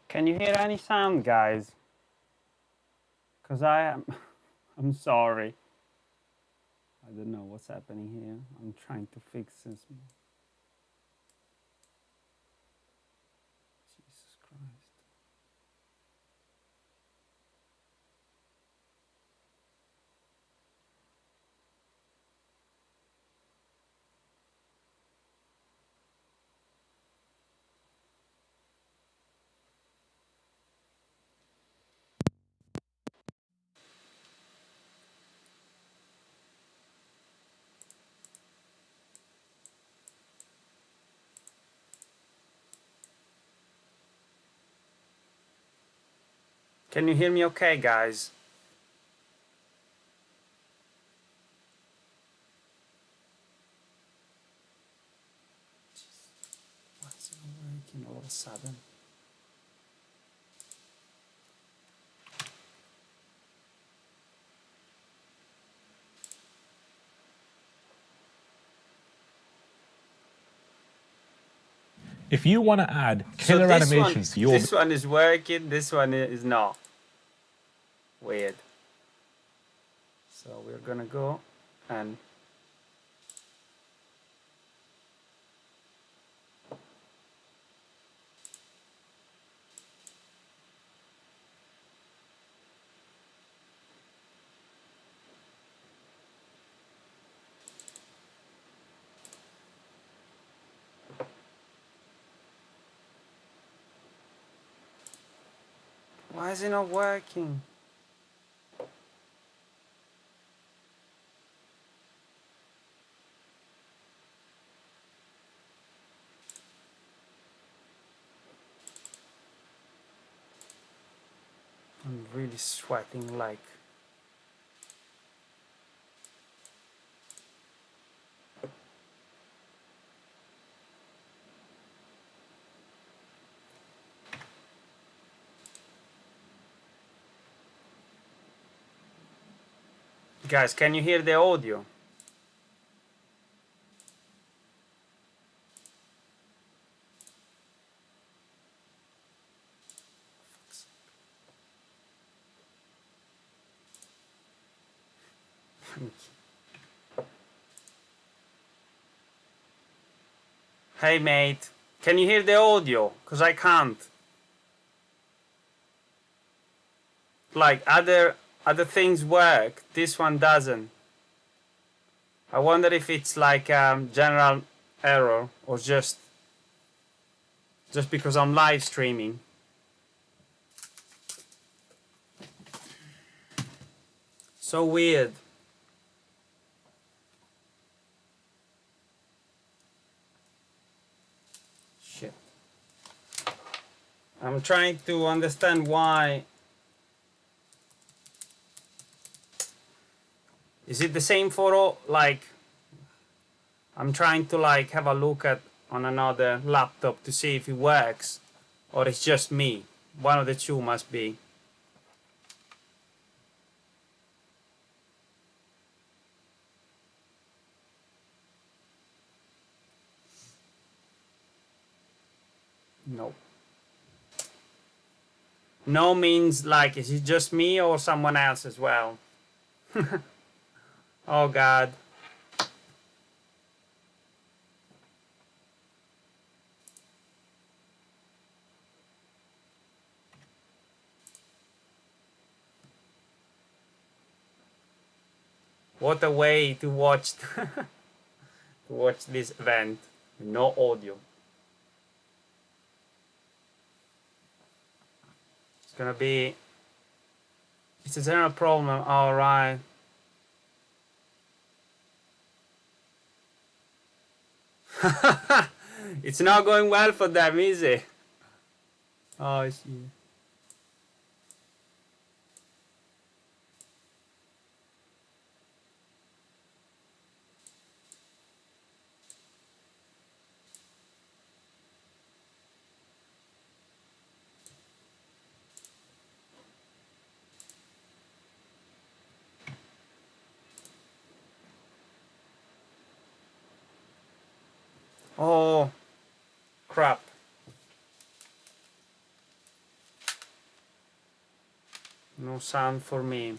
Can you hear any sound, guys? Because I'm sorry. I don't know what's happening here. I'm trying to fix this. Jesus Christ. Can you hear me okay, guys? What's not working all of a sudden? If you want to add killer animations to your... This one is working, this one is not. Weird. So we're gonna go and... Why is it not working? I'm really sweating like... Guys, can you hear the audio? Hey mate, can you hear the audio? Cause I can't. Like other things work, this one doesn't. I wonder if it's like general error or just because I'm live streaming. So weird. Shit. I'm trying to understand why. Is it the same for all? Like, I'm trying to like have a look at on another laptop to see if it works, or it's just me. One of the two must be. No means like, is it just me or someone else as well? Oh God. What a way to watch to watch this event. No audio. It's gonna be. It's a general problem. All right. It's not going well for them, is it? Oh, I see. Oh, crap. No sound for me.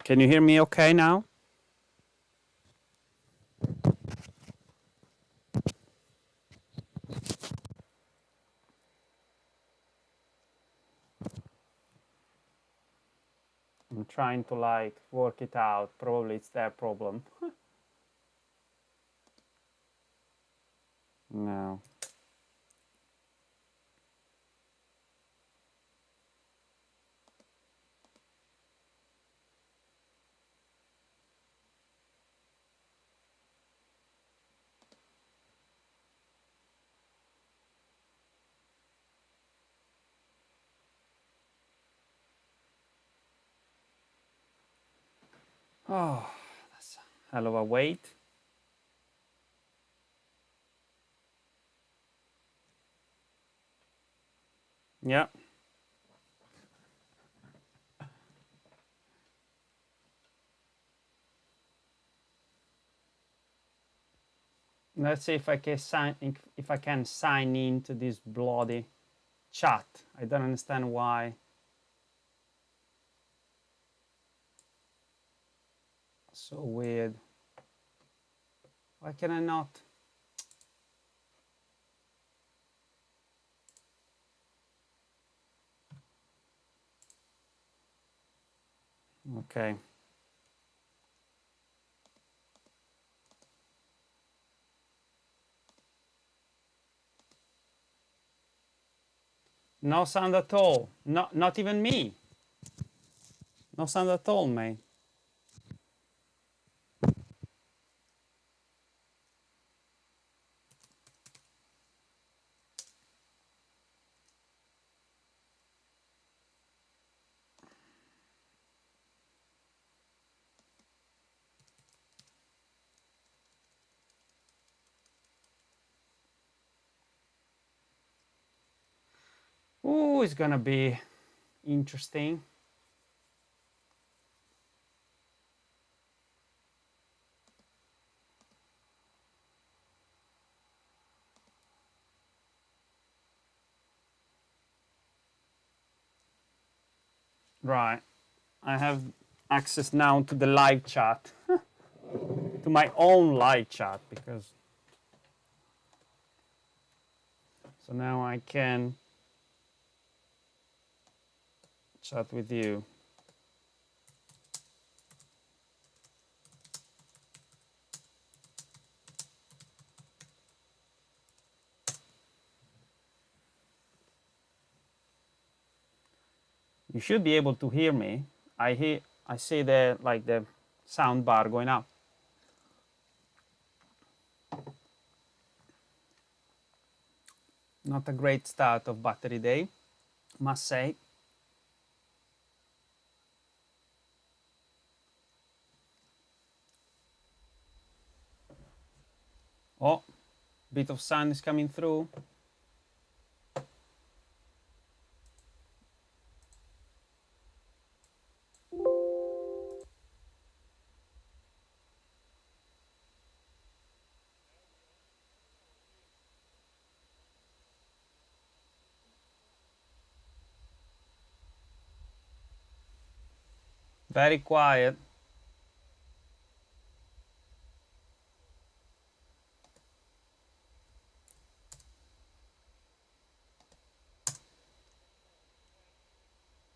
Can you hear me okay now? I'm trying to like work it out. Probably it's their problem. No. Oh, that's a hell of a wait. Yeah. Let's see if I can sign in to this bloody chat. I don't understand why. So weird. Why can I not? Okay. No sound at all. Not even me. No sound at all, mate. Ooh, it's gonna be interesting. Right. I have access now to the live chat. To my own live chat because so now I can chat with you. You should be able to hear me. I see the like the sound bar going up. Not a great start of battery day, must say. Oh, bit of sun is coming through. Very quiet.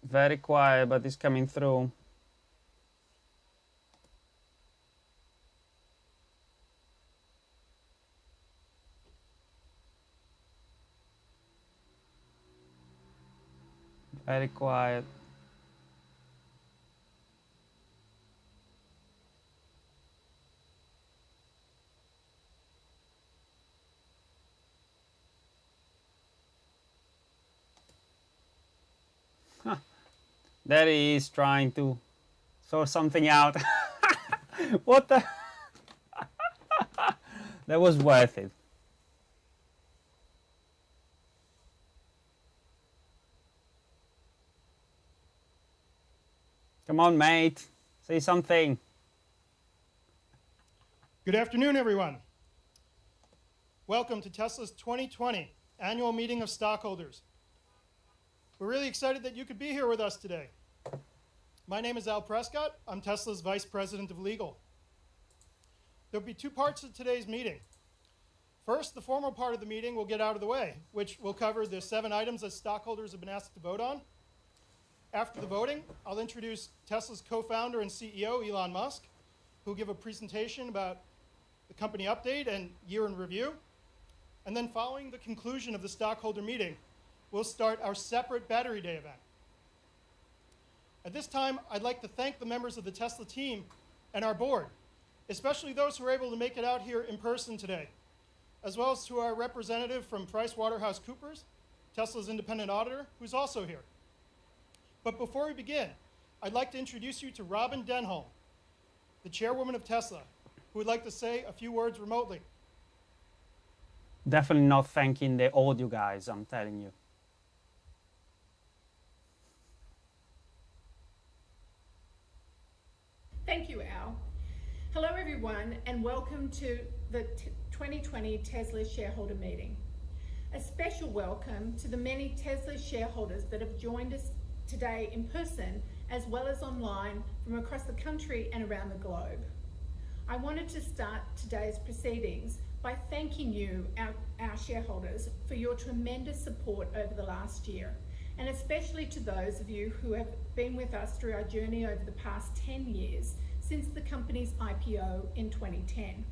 Very quiet, but it's coming through. Very quiet. There he is trying to sort something out. What the? That was worth it. Come on, mate. Say something. Good afternoon, everyone. Welcome to Tesla's 2020 Annual Meeting of Stockholders. We're really excited that you could be here with us today. My name is Al Prescott. I'm Tesla's Vice President of Legal. There'll be two parts of today's meeting. First, the formal part of the meeting will get out of the way, which will cover the 7 items that stockholders have been asked to vote on. After the voting, I'll introduce Tesla's co-founder and CEO, Elon Musk, who'll give a presentation about the company update and year in review. And then following the conclusion of the stockholder meeting, we'll start our separate Battery Day event. At this time, I'd like to thank the members of the Tesla team and our board, especially those who were able to make it out here in person today, as well as to our representative from PricewaterhouseCoopers, Tesla's independent auditor, who's also here. But before we begin, I'd like to introduce you to Robin Denholm, the chairwoman of Tesla, who would like to say a few words remotely. Definitely not thanking the audio guys, I'm telling you. Thank you, Al. Hello, everyone, and welcome to the 2020 Tesla shareholder meeting. A special welcome to the many Tesla shareholders that have joined us today in person, as well as online from across the country and around the globe. I wanted to start today's proceedings by thanking you, our shareholders, for your tremendous support over the last year, and especially to those of you who have been with us through our journey over the past 10 years since the company's IPO in 2010.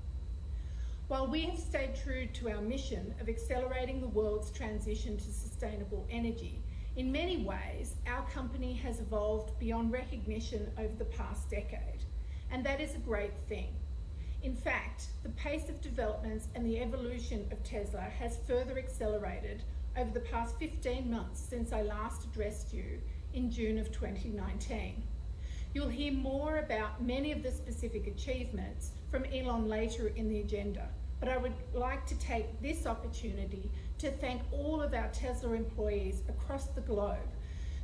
While we have stayed true to our mission of accelerating the world's transition to sustainable energy, in many ways, our company has evolved beyond recognition over the past decade, and that is a great thing. In fact, the pace of developments and the evolution of Tesla has further accelerated over the past 15 months since I last addressed you in June of 2019. You'll hear more about many of the specific achievements from Elon later in the agenda, but I would like to take this opportunity to thank all of our Tesla employees across the globe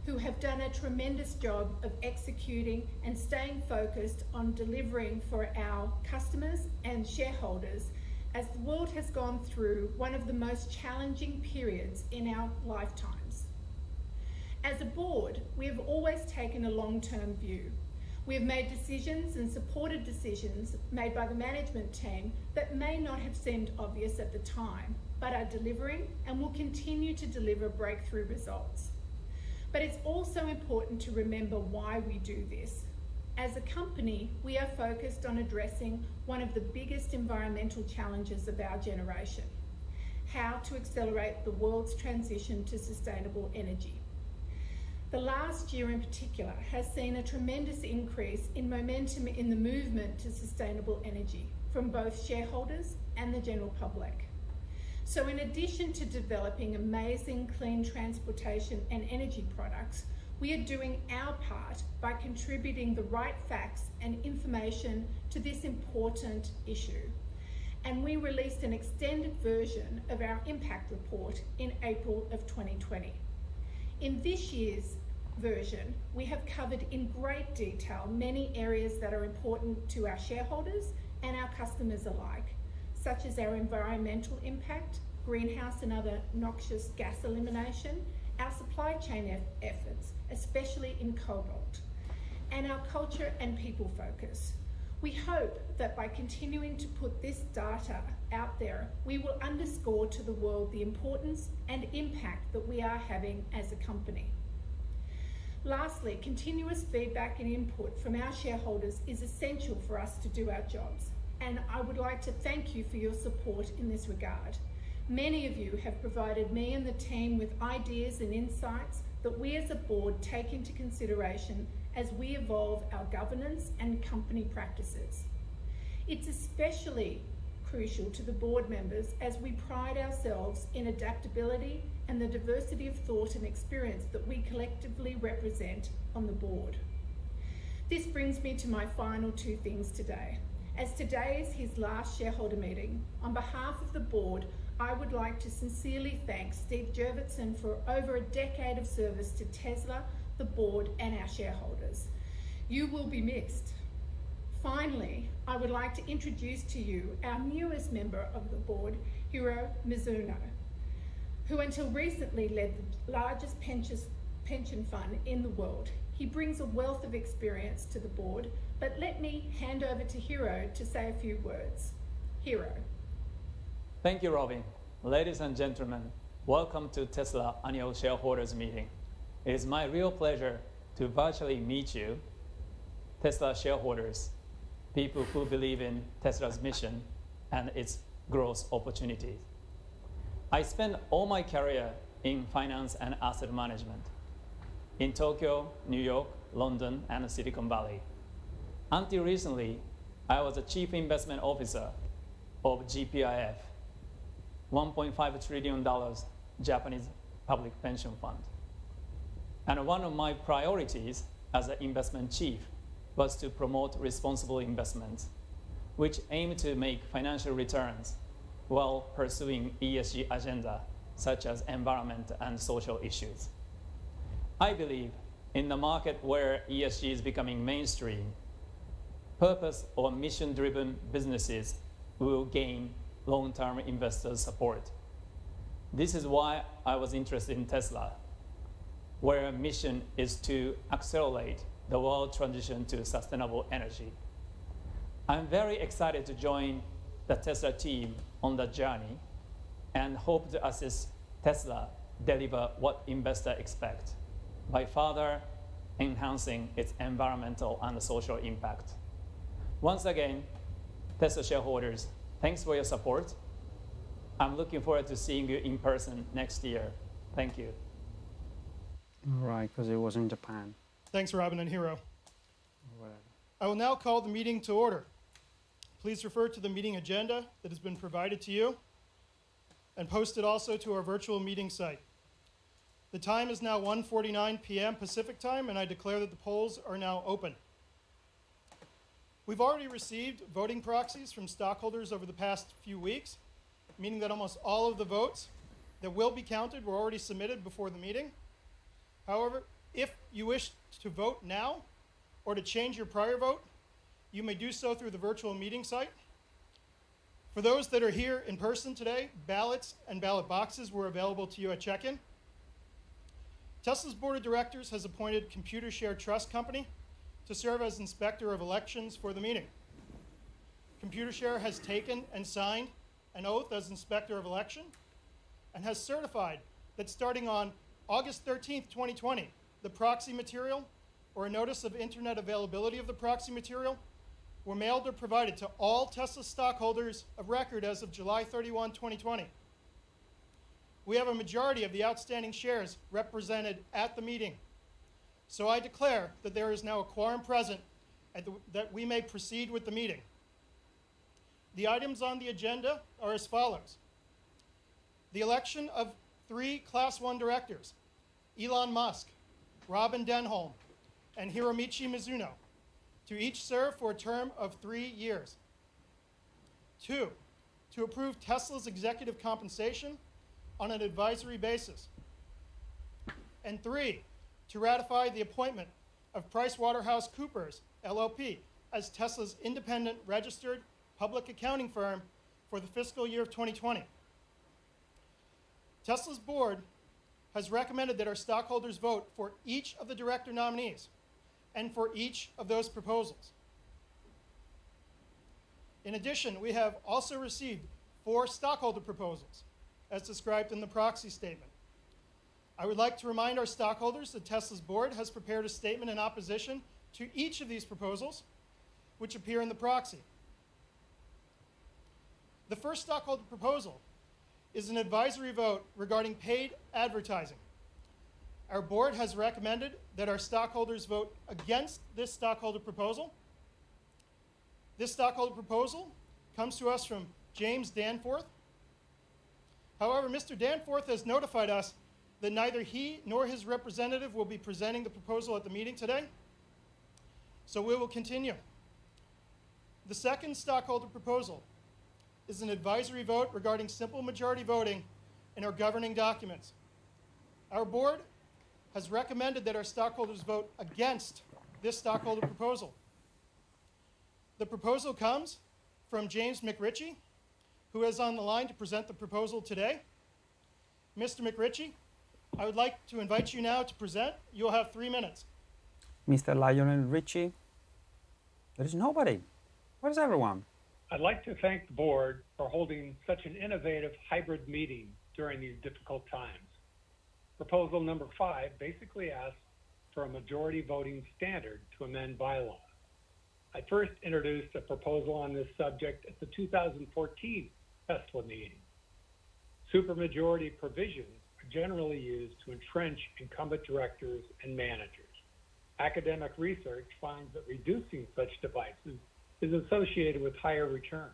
who have done a tremendous job of executing and staying focused on delivering for our customers and shareholders as the world has gone through one of the most challenging periods in our lifetimes. As a board, we have always taken a long-term view. We have made decisions and supported decisions made by the management team that may not have seemed obvious at the time, but are delivering and will continue to deliver breakthrough results. But it's also important to remember why we do this. As a company, we are focused on addressing one of the biggest environmental challenges of our generation: how to accelerate the world's transition to sustainable energy. The last year in particular has seen a tremendous increase in momentum in the movement to sustainable energy from both shareholders and the general public. So in addition to developing amazing clean transportation and energy products, we are doing our part by contributing the right facts and information to this important issue. And we released an extended version of our impact report in April of 2020. In this year's version, we have covered in great detail many areas that are important to our shareholders and our customers alike, such as our environmental impact, greenhouse and other noxious gas elimination, our supply chain efforts, especially in cobalt, and our culture and people focus. We hope that by continuing to put this data out there, we will underscore to the world the importance and impact that we are having as a company. Lastly, continuous feedback and input from our shareholders is essential for us to do our jobs, and I would like to thank you for your support in this regard. Many of you have provided me and the team with ideas and insights that we as a board take into consideration as we evolve our governance and company practices. It's especially crucial to the board members as we pride ourselves in adaptability and the diversity of thought and experience that we collectively represent on the board. This brings me to my final two things today. As today is his last shareholder meeting, on behalf of the board, I would like to sincerely thank Steve Jurvetson for over a decade of service to Tsla, the board, and our shareholders. You will be missed. Finally, I would like to introduce to you our newest member of the board, Hiro Mizuno, who until recently led the largest pension fund in the world. He brings a wealth of experience to the board, but let me hand over to Hiro to say a few words. Hiro. Thank you, Robin. Ladies and gentlemen, welcome to Tsla Annual Shareholders Meeting. It is my real pleasure to virtually meet you, Tsla shareholders, people who believe in Tesla's mission and its growth opportunities. I spent all my career in finance and asset management in Tokyo, New York, London, and Silicon Valley. Until recently, I was the Chief Investment Officer of GPIF, $1.5 trillion Japanese public pension fund. And one of my priorities as an investment chief was to promote responsible investments, which aim to make financial returns while pursuing ESG agenda, such as environment and social issues. I believe in the market where ESG is becoming mainstream, purpose or mission-driven businesses will gain long-term investor support. This is why I was interested in Tsla, where mission is to accelerate the world transition to sustainable energy. I'm very excited to join the Tsla team on that journey and hope to assist Tsla deliver what investors expect by further enhancing its environmental and social impact. Once again, Tsla shareholders, thanks for your support. I'm looking forward to seeing you in person next year. Thank you. All right, because it was in Japan. Thanks, Robin and Hiro. Whatever. I will now call the meeting to order. Please refer to the meeting agenda that has been provided to you and posted also to our virtual meeting site. The time is now 1:49 p.m. Pacific time, and I declare that the polls are now open. We've already received voting proxies from stockholders over the past few weeks, meaning that almost all of the votes that will be counted were already submitted before the meeting. However, if you wish to vote now or to change your prior vote, you may do so through the virtual meeting site. For those that are here in person today, ballots and ballot boxes were available to you at check-in. Tesla's board of directors has appointed Computershare Trust Company to serve as inspector of elections for the meeting. Computershare has taken and signed an oath as inspector of election and has certified that starting on August 13th, 2020, the proxy material or a notice of internet availability of the proxy material were mailed or provided to all Tesla stockholders of record as of July 31, 2020. We have a majority of the outstanding shares represented at the meeting. So I declare that there is now a quorum present that we may proceed with the meeting. The items on the agenda are as follows. The election of 3 Class 1 directors, Elon Musk, Robin Denholm, and Hiromichi Mizuno, to each serve for a term of 3 years. 2, to approve Tesla's executive compensation on an advisory basis. And 3, to ratify the appointment of PricewaterhouseCoopers, LLP, as Tesla's independent registered public accounting firm for the fiscal year of 2020. Tesla's board has recommended that our stockholders vote for each of the director nominees and for each of those proposals. In addition, we have also received 4 stockholder proposals, as described in the proxy statement. I would like to remind our stockholders that Tesla's board has prepared a statement in opposition to each of these proposals, which appear in the proxy. The first stockholder proposal is an advisory vote regarding paid advertising. Our board has recommended that our stockholders vote against this stockholder proposal. This stockholder proposal comes to us from James Danforth. However, Mr. Danforth has notified us that neither he nor his representative will be presenting the proposal at the meeting today, so we will continue. The second stockholder proposal is an advisory vote regarding simple majority voting in our governing documents. Our board has recommended that our stockholders vote against this stockholder proposal. The proposal comes from James McRitchie, who is on the line to present the proposal today. Mr. McRitchie, I would like to invite you now to present. You'll have 3 minutes. Mr. Lionel Richie, there is nobody. Where's everyone? I'd like to thank the board for holding such an innovative hybrid meeting during these difficult times. Proposal number 5 basically asks for a majority voting standard to amend bylaws. I first introduced a proposal on this subject at the 2014 Tesla meeting. Supermajority provisions are generally used to entrench incumbent directors and managers. Academic research finds that reducing such devices is associated with higher returns.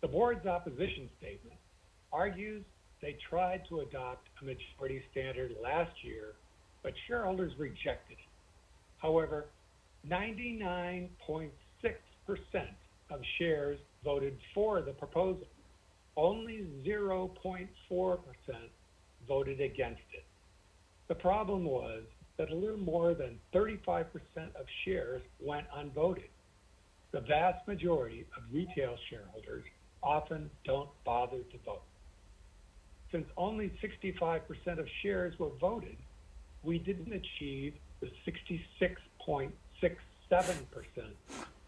The board's opposition statement argues they tried to adopt a majority standard last year, but shareholders rejected it. However, 99.6% of shares voted for the proposal. Only 0.4% voted against it. The problem was that a little more than 35% of shares went unvoted. The vast majority of retail shareholders often don't bother to vote. Since only 65% of shares were voted, we didn't achieve the 66.67%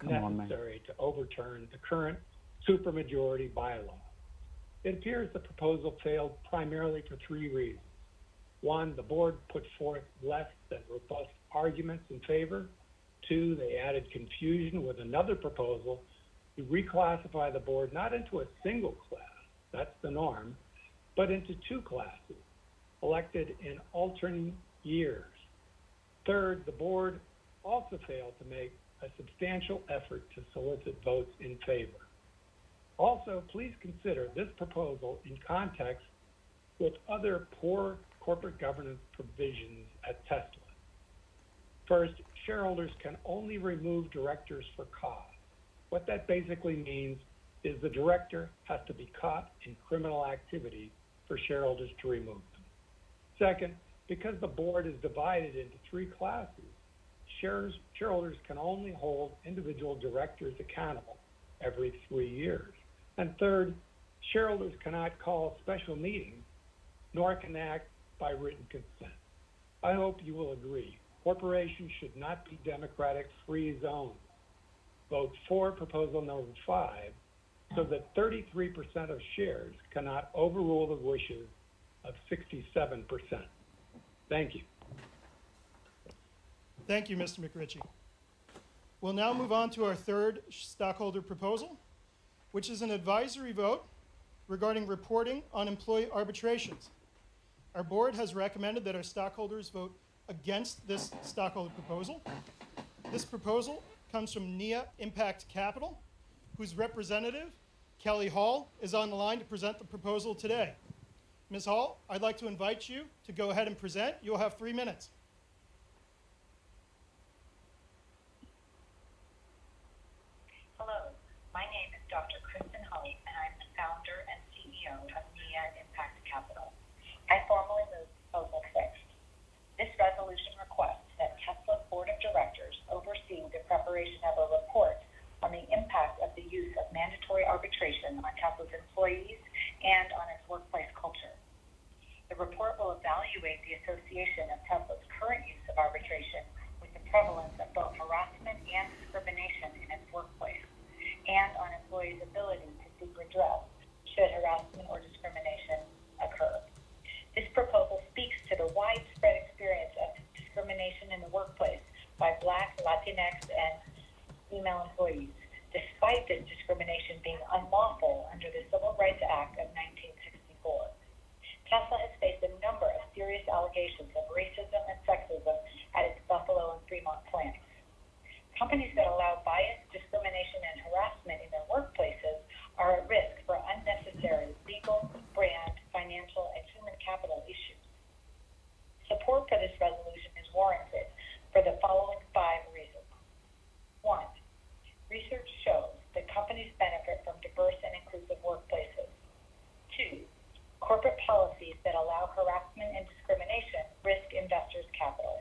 necessary to overturn the current supermajority bylaw. It appears the proposal failed primarily for 3 reasons. 1, the board put forth less than robust arguments in favor. 2, they added confusion with another proposal to reclassify the board not into a single class, that's the norm, but into 2 classes, elected in alternate years. 3rd, the board also failed to make a substantial effort to solicit votes in favor. Also, please consider this proposal in context with other poor corporate governance provisions at Tesla. First, shareholders can only remove directors for cause. What that basically means is the director has to be caught in criminal activity for shareholders to remove them. Second, because the board is divided into 3 classes, shareholders can only hold individual directors accountable every 3 years. And third, shareholders cannot call special meetings, nor can act by written consent. I hope you will agree. Corporations should not be democratic free zones. Vote for proposal number 5 so that 33% of shares cannot overrule the wishes of 67%. Thank you. Thank you, Mr. McRitchie. We'll now move on to our 3rd stockholder proposal, which is an advisory vote regarding reporting on employee arbitrations. Our board has recommended that our stockholders vote against this stockholder proposal. This proposal comes from NIA Impact Capital, whose representative, Kelly Hall, is on the line to present the proposal today. Ms. Hall, I'd like to invite you to go ahead and present. You'll have 3 minutes. Hello, my name is Dr. Kristen Hull, and I'm the founder and CEO of NIA Impact Capital. I formally move Proposal 6. This resolution requests that Tesla's Board of Directors oversee the preparation of a report on the impact of the use of mandatory arbitration on Tesla's employees and on its workplace culture. The report will evaluate the association of Tesla's current use of arbitration with with the prevalence of both harassment and discrimination in its workplace, and on employees' ability to seek redress should harassment or discrimination occur. This proposal speaks to the widespread experience of discrimination in the workplace by Black, Latinx, and female employees, despite this discrimination being unlawful under the Civil Rights Act of 1964. Tsla has faced a number of serious allegations of racism and sexism at its Buffalo and Fremont plants. Companies that allow bias, discrimination, and harassment in their workplaces are at risk for unnecessary legal, brand, financial, and human capital issues. Support for this resolution is warranted for the following 5 reasons. 1. Research shows that companies benefit from diverse and inclusive workplaces. 2. Corporate policies that allow harassment and discrimination risk investors' capital.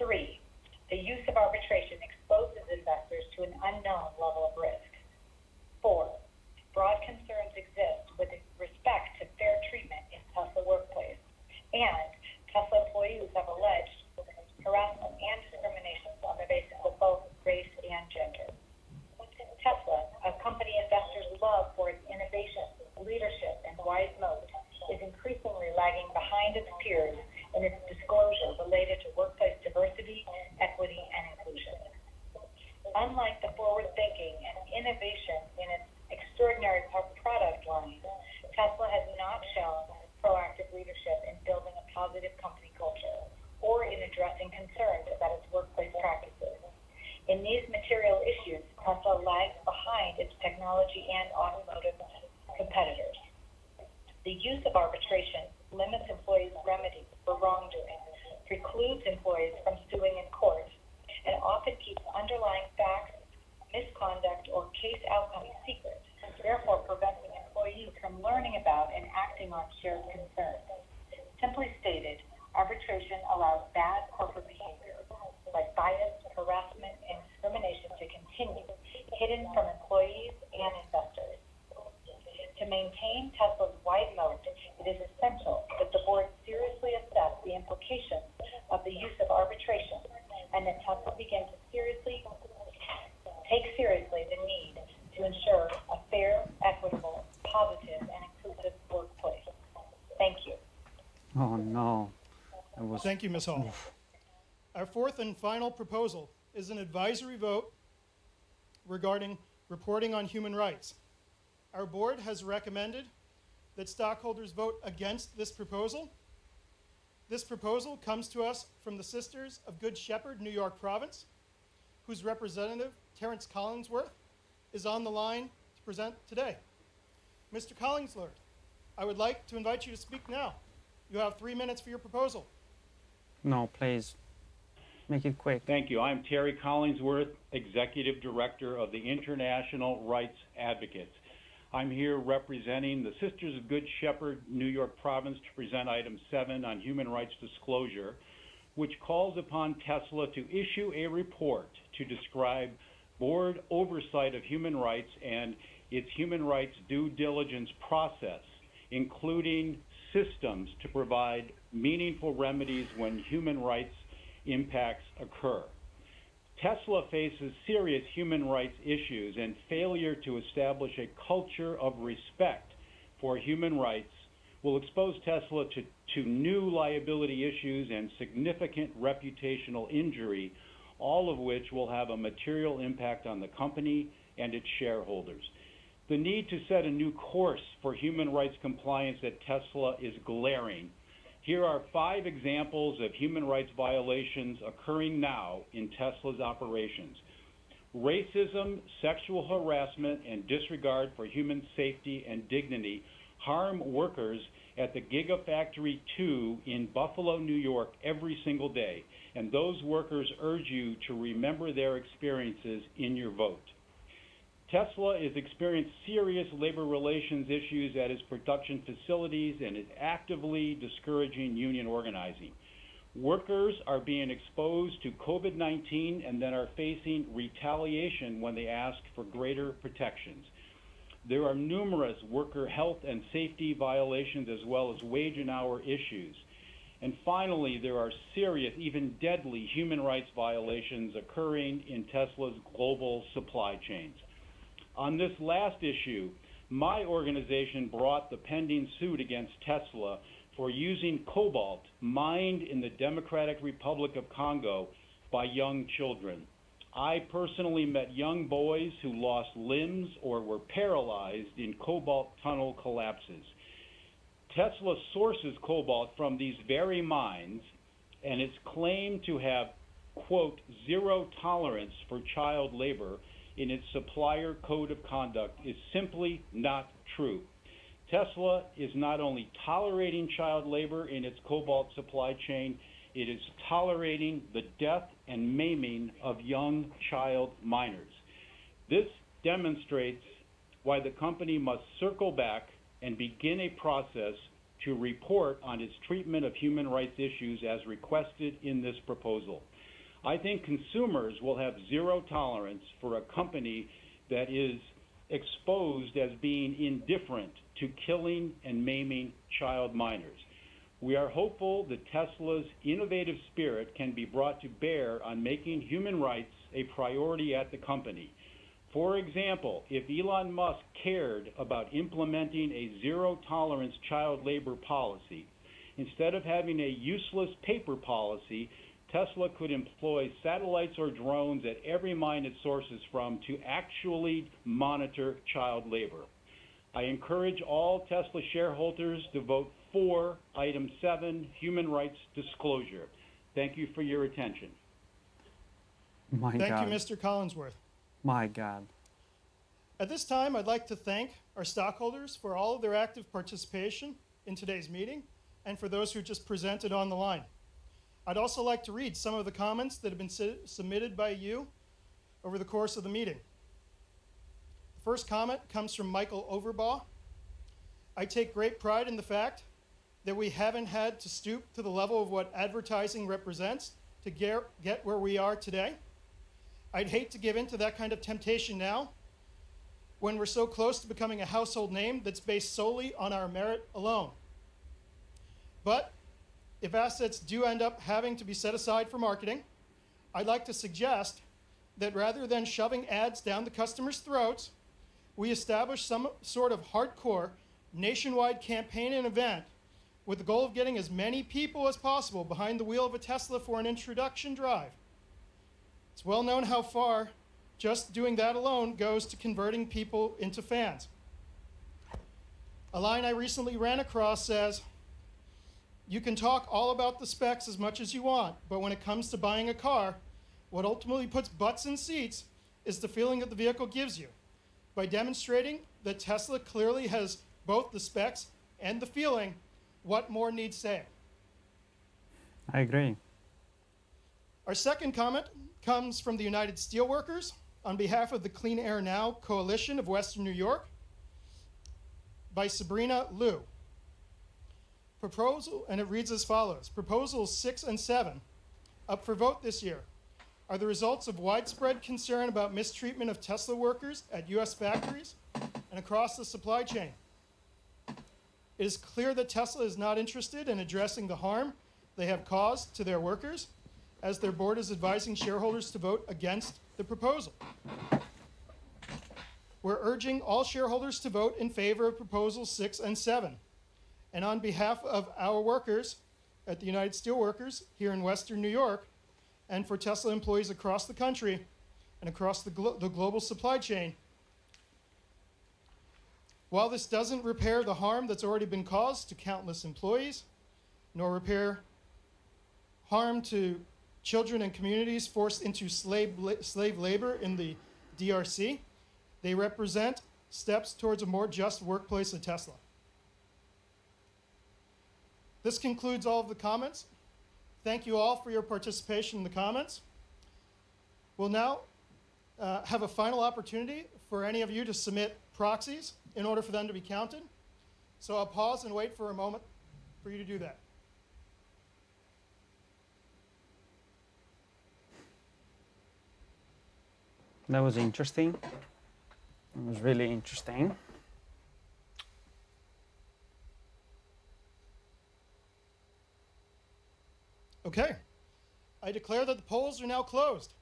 3. The use of arbitration exposes investors to an unknown level of risk. 4. Broad concerns exist with respect to fair treatment in Tsla workplace, and Tsla employees have alleged harassment and discrimination on the basis of both race and gender. Tsla, a company investors love for its innovation, leadership, and wise moat, is increasingly lagging behind its peers in its disclosure related to workplace diversity, equity, and inclusion. Unlike the forward-thinking and innovation in its extraordinary product line, Tsla has not shown proactive leadership in building a positive company culture or in addressing concerns about its workplace practices. In these material issues, Tsla lags behind its technology and automotive competitors. The use of arbitration limits employees' remedies for wrongdoing, precludes employees from suing in court, and often keeps underlying facts, misconduct, or case outcomes secret, therefore preventing employees from learning about and acting on shared concerns. Simply stated, arbitration allows bad corporate behavior, like bias, harassment, and discrimination to continue, hidden from employees and investors. To maintain Tesla's wide moat, it is essential that the board seriously assess the implications of the use of arbitration, and that Tesla begin to take seriously the need to ensure a fair, equitable, positive, and inclusive workplace. Thank you. Oh no. Thank you, Ms. Hall. Our 4th and final proposal is an advisory vote regarding reporting on human rights. Our board has recommended that stockholders vote against this proposal. This proposal comes to us from the Sisters of Good Shepherd, New York Province, whose representative, Terrence Collingsworth, is on the line to present today. Mr. Collingsworth, I would like to invite you to speak now. You have 3 minutes for your proposal. No, please. Make it quick. Thank you. I'm Terry Collingsworth, Executive Director of the International Rights Advocates. I'm here representing the Sisters of Good Shepherd, New York Province, to present item 7 on human rights disclosure, which calls upon Tsla to issue a report to describe board oversight of human rights and its human rights due diligence process, including systems to provide meaningful remedies when human rights impacts occur. Tsla faces serious human rights issues, and failure to establish a culture of respect for human rights will expose Tsla to new liability issues and significant reputational injury, all of which will have a material impact on the company and its shareholders. The need to set a new course for human rights compliance at Tsla is glaring. Here are 5 examples of human rights violations occurring now in Tesla's operations. Racism, sexual harassment, and disregard for human safety and dignity harm workers at the Gigafactory 2 in Buffalo, New York every single day, and those workers urge you to remember their experiences in your vote. Tsla is experiencing serious labor relations issues at its production facilities and is actively discouraging union organizing. Workers are being exposed to COVID-19 and then are facing retaliation when they ask for greater protections. There are numerous worker health and safety violations as well as wage and hour issues. And finally, there are serious, even deadly human rights violations occurring in Tesla's global supply chains. On this last issue, my organization brought the pending suit against Tesla for using cobalt mined in the Democratic Republic of Congo by young children. I personally met young boys who lost limbs or were paralyzed in cobalt tunnel collapses. Tesla sources cobalt from these very mines, and its claim to have, quote, zero tolerance for child labor in its supplier code of conduct is simply not true. Tesla is not only tolerating child labor in its cobalt supply chain, it is tolerating the death and maiming of young child miners. This demonstrates why the company must circle back and begin a process to report on its treatment of human rights issues as requested in this proposal. I think consumers will have zero tolerance for a company that is exposed as being indifferent to killing and maiming child miners. We are hopeful that Tesla's innovative spirit can be brought to bear on making human rights a priority at the company. For example, if Elon Musk cared about implementing a zero-tolerance child labor policy, instead of having a useless paper policy, Tesla could employ satellites or drones at every mine it sources from to actually monitor child labor. I encourage all Tesla shareholders to vote for Item 7, Human Rights Disclosure. Thank you for your attention. My Thank God. you, Mr. Collinsworth. My God. At this time, I'd like to thank our stockholders for all of their active participation in today's meeting and for those who just presented on the line. I'd also like to read some of the comments that have been submitted by you over the course of the meeting. The first comment comes from Michael Overbaugh. I take great pride in the fact that we haven't had to stoop to the level of what advertising represents to get where we are today. I'd hate to give in to that kind of temptation now when we're so close to becoming a household name that's based solely on our merit alone. But if assets do end up having to be set aside for marketing, I'd like to suggest that rather than shoving ads down the customers' throats, we establish some sort of hardcore nationwide campaign and event with the goal of getting as many people as possible behind the wheel of a Tesla for an introduction drive. It's well known how far just doing that alone goes to converting people into fans. A line I recently ran across says, "You can talk all about the specs as much as you want, but when it comes to buying a car, what ultimately puts butts in seats is the feeling that the vehicle gives you." By demonstrating that Tesla clearly has both the specs and the feeling, what more needs saying? I agree. Our second comment comes from the United Steelworkers on behalf of the Clean Air Now Coalition of Western New York by Sabrina Liu. Proposal, and it reads as follows. Proposals 6 and 7, up for vote this year, are the results of widespread concern about mistreatment of Tesla workers at U.S. factories and across the supply chain. It is clear that Tesla is not interested in addressing the harm they have caused to their workers, as their board is advising shareholders to vote against the proposal. We're urging all shareholders to vote in favor of Proposals 6 and 7. And on behalf of our workers at the United Steelworkers here in Western New York, and for Tesla employees across the country and across the global supply chain, while this doesn't repair the harm that's already been caused to countless employees, nor repair harm to children and communities forced into slave labor in the DRC, they represent steps towards a more just workplace at Tesla. This concludes all of the comments. Thank you all for your participation in the comments. We'll now have a final opportunity for any of you to submit proxies in order for them to be counted. So I'll pause and wait for a moment for you to do that. That was interesting. It was really interesting. Okay. I declare that the polls are now closed.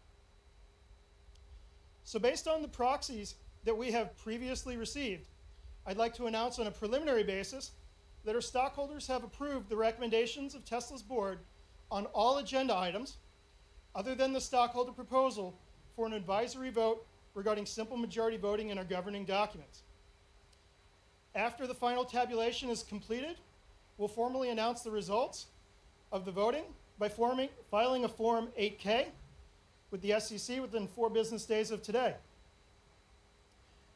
So based on the proxies that we have previously received, I'd like to announce on a preliminary basis that our stockholders have approved the recommendations of Tesla's board on all agenda items, other than the stockholder proposal for an advisory vote regarding simple majority voting in our governing documents. After the final tabulation is completed, we'll formally announce the results of the voting by filing a Form 8K with the SEC within 4 business days of today.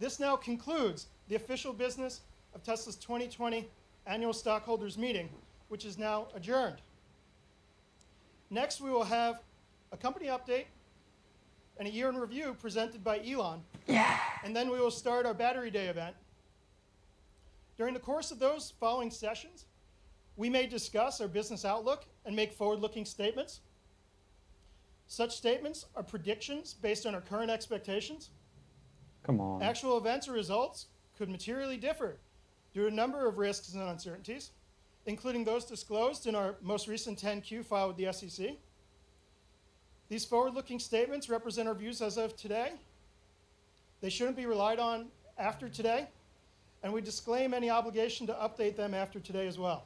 This now concludes the official business of Tesla's 2020 annual stockholders meeting, which is now adjourned. Next, we will have a company update and a year in review presented by Elon. Yeah. And then we will start our Battery Day event. During the course of those following sessions, we may discuss our business outlook and make forward-looking statements. Such statements are predictions based on our current expectations. Come on. Actual events or results could materially differ due to a number of risks and uncertainties, including those disclosed in our most recent 10-Q filed with the SEC. These forward-looking statements represent our views as of today. They shouldn't be relied on after today, and we disclaim any obligation to update them after today as well.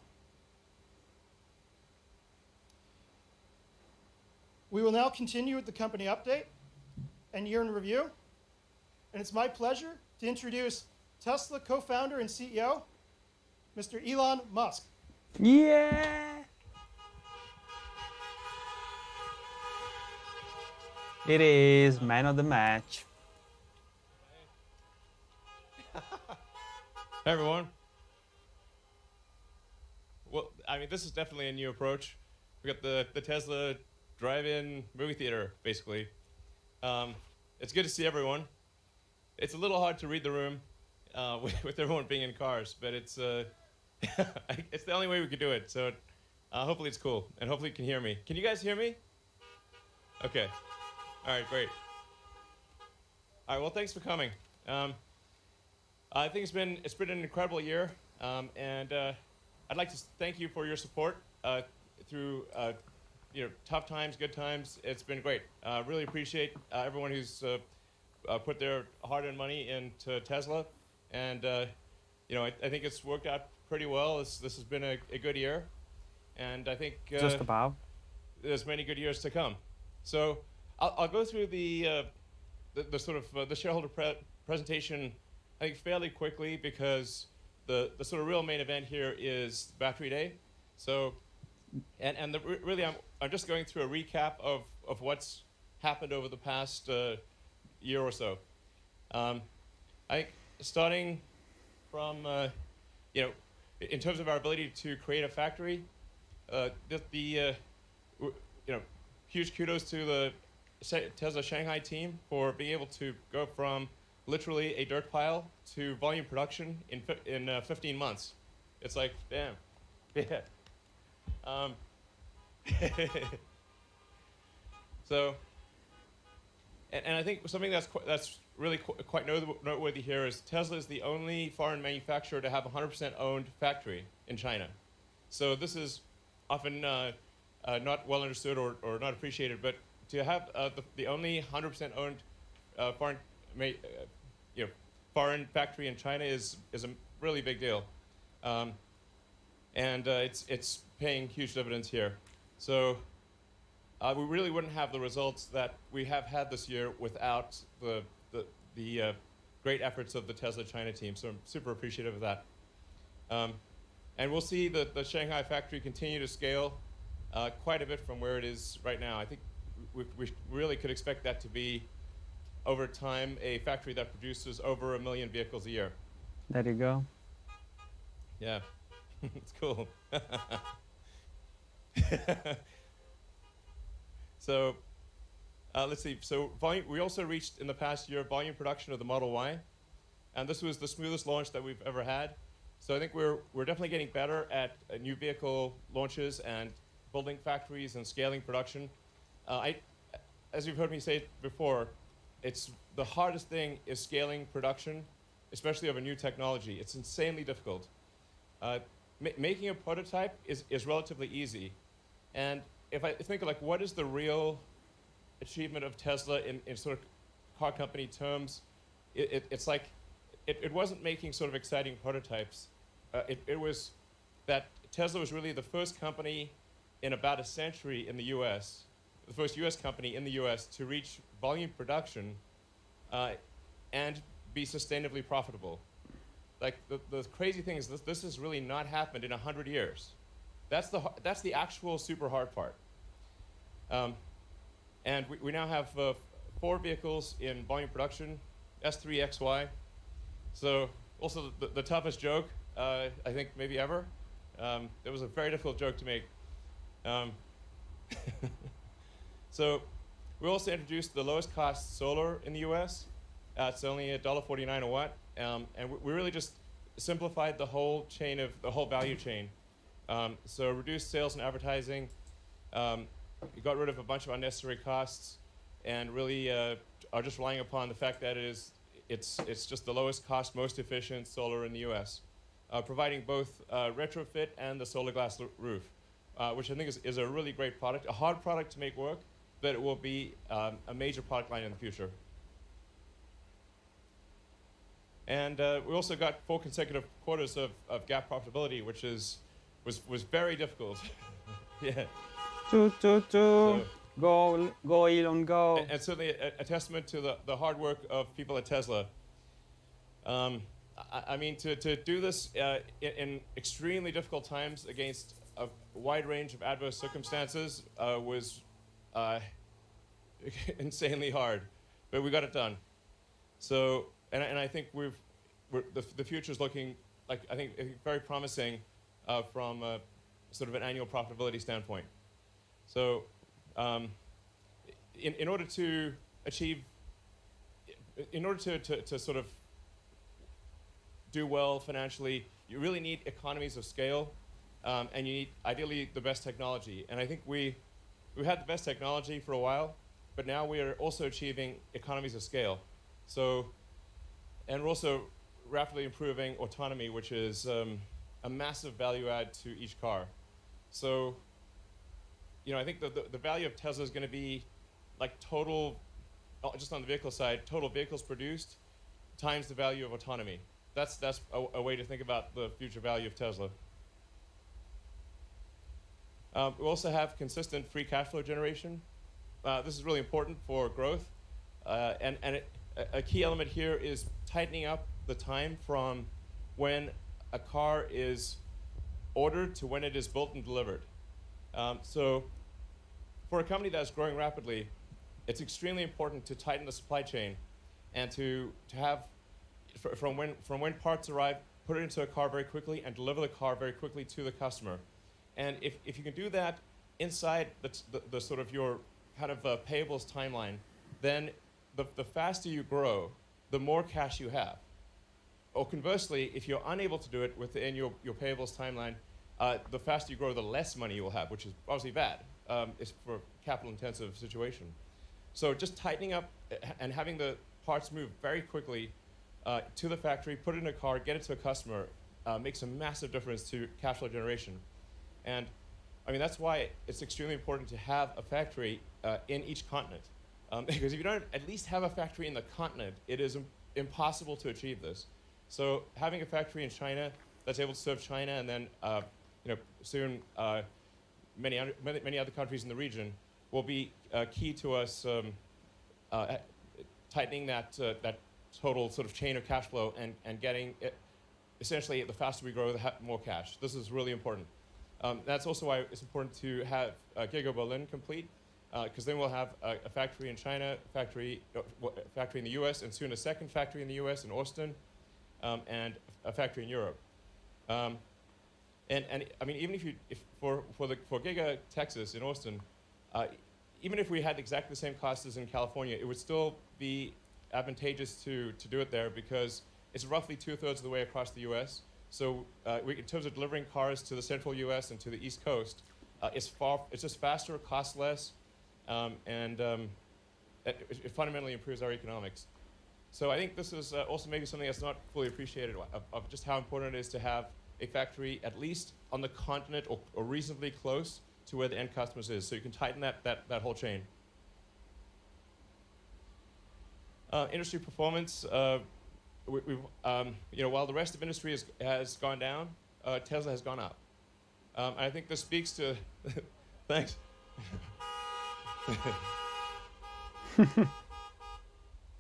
We will now continue with the company update and year in review. And it's my pleasure to introduce Tesla co-founder and CEO, Mr. Elon Musk. Yeah. It is man of the match. Hey everyone. Well, I mean, this is definitely a new approach. We got the Tesla drive-in movie theater, basically. It's good to see everyone. It's a little hard to read the room with everyone being in cars, but it's it's the only way we could do it. So hopefully it's cool, and hopefully you can hear me. Can you guys hear me? Okay. All right, great. All right, well, thanks for coming. I think it's been an incredible year, and I'd like to thank you for your support through tough times, good times. It's been great. Really appreciate everyone who's put their hard-earned money into Tesla, and I think it's worked out pretty well. This has been a good year, and I think Just about. There's many good years to come. So I'll go through the sort of the shareholder presentation, I think, fairly quickly, because the sort of real main event here is Battery Day. So, and really, I'm just going through a recap of what's happened over the past year or so. I think starting from in terms of our ability to create a factory, huge kudos to the Tesla Shanghai team for being able to go from literally a dirt pile to volume production in 15 months. It's like, damn. Yeah. So, and I think something that's really quite noteworthy here is Tesla is the only foreign manufacturer to have a 100% owned factory in China. So this is often not well understood or not appreciated, but to have the only 100% owned foreign factory in China is a really big deal, and it's paying huge dividends here. So we really wouldn't have the results that we have had this year without the great efforts of the Tesla China team. So I'm super appreciative of that. And we'll see the Shanghai factory continue to scale quite a bit from where it is right now. I think we really could expect that to be, over time, a factory that produces over 1 million vehicles a year. There you go. Yeah, it's cool. So let's see. So we also reached in the past year volume production of the Model Y, and this was the smoothest launch that we've ever had. So I think we're definitely getting better at new vehicle launches and building factories and scaling production. As you've heard me say before, it's the hardest thing is scaling production, especially of a new technology. It's insanely difficult. Making a prototype is relatively easy, and if I think of like what is the real achievement of Tesla in sort of car company terms, it's like it wasn't making sort of exciting prototypes. It was that Tesla was really the first company in about a century in the U.S., the first U.S. company in the U.S. to reach volume production and be sustainably profitable. Like the crazy thing is this has really not happened in 100 years. That's the actual super hard part. And we now have 4 vehicles in volume production, S3, XY. So also the toughest joke, I think maybe ever. It was a very difficult joke to make. So we also introduced the lowest cost solar in the US. It's only $1.49 a watt. And we really just simplified the whole value chain. So reduced sales and advertising, we got rid of a bunch of unnecessary costs, and really are just relying upon the fact that it's just the lowest cost, most efficient solar in the US, providing both retrofit and the solar glass roof, which I think is a really great product, a hard product to make work, but it will be a major product line in the future. And we also got 4 consecutive quarters of GAAP profitability, which was very difficult. Yeah. So, go Elon, go. And certainly a testament to the hard work of people at Tesla. I mean, to do this in extremely difficult times against a wide range of adverse circumstances was insanely hard, but we got it done. So, and I think the future is looking like I think very promising from sort of an annual profitability standpoint. So, in order to achieve, in order to sort of do well financially, you really need economies of scale, and you need ideally the best technology. And I think we've had the best technology for a while, but now we are also achieving economies of scale. So, and we're also rapidly improving autonomy, which is a massive value add to each car. So, you know, I think the value of Tesla is going to be like total, just on the vehicle side, total vehicles produced times the value of autonomy. That's a way to think about the future value of Tesla. We also have consistent free cash flow generation. This is really important for growth. And a key element here is tightening up the time from when a car is ordered to when it is built and delivered. So for a company that's growing rapidly, it's extremely important to tighten the supply chain and to have, from when parts arrive, put it into a car very quickly and deliver the car very quickly to the customer. And if you can do that inside the sort of your kind of payables timeline, then the faster you grow, the more cash you have. Or conversely, if you're unable to do it within your payables timeline, the faster you grow, the less money you will have, which is obviously bad. It's for a capital-intensive situation. So just tightening up and having the parts move very quickly to the factory, put it in a car, get it to a customer, makes a massive difference to cash flow generation. And I mean, that's why it's extremely important to have a factory in each continent. Because if you don't at least have a factory in the continent, it is impossible to achieve this. So having a factory in China that's able to serve China, and then soon many other countries in the region, will be key to us tightening that total sort of chain of cash flow and getting it, essentially the faster we grow, the more cash. This is really important. That's also why it's important to have Giga Berlin complete, because then we'll have a factory in China, factory in the US, and soon a second factory in the US in Austin, and a factory in Europe. And I mean, even for Giga Texas in Austin, even if we had exactly the same costs as in California, it would still be advantageous to do it there because it's roughly 2/3 of the way across the US. So in terms of delivering cars to the central US and to the East Coast, it's just faster, costs less, and it fundamentally improves our economics. So I think this is also maybe something that's not fully appreciated of just how important it is to have a factory at least on the continent or reasonably close to where the end customers is. So you can tighten that whole chain. Industry performance, while the rest of industry has gone down, Tesla has gone up. And I think this speaks to, thanks.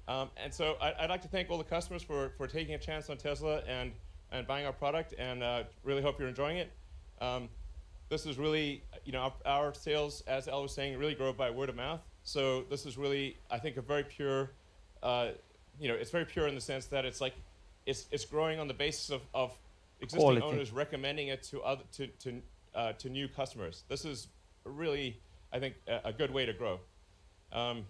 And so I'd like to thank all the customers for taking a chance on Tesla and buying our product, and really hope you're enjoying it. This is really, our sales, as Al was saying, really grow by word of mouth. So this is really, I think, a very pure, it's very pure in the sense that it's like, it's growing on the basis of existing Quality. owners recommending it to new customers. This is really, I think, a good way to grow. And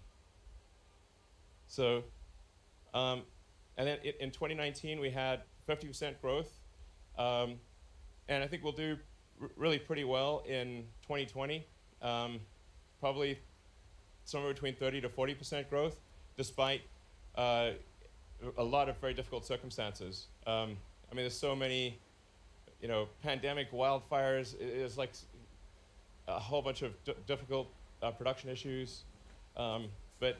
then in 2019 we had 50% growth, and I think we'll do really pretty well in 2020. Probably somewhere between 30 to 40% growth, despite a lot of very difficult circumstances. I mean, there's so many, pandemic, wildfires. It's like a whole bunch of difficult production issues. But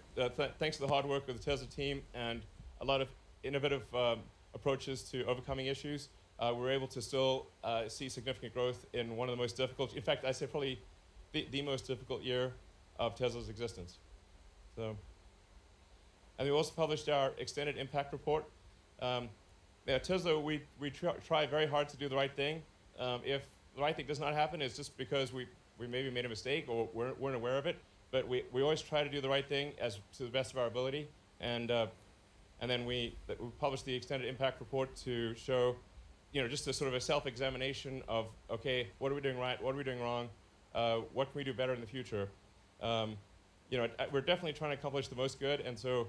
thanks to the hard work of the Tesla team and a lot of innovative approaches to overcoming issues, we're able to still see significant growth in one of the most difficult, in fact, I'd say probably the most difficult year of Tesla's existence. So, and we also published our extended impact report. At Tesla, we try very hard to do the right thing. If the right thing does not happen, it's just because we maybe made a mistake or weren't aware of it. But we always try to do the right thing as to the best of our ability, and then we published the extended impact report to show, just a sort of a self-examination of, okay, what are we doing right, what are we doing wrong, what can we do better in the future. We're definitely trying to accomplish the most good, and so,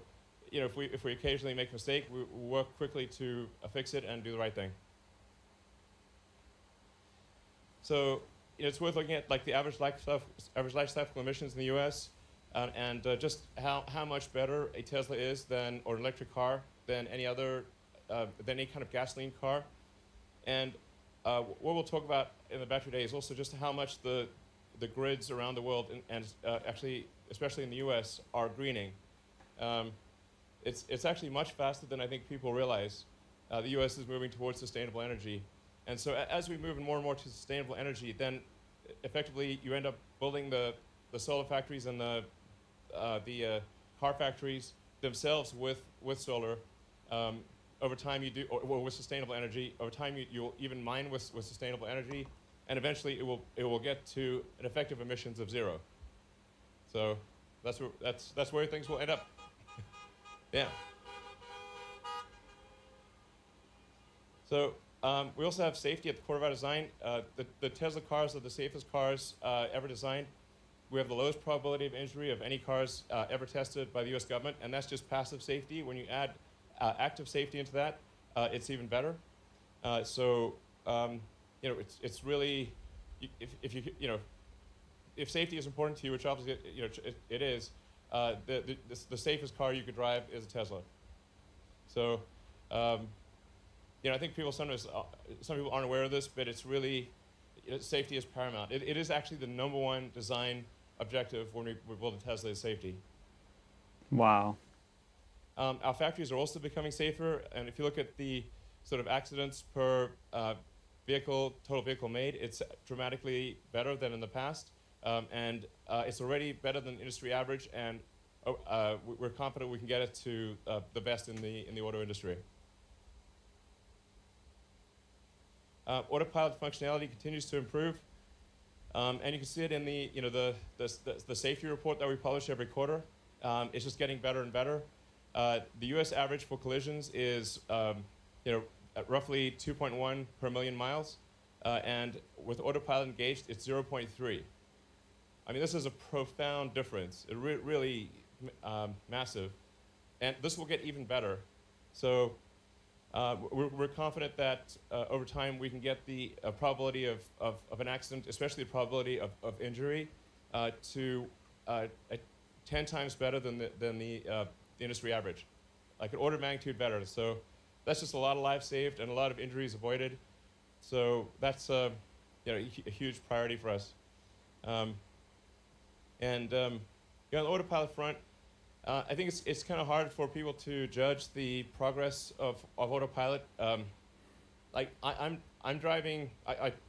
if we occasionally make a mistake, we work quickly to fix it and do the right thing. So. It's worth looking at like the average life cycle emissions in the U.S. And just how much better a Tesla is or an electric car than any other than any kind of gasoline car. And what we'll talk about in the battery day is also just how much the grids around the world and actually especially in the U.S. are greening. It's actually much faster than I think people realize. The U.S. is moving towards sustainable energy. And so as we move more and more to sustainable energy, then effectively you end up building the solar factories and the car factories themselves with solar. Over time you do, or with sustainable energy. Over time you'll even mine with sustainable energy, and eventually it will get to an effective emissions of 0. So that's where things will end up. Yeah. So. We also have safety at the core of our design. The Tesla cars are the safest cars ever designed. We have the lowest probability of injury of any cars ever tested by the US government, and that's just passive safety. When you add active safety into that, it's even better. It's really, if safety is important to you, which obviously it is, the safest car you could drive is a Tesla. So. I think some people aren't aware of this, but it's really, safety is paramount. It is actually the #1 design objective when we build a Tesla is safety. Wow. Our factories are also becoming safer, and if you look at the sort of accidents per total vehicle made, it's dramatically better than in the past, and it's already better than industry average, and we're confident we can get it to the best in the auto industry. Autopilot functionality continues to improve, and you can see it in the safety report that we publish every quarter. It's just getting better and better. The U.S. average for collisions is at roughly 2.1 per million miles, and with autopilot engaged, it's 0.3. I mean, this is a profound difference. It really massive, and this will get even better. So. We're confident that over time we can get the probability of an accident, especially the probability of injury, to 10 times better than the industry average, like an order of magnitude better. So that's just a lot of lives saved and a lot of injuries avoided. So that's a huge priority for us. On the autopilot front, I think it's kind of hard for people to judge the progress of autopilot. Like I'm driving.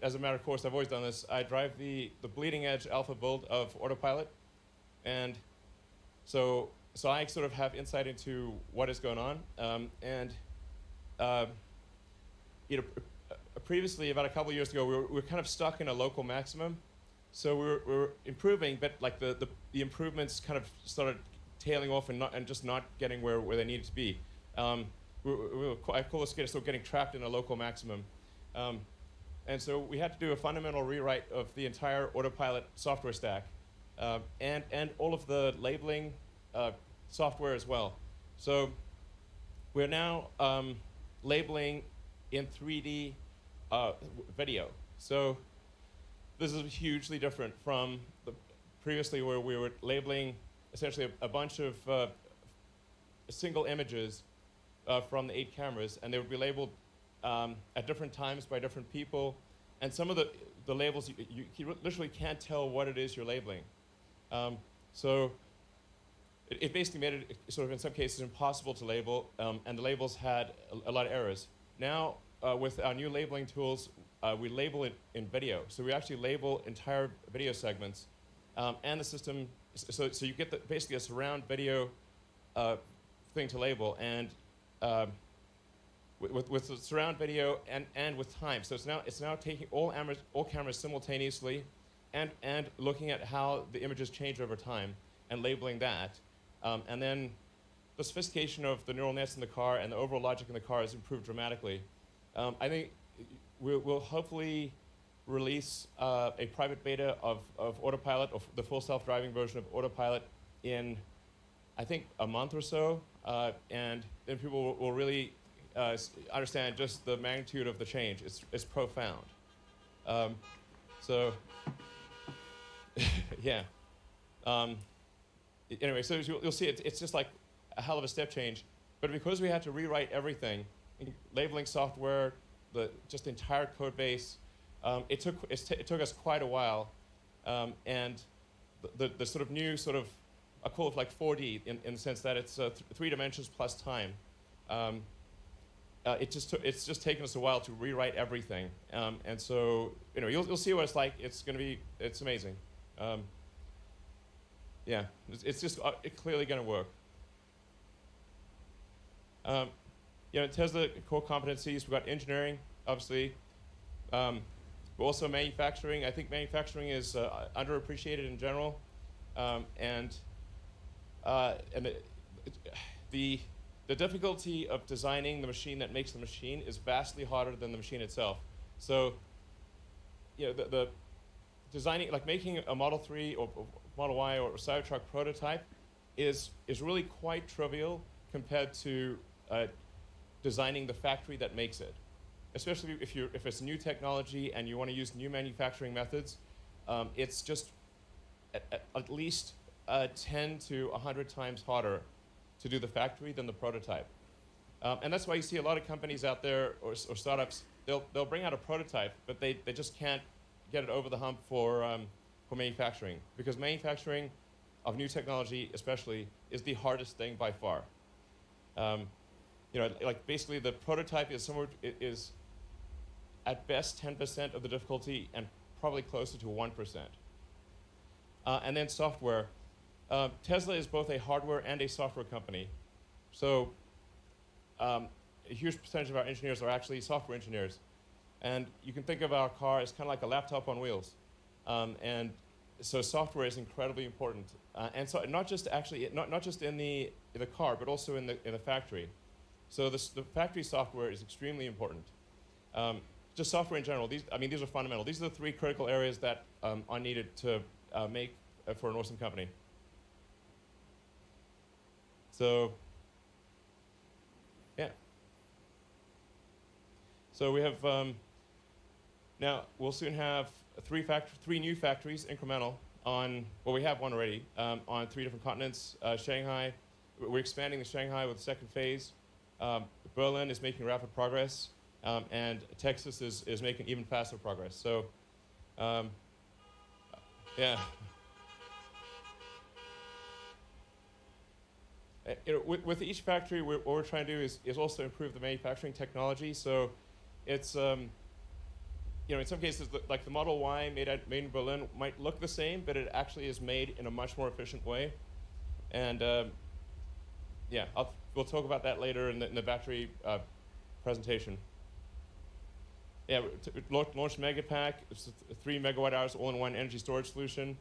As a matter of course, I've always done this. I drive the bleeding edge alpha build of autopilot, and so I sort of have insight into what is going on. Previously, about a couple of years ago, we were kind of stuck in a local maximum. So we were improving, but like the improvements kind of started tailing off and just not getting where they needed to be. I call this sort of getting trapped in a local maximum. And so we had to do a fundamental rewrite of the entire autopilot software stack and all of the labeling software as well. So we're now labeling in 3D video. So this is hugely different from previously where we were labeling essentially a bunch of single images from the 8 cameras, and they would be labeled at different times by different people. And some of the labels, you literally can't tell what it is you're labeling. So it basically made it sort of in some cases impossible to label, and the labels had a lot of errors. Now, with our new labeling tools, we label it in video. So we actually label entire video segments, and the system, so you get basically a surround video thing to label, and with the surround video and with time. So it's now taking all cameras simultaneously, and looking at how the images change over time and labeling that, and then the sophistication of the neural nets in the car and the overall logic in the car has improved dramatically. I think we'll hopefully release a private beta of Autopilot, of the full self-driving version of Autopilot, in I think a month or so, and then people will really understand just the magnitude of the change. It's profound. So yeah. Anyway, so you'll see it's just like a hell of a step change. But because we had to rewrite everything, labeling software, the entire code base, it took us quite a while, and the sort of new sort of, I call it like 4D in the sense that it's 3 dimensions plus time. It's just taken us a while to rewrite everything, and so you'll see what it's like. It's amazing. Yeah, it's just clearly going to work. Tesla core competencies, we've got engineering, obviously, but also manufacturing. I think manufacturing is underappreciated in general, and the difficulty of designing the machine that makes the machine is vastly harder than the machine itself. So, the designing, like making a Model 3 or Model Y or Cybertruck prototype is really quite trivial compared to designing the factory that makes it. Especially if it's new technology and you want to use new manufacturing methods, it's just at least 10 to 100 times harder to do the factory than the prototype. And that's why you see a lot of companies out there or startups, they'll bring out a prototype, but they just can't get it over the hump for manufacturing, because manufacturing of new technology especially is the hardest thing by far. Like basically the prototype is at best 10% of the difficulty and probably closer to 1%. And then software. Tesla is both a hardware and a software company. So a huge percentage of our engineers are actually software engineers. And you can think of our car as kind of like a laptop on wheels. And so software is incredibly important. And so not just in the car, but also in the factory. So the factory software is extremely important. Just software in general, these are fundamental. These are the 3 critical areas that are needed to make for an awesome company. So, yeah. So we have, now we'll soon have 3 new factories, incremental, on, well, we have one already, on 3 different continents. Shanghai, we're expanding to Shanghai with the 2nd phase. Berlin is making rapid progress, and Texas is making even faster progress. So, Yeah. With each factory, what we're trying to do is also improve the manufacturing technology. So it's, in some cases, like the Model Y made in Berlin might look the same, but it actually is made in a much more efficient way. And yeah, we'll talk about that later in the battery presentation. Yeah, launched Megapack. It's a 3 megawatt hours all-in-one energy storage solution.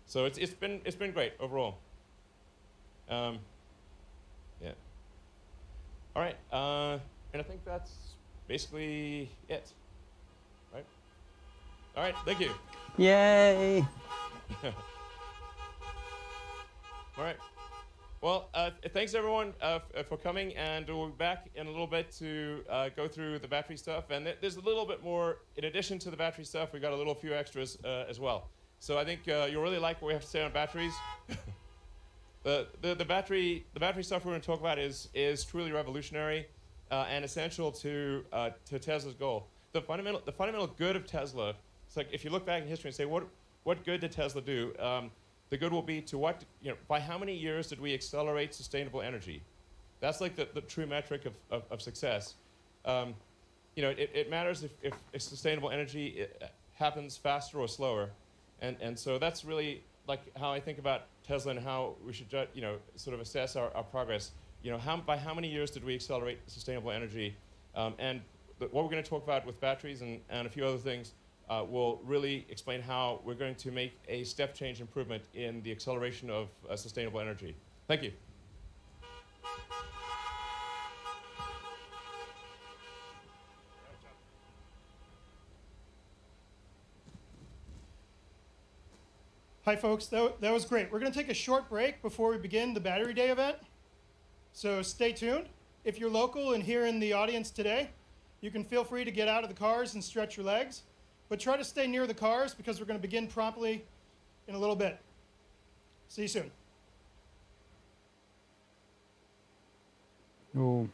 So it's been great overall. Yeah. All right, and I think that's basically it. Right. All right. Thank you. Yay! All right. Well, thanks everyone for coming, and we'll be back in a little bit to go through the battery stuff. And there's a little bit more in addition to the battery stuff. We got a few extras as well. So I think you'll really like what we have to say on batteries. The battery stuff we're going to talk about is truly revolutionary and essential to Tesla's goal. The fundamental good of Tesla. It's like if you look back in history and say what good did Tesla do? The good will be to by how many years did we accelerate sustainable energy? That's like the true metric of success. It matters if sustainable energy happens faster or slower, and so that's really like how I think about Tesla and how we should sort of assess our progress. By how many years did we accelerate sustainable energy? And what we're going to talk about with batteries and a few other things will really explain how we're going to make a step change improvement in the acceleration of sustainable energy. Thank you. Hi, folks. That was great. We're going to take a short break before we begin the Battery Day event. So stay tuned. If you're local and here in the audience today, you can feel free to get out of the cars and stretch your legs. But try to stay near the cars because we're going to begin promptly in a little bit. See you soon. Ooh,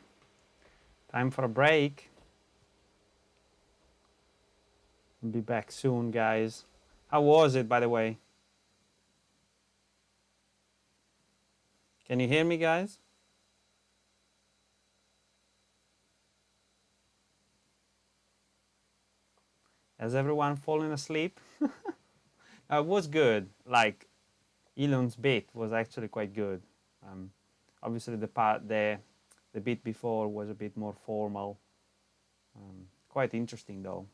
time for a break. I'll be back soon, guys. How was it, by the way? Can you hear me, guys? Has everyone fallen asleep? It was good. Like, Elon's bit was actually quite good. Obviously, the bit before was a bit more formal. Quite interesting, though.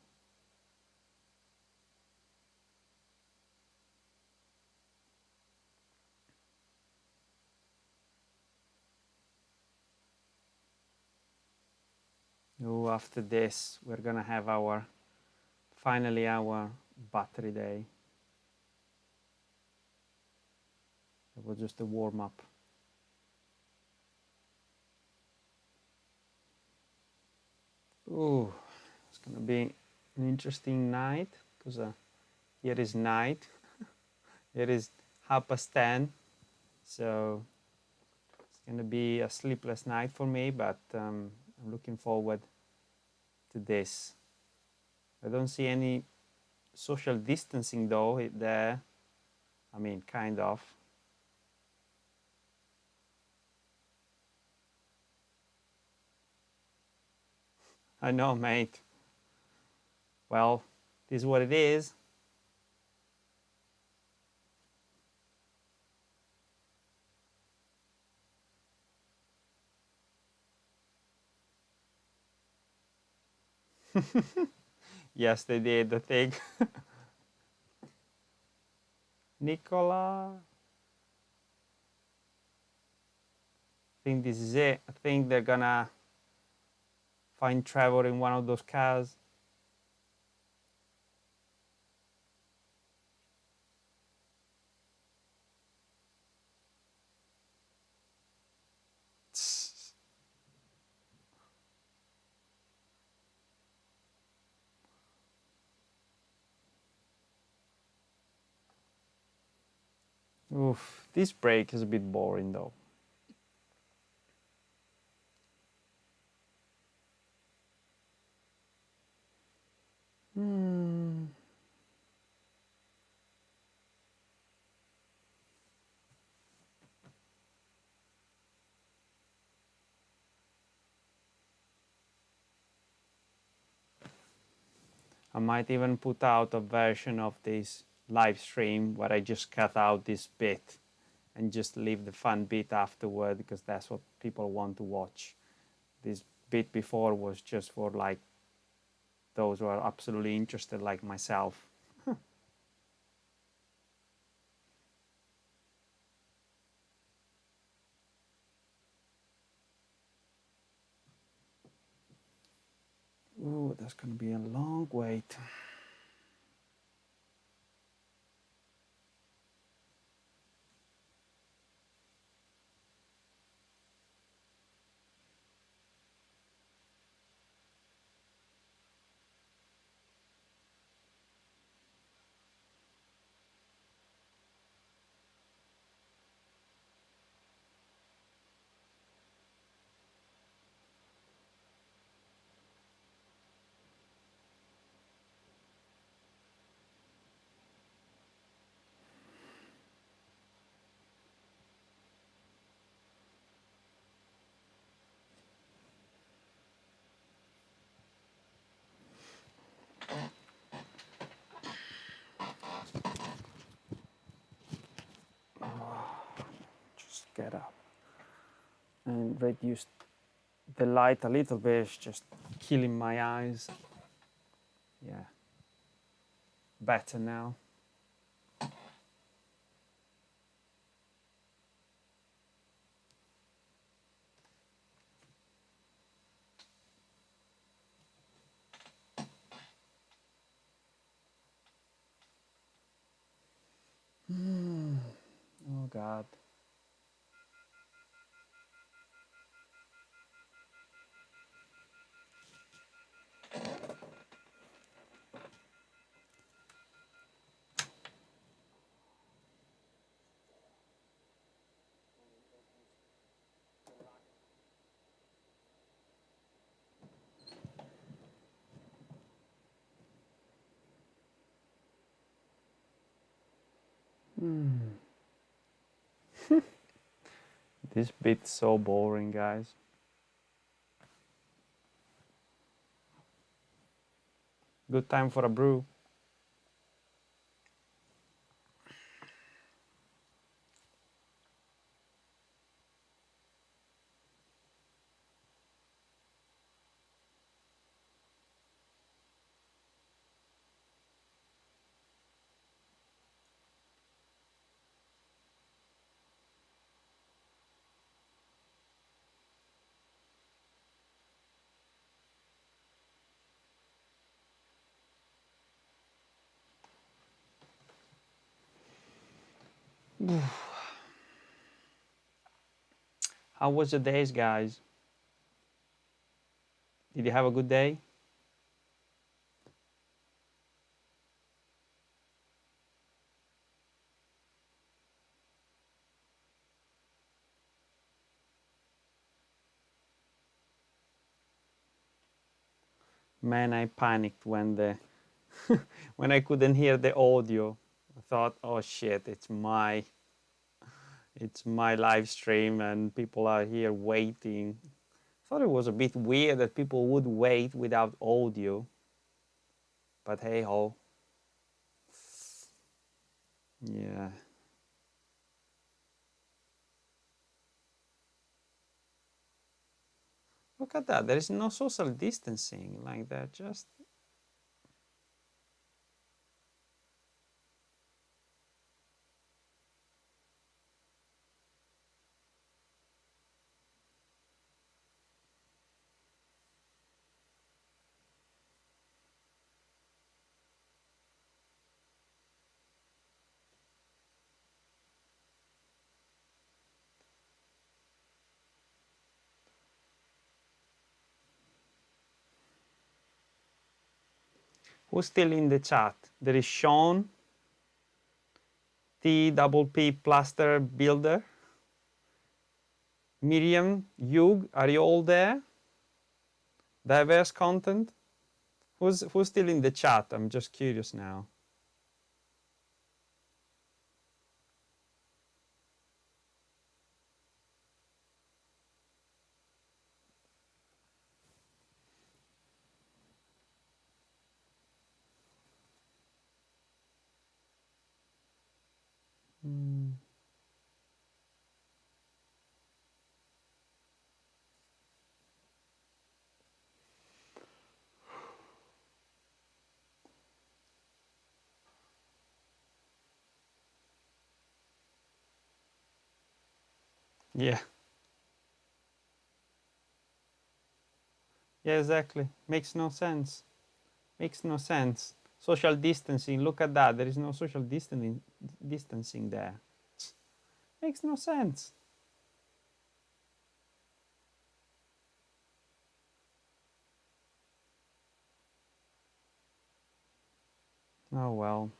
Oh, after this, we're gonna have finally our battery day. It was just a warm-up. Ooh, it's gonna be an interesting night because here is night. It is 10:30, so it's gonna be a sleepless night for me, but I'm looking forward to this. I don't see any social distancing though there. I mean, kind of. I know, mate. Well, this is what it is. Yes, they did, I think. Nicola. I think this is it. I think they're gonna find Trevor in one of those cars. Oof, this break is a bit boring though. I might even put out a version of this live stream where I just cut out this bit and just leave the fun bit afterward, because that's what people want to watch. This bit before was just for like those who are absolutely interested, like myself. Ooh, that's going to be a long wait. Just get up and reduce the light a little bit. It's just killing my eyes. Yeah, better now. Oh God. This bit's so boring, guys. Good time for a brew. How was your days, guys? Did you have a good day? Man, I panicked when when I couldn't hear the audio. I thought, oh shit, it's my live stream and people are here waiting. I thought it was a bit weird that people would wait without audio. But hey ho. Yeah. Look at that. There is no social distancing like that. Just who's still in the chat? There is Sean, T-double-P Plaster Builder, Miriam, Hugh, are you all there? Diverse content? Who's still in the chat? I'm just curious now. Yeah. Yeah, exactly. Makes no sense. Makes no sense. Social distancing, look at that. There is no social distancing there. Makes no sense. Oh well.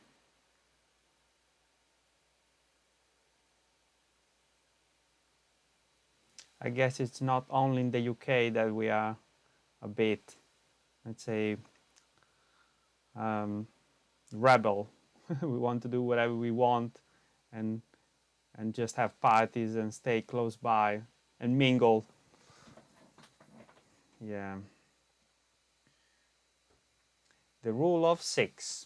I guess it's not only in the UK that we are a bit, let's say, rebel. We want to do whatever we want and just have parties and stay close by and mingle. Yeah. The rule of 6.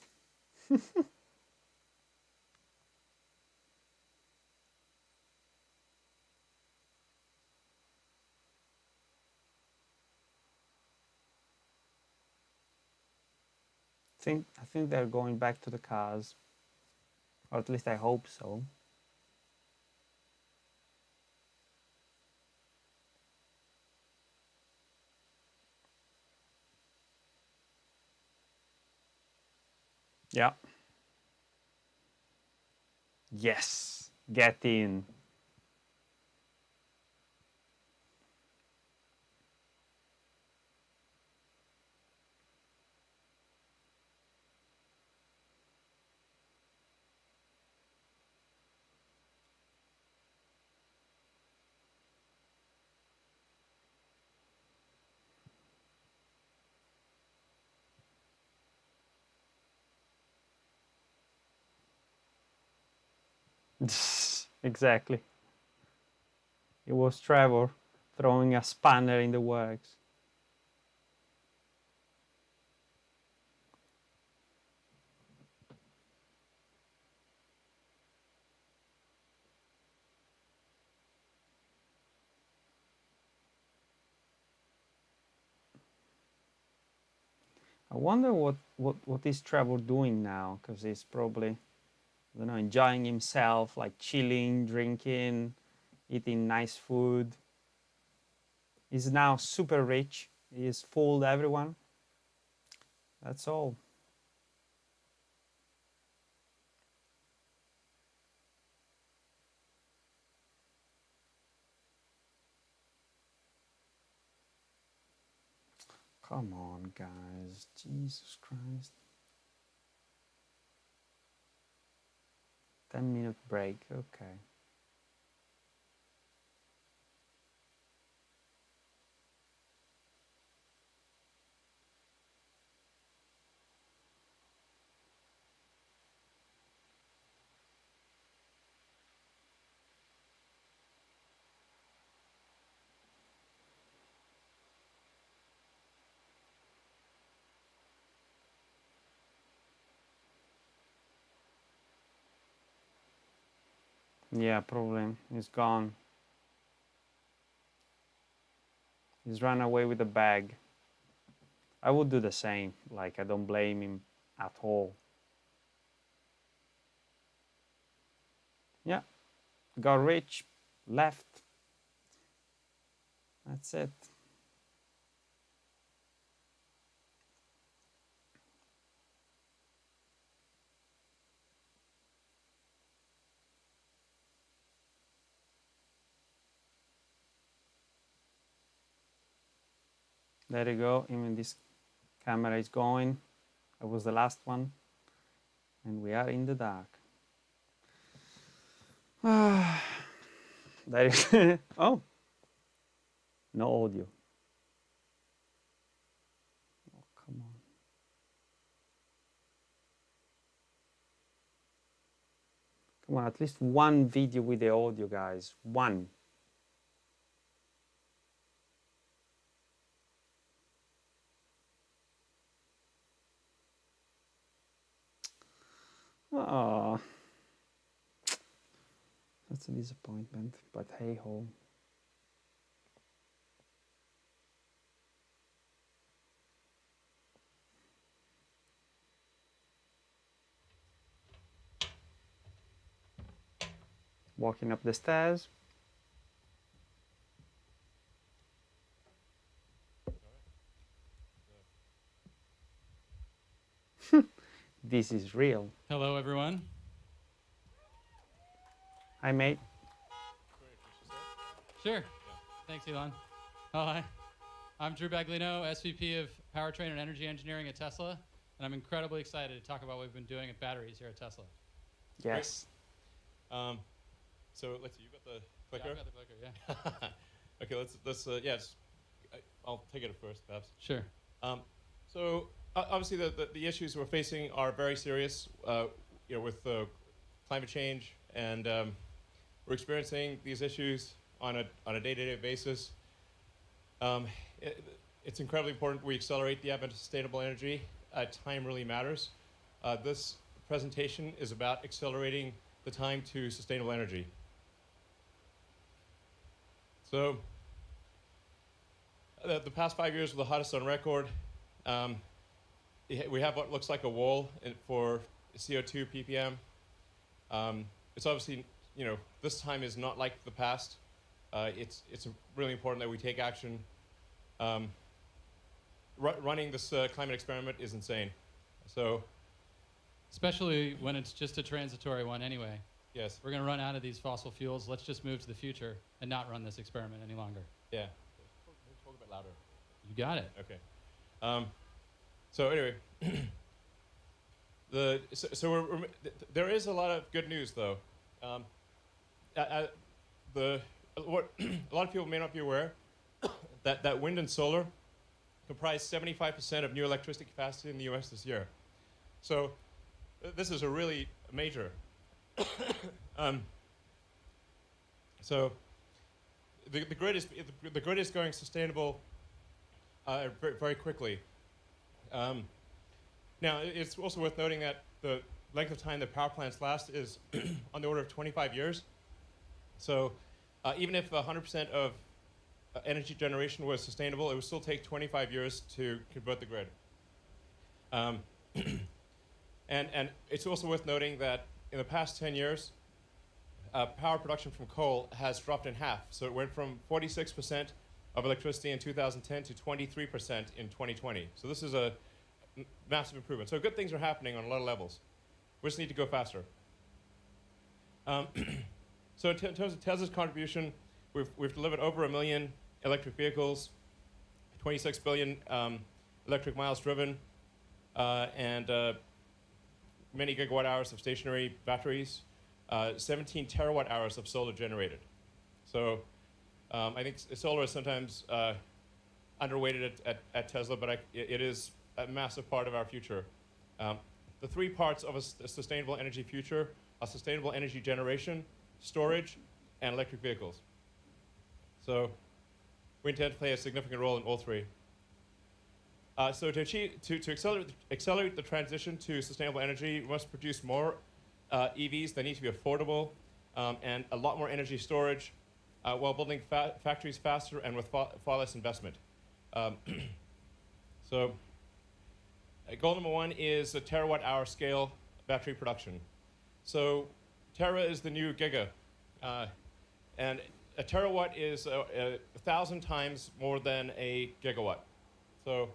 I think they're going back to the cars, or at least I hope so. Yeah. Yes. Get in. Exactly. It was Trevor throwing a spanner in the works. I wonder what is Trevor doing now, because he's probably, I don't know, enjoying himself, like chilling, drinking, eating nice food. He's now super rich. He's fooled everyone. That's all. Come on, guys. Jesus Christ. 10-minute break. Okay. Yeah, probably. He's gone. He's run away with the bag. I would do the same. Like, I don't blame him at all. Yeah. Got rich. Left. That's it. There you go. Even this camera is going. I was the last one. And we are in the dark. There is oh, no audio. Oh, come on. Come on, at least one video with the audio, guys. One. Oh, that's a disappointment, but hey ho. Walking up the stairs. This is real. Hello, everyone. Hi, mate. Sure. Thanks, Elon. Oh, hi. I'm Drew Baglino, SVP of Powertrain and Energy Engineering at Tesla, and I'm incredibly excited to talk about what we've been doing at batteries here at Tesla. Yes. So let's see. You got the clicker. Yeah, I've got the clicker. Yeah. Okay. Let's I'll take it first, perhaps. Sure. So obviously the issues we're facing are very serious. With climate change, and we're experiencing these issues on a day-to-day basis. It's incredibly important we accelerate the advent of sustainable energy. Time really matters. This presentation is about accelerating the time to sustainable energy. So the past 5 years were the hottest on record. We have what looks like a wall for CO2 ppm. It's obviously, this time is not like the past. It's really important that we take action. Running this climate experiment is insane. So, especially when it's just a transitory one anyway. Yes. We're going to run out of these fossil fuels. Let's just move to the future and not run this experiment any longer. Yeah. Talk a bit louder. You got it. Okay. So anyway, there is a lot of good news though. A lot of people may not be aware that wind and solar comprise 75% of new electricity capacity in the U.S. this year. So this is a really major. So the grid is going sustainable very, very quickly. Now it's also worth noting that the length of time that power plants last is on the order of 25 years. So even if 100% of energy generation was sustainable, it would still take 25 years to convert the grid. And it's also worth noting that in the past 10 years, power production from coal has dropped in half. So it went from 46% of electricity in 2010 to 23% in 2020. So this is a massive improvement. So good things are happening on a lot of levels. We just need to go faster. So in terms of Tesla's contribution, we've delivered over 1 million electric vehicles, 26 billion electric miles driven, and many gigawatt hours of stationary batteries, 17 terawatt hours of solar generated. So I think solar is sometimes underweighted at Tesla, but it is a massive part of our future. The three parts of a sustainable energy future are sustainable energy generation, storage, and electric vehicles. So we intend to play a significant role in all three. So to accelerate the transition to sustainable energy, we must produce more EVs that need to be affordable and a lot more energy storage while building factories faster and with far less investment. So goal number one is a terawatt hour scale battery production. So tera is the new giga. And a terawatt is 1,000 times more than a gigawatt. So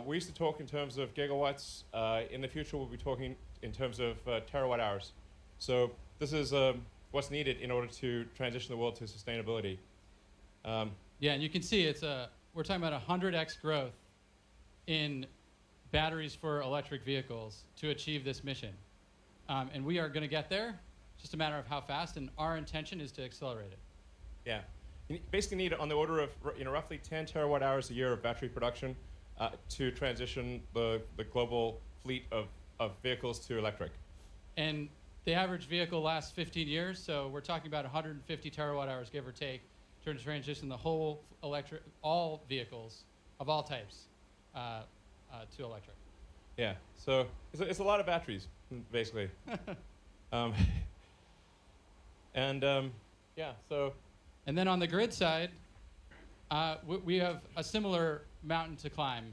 we used to talk in terms of gigawatts. In the future, we'll be talking in terms of terawatt hours. So this is what's needed in order to transition the world to sustainability. Yeah, and you can see we're talking about 100x growth in batteries for electric vehicles to achieve this mission. And we are going to get there. It's just a matter of how fast, and our intention is to accelerate it. Yeah. You basically need on the order of roughly 10 terawatt hours a year of battery production to transition the global fleet of vehicles to electric. And the average vehicle lasts 15 years, so we're talking about 150 terawatt hours, give or take, to transition the whole all vehicles of all types to electric. Yeah, so it's a lot of batteries, basically. Yeah, so. And then on the grid side, we have a similar mountain to climb,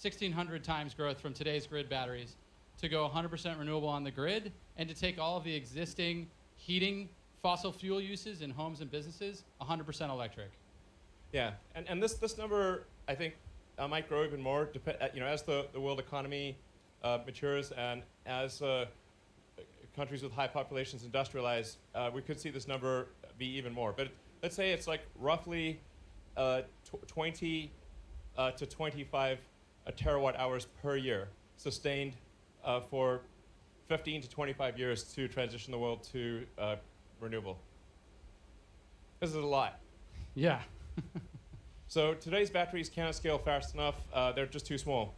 1,600 times growth from today's grid batteries to go 100% renewable on the grid and to take all of the existing heating fossil fuel uses in homes and businesses 100% electric. Yeah, and this number, I think, might grow even more, as the world economy matures and as countries with high populations industrialize, we could see this number be even more. But let's say it's like roughly 20 to 25 terawatt hours per year, sustained for 15 to 25 years to transition the world to renewable. This is a lot. Yeah. So today's batteries cannot scale fast enough. They're just too small.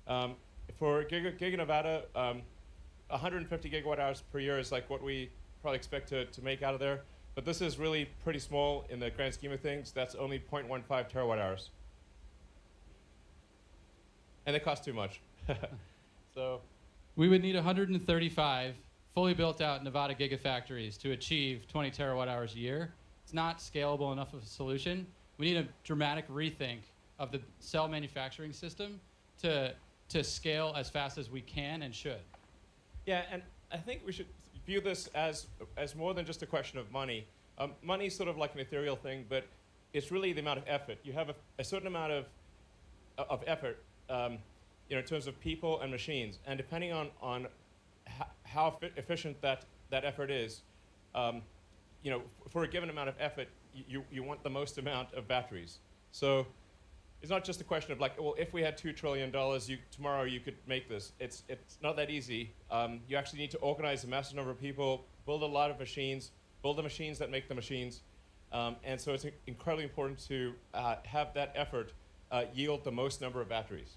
For Giga Nevada, 150 gigawatt hours per year is like what we probably expect to make out of there. But this is really pretty small in the grand scheme of things. That's only 0.15 terawatt hours. And they cost too much. So We would need 135 fully built out Nevada gigafactories to achieve 20 terawatt hours a year. It's not scalable enough of a solution. We need a dramatic rethink of the cell manufacturing system to scale as fast as we can and should. yeah, and I think we should view this as more than just a question of money. Money is sort of like an ethereal thing, but it's really the amount of effort. You have a certain amount of effort, in terms of people and machines, and depending on how efficient that effort is, for a given amount of effort, you want the most amount of batteries. So it's not just a question of like, well, if we had $2 trillion, tomorrow you could make this. It's not that easy. You actually need to organize a massive number of people, build a lot of machines, build the machines that make the machines. And so it's incredibly important to have that effort yield the most number of batteries.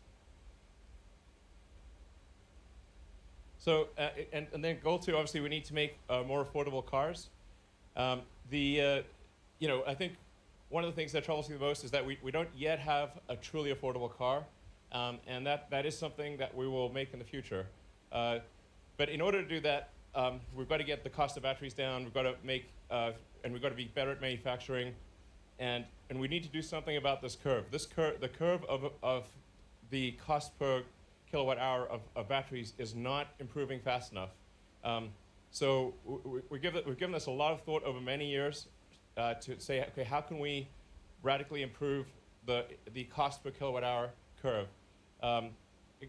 So, and then goal two, obviously, we need to make more affordable cars. I think one of the things that troubles me the most is that we don't yet have a truly affordable car, and that is something that we will make in the future. But in order to do that, we've got to get the cost of batteries down. We've got to make, and we've got to be better at manufacturing, and we need to do something about this curve. The curve of the cost per kilowatt hour of batteries is not improving fast enough. So we've given this a lot of thought over many years to say, okay, how can we radically improve the cost per kilowatt hour curve?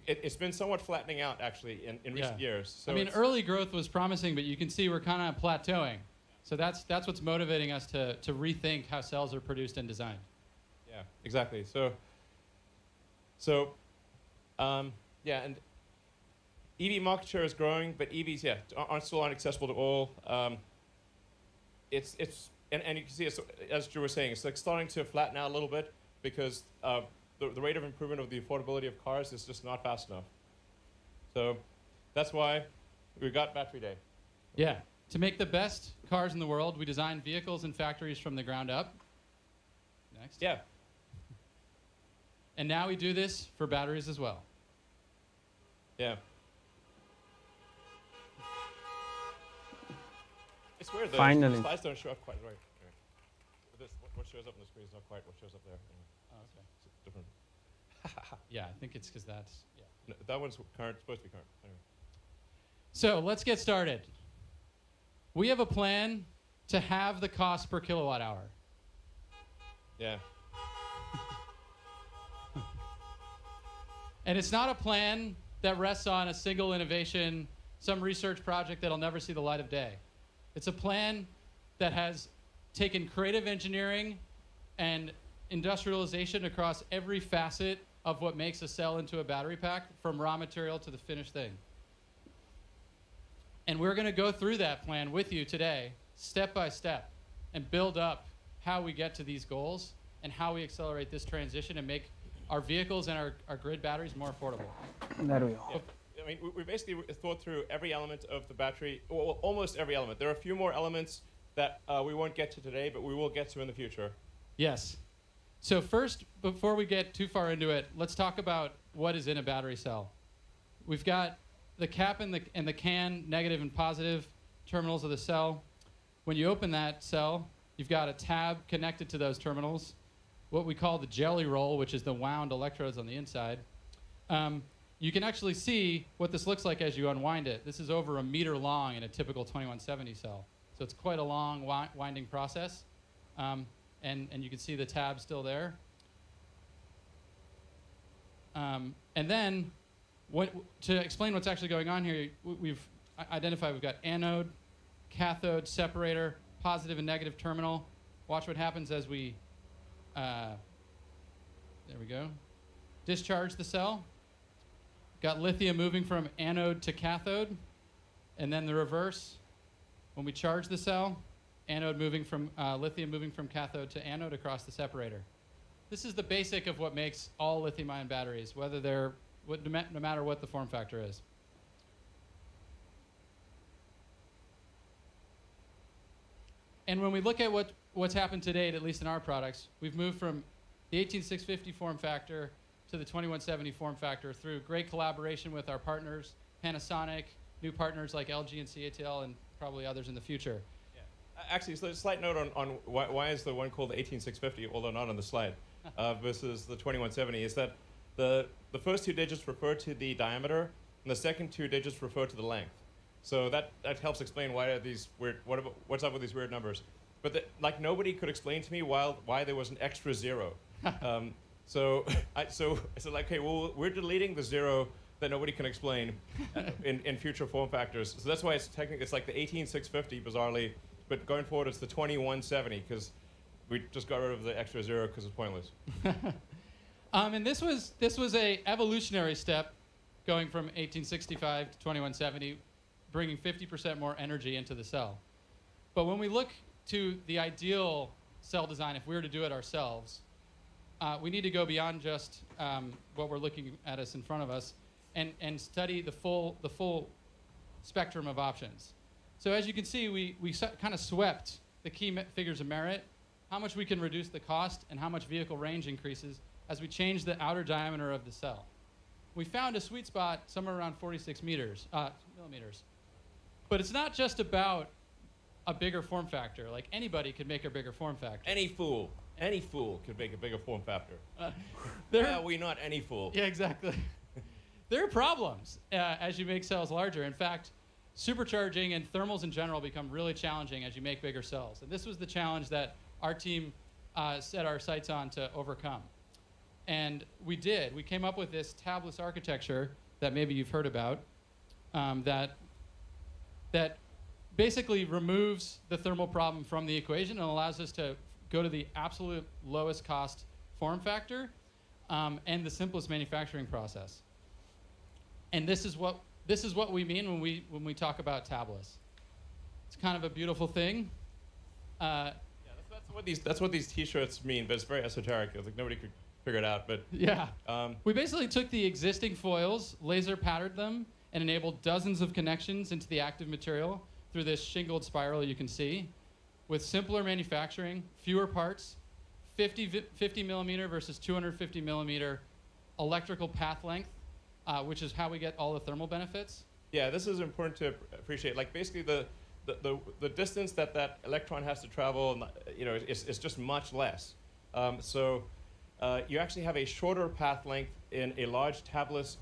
It's been somewhat flattening out, actually, in recent years. So early growth was promising, but you can see we're kind of plateauing. So that's what's motivating us to rethink how cells are produced and designed. Yeah, exactly. And EV market share is growing, but EVs, still aren't accessible to all. And you can see, as Drew was saying, it's like starting to flatten out a little bit because the rate of improvement of the affordability of cars is just not fast enough. So that's why we got Battery Day. Yeah. To make the best cars in the world, we design vehicles and factories from the ground up. Next. Yeah. And now we do this for batteries as well. Yeah. It's weird, though. Finally. The slides don't show up quite right. What shows up on the screen is not quite what shows up there. Oh, okay. It's different. Yeah, I think it's because that's, yeah. No, that one's current, supposed to be current. Anyway. So let's get started. We have a plan to halve the cost per kilowatt hour. Yeah. And it's not a plan that rests on a single innovation, some research project that'll never see the light of day. It's a plan that has taken creative engineering and industrialization across every facet of what makes a cell into a battery pack, from raw material to the finished thing. And we're going to go through that plan with you today, step by step, and build up how we get to these goals and how we accelerate this transition and make our vehicles and our grid batteries more affordable. There we go. Yeah. I mean, we basically thought through every element of the battery, well, almost every element. There are a few more elements that we won't get to today, but we will get to in the future. Yes. So first, before we get too far into it, let's talk about what is in a battery cell. We've got the cap and the can, negative and positive terminals of the cell. When you open that cell, you've got a tab connected to those terminals, what we call the jelly roll, which is the wound electrodes on the inside. You can actually see what this looks like as you unwind it. This is over a meter long in a typical 2170 cell. So it's quite a long winding process. And you can see the tab still there. And then To explain what's actually going on here, we've identified we've got anode, cathode, separator, positive and negative terminal. Watch what happens as we, there we go, discharge the cell. Got lithium moving from anode to cathode, and then the reverse. When we charge the cell, anode moving from lithium moving from cathode to anode across the separator. This is the basic of what makes all lithium-ion batteries, whether they're no matter what the form factor is. And when we look at what's happened to date, at least in our products, we've moved from the 18650 form factor to the 2170 form factor through great collaboration with our partners, Panasonic, new partners like LG and CATL, and probably others in the future. Yeah. Actually, so a slight note on why is the one called the 18650, although not on the slide, versus the 2170, is that the first two digits refer to the diameter, and the second two digits refer to the length. So that helps explain why are these weird, what's up with these weird numbers. But like nobody could explain to me why there was an extra zero. So like, okay, well, we're deleting the zero that nobody can explain in future form factors. So that's why it's technically, it's like the 18650 bizarrely, but going forward it's the 2170 because we just got rid of the extra zero because it's pointless. And this was a evolutionary step going from 1865 to 2170, bringing 50% more energy into the cell. But when we look to the ideal cell design, if we were to do it ourselves, we need to go beyond just what we're looking at us in front of us and study the full spectrum of options. So as you can see, we kind of swept the key figures of merit, how much we can reduce the cost and how much vehicle range increases as we change the outer diameter of the cell. We found a sweet spot somewhere around 46 millimeters. But it's not just about a bigger form factor. Like anybody could make a bigger form factor. Any fool could make a bigger form factor. We not any fool. Yeah, exactly. There are problems as you make cells larger. In fact, supercharging and thermals in general become really challenging as you make bigger cells. And this was the challenge that our team set our sights on to overcome. And we did. We came up with this tabless architecture that maybe you've heard about that basically removes the thermal problem from the equation and allows us to go to the absolute lowest cost form factor and the simplest manufacturing process. And this is what we mean when we talk about tabless. It's kind of a beautiful thing. That's what these T-shirts mean, but it's very esoteric. It's like nobody could figure it out. But yeah, we basically took the existing foils, laser patterned them, and enabled dozens of connections into the active material through this shingled spiral you can see, with simpler manufacturing, fewer parts, 50 millimeter versus 250 millimeter electrical path length, which is how we get all the thermal benefits. Yeah, this is important to appreciate. Like basically the distance that electron has to travel, is just much less. So you actually have a shorter path length in a large tabless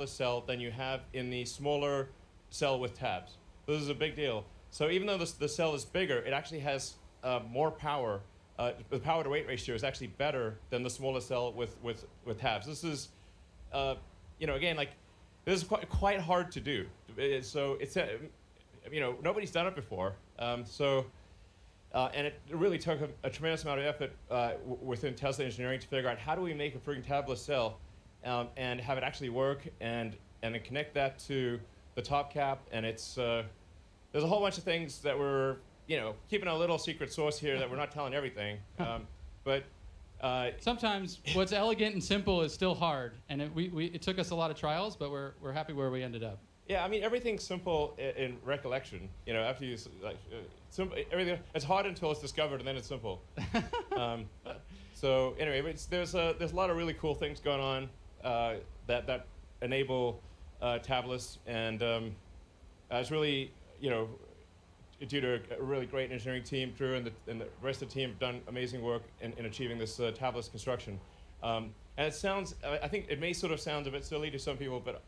cell than you have in the smaller cell with tabs. This is a big deal. So even though the cell is bigger, it actually has more power. The power to weight ratio is actually better than the smaller cell with tabs. This is, again, like this is quite hard to do. So it's nobody's done it before. And it really took a tremendous amount of effort within Tesla engineering to figure out how do we make a freaking tabless cell and have it actually work and then connect that to the top cap. And it's there's a whole bunch of things that we're keeping a little secret sauce here that we're not telling everything. But sometimes what's elegant and simple is still hard, and it took us a lot of trials, but we're happy where we ended up. Yeah, I mean everything's simple in recollection. After you simple, everything it's hard until it's discovered, and then it's simple. So anyway, there's a lot of really cool things going on that enable tabless, and it's really due to a really great engineering team. Drew and the rest of the team have done amazing work in achieving this tabless construction. And it sounds, I think it may sort of sound a bit silly to some people, but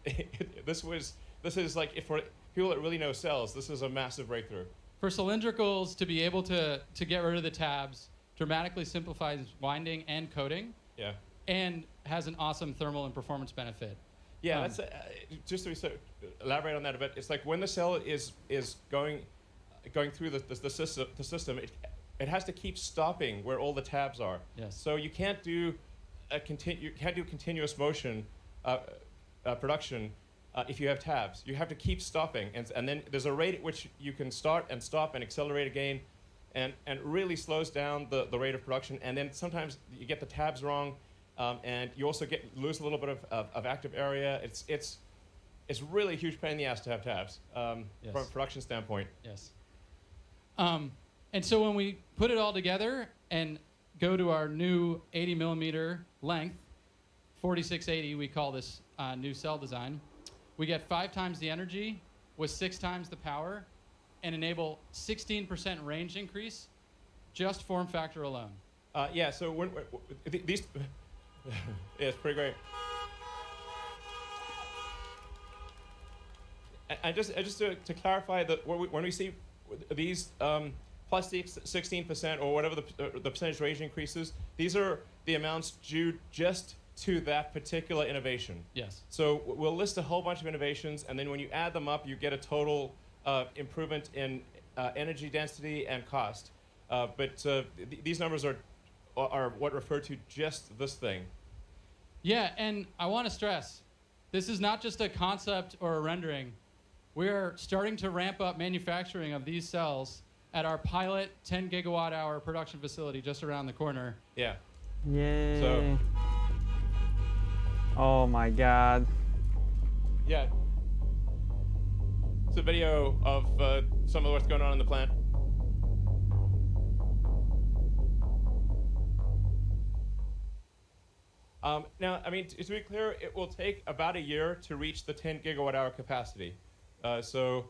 this is like, for people that really know cells, this is a massive breakthrough. For cylindricals to be able to get rid of the tabs dramatically simplifies winding and coating. Yeah. And has an awesome thermal and performance benefit. Yeah, that's just to elaborate on that a bit. It's like when the cell is going through the system, it has to keep stopping where all the tabs are. Yes. So you can't do continuous motion production if you have tabs. You have to keep stopping, and then there's a rate at which you can start and stop and accelerate again, and it really slows down the rate of production. And then sometimes you get the tabs wrong, and you also lose a little bit of active area. It's really a huge pain in the ass to have tabs from a production standpoint. Yes. And so when we put it all together and go to our new 80 millimeter length, 4680, we call this new cell design, we get 5 times the energy with 6 times the power and enable 16% range increase, just form factor alone. Yeah, so when these, yeah, it's pretty great. And just to clarify, that when we see these plus 16% or whatever the percentage range increases, these are the amounts due just to that particular innovation. Yes. So we'll list a whole bunch of innovations, and then when you add them up, you get a total improvement in energy density and cost. But these numbers are what refer to just this thing. Yeah, and I want to stress, this is not just a concept or a rendering. We are starting to ramp up manufacturing of these cells at our pilot 10 gigawatt hour production facility just around the corner. Yeah. Yay. So. Oh my God. Yeah. It's a video of some of what's going on in the plant. Now, I mean, to be clear, it will take about a year to reach the 10 gigawatt hour capacity. So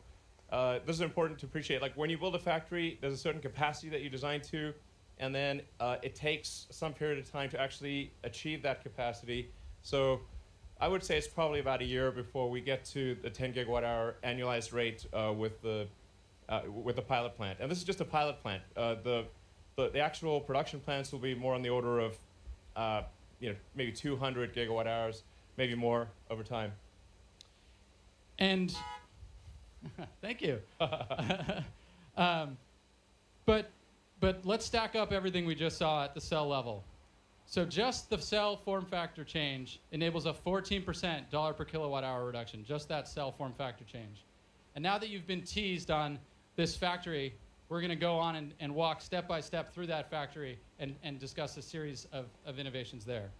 this is important to appreciate. Like when you build a factory, there's a certain capacity that you design to, and then it takes some period of time to actually achieve that capacity. So I would say it's probably about a year before we get to the 10 gigawatt hour annualized rate with the pilot plant. And this is just a pilot plant. The actual production plants will be more on the order of maybe 200 gigawatt hours, maybe more over time. And thank you. But let's stack up everything we just saw at the cell level. So just the cell form factor change enables a 14% dollar per kilowatt hour reduction, just that cell form factor change. And now that you've been teased on this factory, we're going to go on and walk step by step through that factory and discuss a series of innovations there.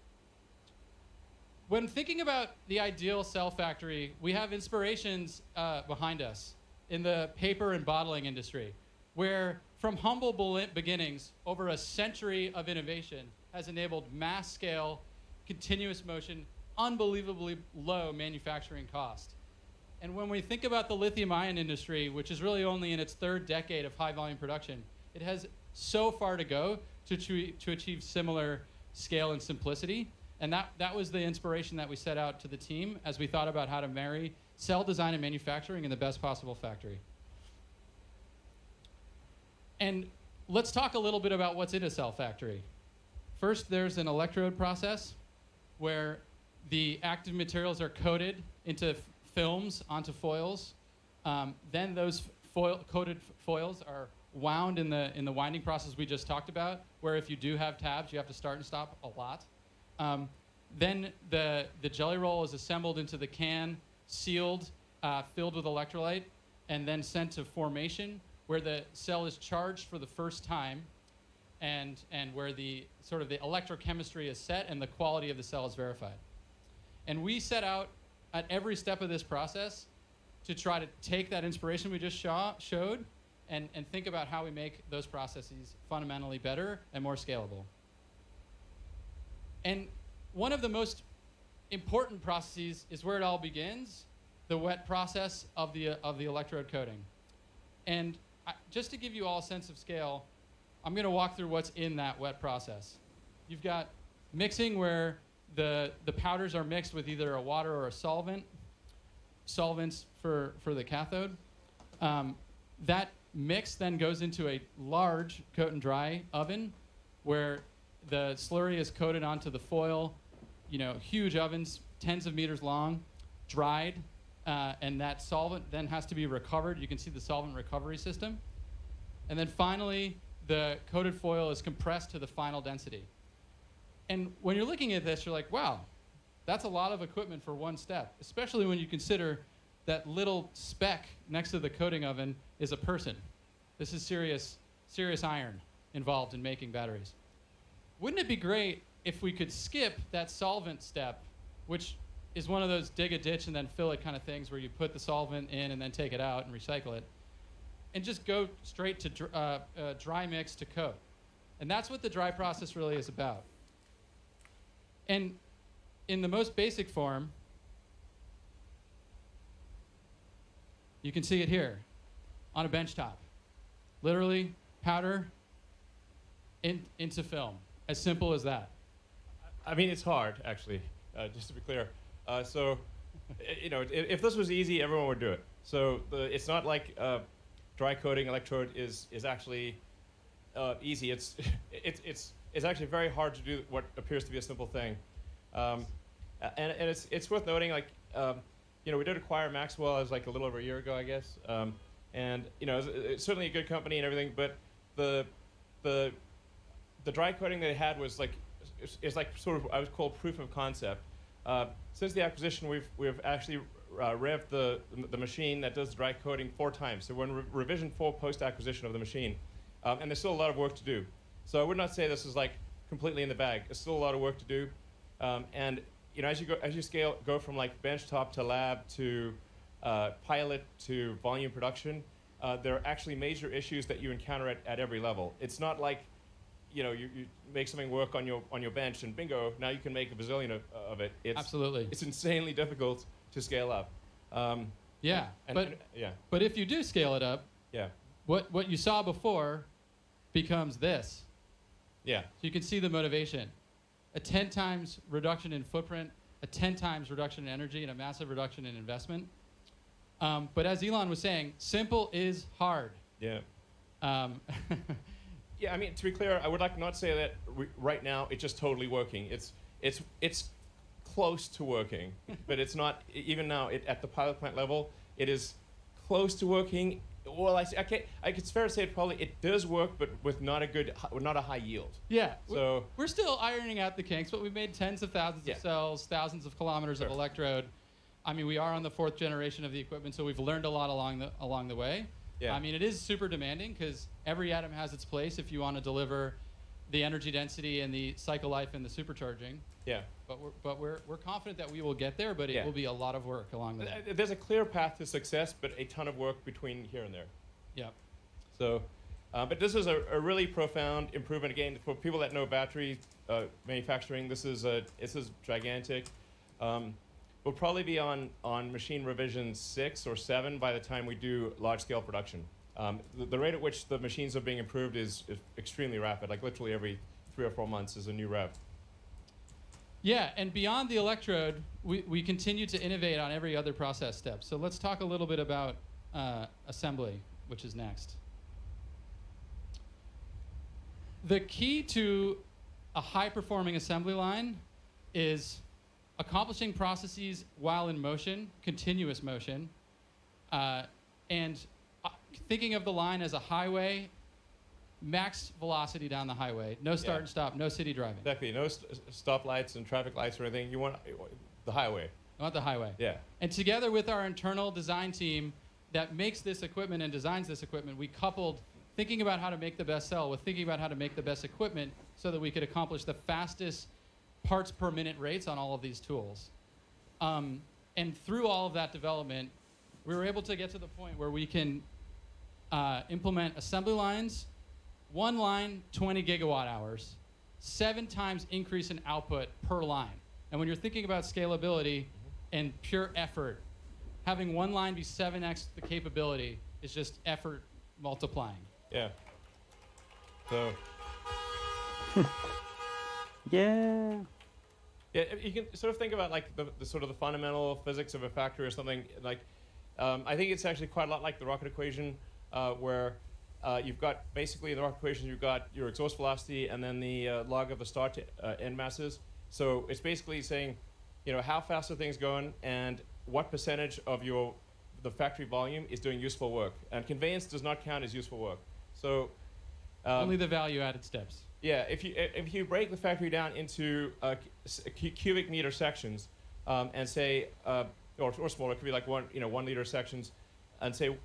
When thinking about the ideal cell factory, we have inspirations behind us in the paper and bottling industry, where from humble beginnings, over a century of innovation has enabled mass scale, continuous motion, unbelievably low manufacturing cost. And when we think about the lithium-ion industry, which is really only in its 3rd decade of high-volume production, it has so far to go to achieve similar scale and simplicity. And that was the inspiration that we set out to the team as we thought about how to marry cell design and manufacturing in the best possible factory. And let's talk a little bit about what's in a cell factory. First, there's an electrode process where the active materials are coated into films onto foils. Then those coated foils are wound in the winding process we just talked about, where if you do have tabs, you have to start and stop a lot. Then the jelly roll is assembled into the can, sealed, filled with electrolyte, and then sent to formation, where the cell is charged for the first time, and where the sort of the electrochemistry is set and the quality of the cell is verified. And we set out at every step of this process to try to take that inspiration we just showed and think about how we make those processes fundamentally better and more scalable. And one of the most important processes is where it all begins, the wet process of the electrode coating. And just to give you all a sense of scale, I'm going to walk through what's in that wet process. You've got mixing, where the powders are mixed with either a water or a solvent, solvents for the cathode. That mix then goes into a large coat and dry oven, where the slurry is coated onto the foil, huge ovens, tens of meters long. dried, and that solvent then has to be recovered. You can see the solvent recovery system. And then finally, the coated foil is compressed to the final density. And when you're looking at this, you're like, wow, that's a lot of equipment for one step, especially when you consider that little speck next to the coating oven is a person. This is serious iron involved in making batteries. Wouldn't it be great if we could skip that solvent step, which is one of those dig a ditch and then fill it kind of things where you put the solvent in and then take it out and recycle it, and just go straight to dry mix to coat. And that's what the dry process really is about. And in the most basic form, you can see it here on a bench top. Literally powder into film. As simple as that. I mean, it's hard, actually, just to be clear. So, you know, if this was easy, everyone would do it. So it's not like dry coating electrode is actually easy. It's actually very hard to do what appears to be a simple thing. And it's worth noting, like, you know, we did acquire Maxwell as like a little over a year ago, I guess. And you know, it's certainly a good company and everything, but the dry coating they had was like, it's like sort of, I would call proof of concept. Since the acquisition, we've actually revved the machine that does dry coating 4 times. So we're in revision 4 post-acquisition of the machine. And there's still a lot of work to do. So I would not say this is like completely in the bag. There's still a lot of work to do. And you know, as you go from like benchtop to lab to pilot to volume production, there are actually major issues that you encounter at every level. It's not like, you know, you make something work on your bench and bingo, now you can make a bazillion of it. Absolutely. It's insanely difficult to scale up. But if you do scale it up, what you saw before becomes this. Yeah. So you can see the motivation. A 10 times reduction in footprint, a 10 times reduction in energy, and a massive reduction in investment. But as Elon was saying, simple is hard. Yeah. Yeah, I mean, to be clear, I would like not say that right now it's just totally working. It's close to working, but it's not, even now at the pilot plant level, it is close to working. Well, it's fair to say it does work, but with not a high yield. Yeah, so we're still ironing out the kinks, but we've made tens of thousands of cells, thousands of kilometers of electrode. I mean, we are on the 4th generation of the equipment, so we've learned a lot along the way. Yeah. I mean, it is super demanding because every atom has its place if you want to deliver the energy density and the cycle life and the supercharging. Yeah. But we're confident that we will get there, but it will be a lot of work along the way. There's a clear path to success, but a ton of work between here and there. Yeah. So, but this is a really profound improvement. Again, for people that know battery manufacturing, this is gigantic. We'll probably be on machine revision 6 or 7 by the time we do large-scale production. The rate at which the machines are being improved is extremely rapid. Like literally every 3 or 4 months is a new rev. Yeah, and beyond the electrode, we continue to innovate on every other process step. So let's talk a little bit about assembly, which is next. The key to a high-performing assembly line is accomplishing processes while in motion, continuous motion, and thinking of the line as a highway, max velocity down the highway, no start and stop, no city driving. Exactly, no stoplights and traffic lights or anything. You want the highway. I want the highway. Yeah. And together with our internal design team that makes this equipment and designs this equipment, we coupled thinking about how to make the best cell with thinking about how to make the best equipment so that we could accomplish the fastest parts per minute rates on all of these tools. And through all of that development, we were able to get to the point where we can implement assembly lines, one line, 20 gigawatt hours, 7 times increase in output per line. And when you're thinking about scalability and pure effort, having one line be 7x the capability is just effort multiplying. Yeah. So. Yeah. Yeah, you can sort of think about like the sort of the fundamental physics of a factory or something. Like, I think it's actually quite a lot like the rocket equation, where you've got basically in the rocket equation you've got your exhaust velocity and then the log of the start to end masses. So it's basically saying, you know, how fast are things going and what percentage of the factory volume is doing useful work. And conveyance does not count as useful work. So only the value-added steps. yeah, if you break the factory down into cubic meter sections, and say, or smaller, it could be like 1 liter sections, and say,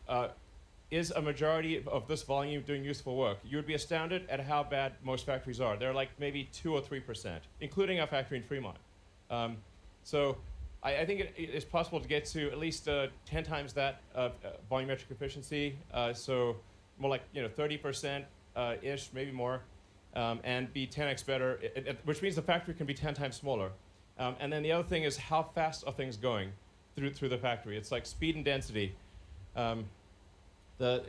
is a majority of this volume doing useful work? You would be astounded at how bad most factories are. They're like maybe 2 or 3%, including our factory in Fremont. So I think it is possible to get to at least 10 times that volumetric efficiency. So more like 30% ish, maybe more, and be 10x better, which means the factory can be 10 times smaller. And then the other thing is how fast are things going through the factory? It's like speed and density. The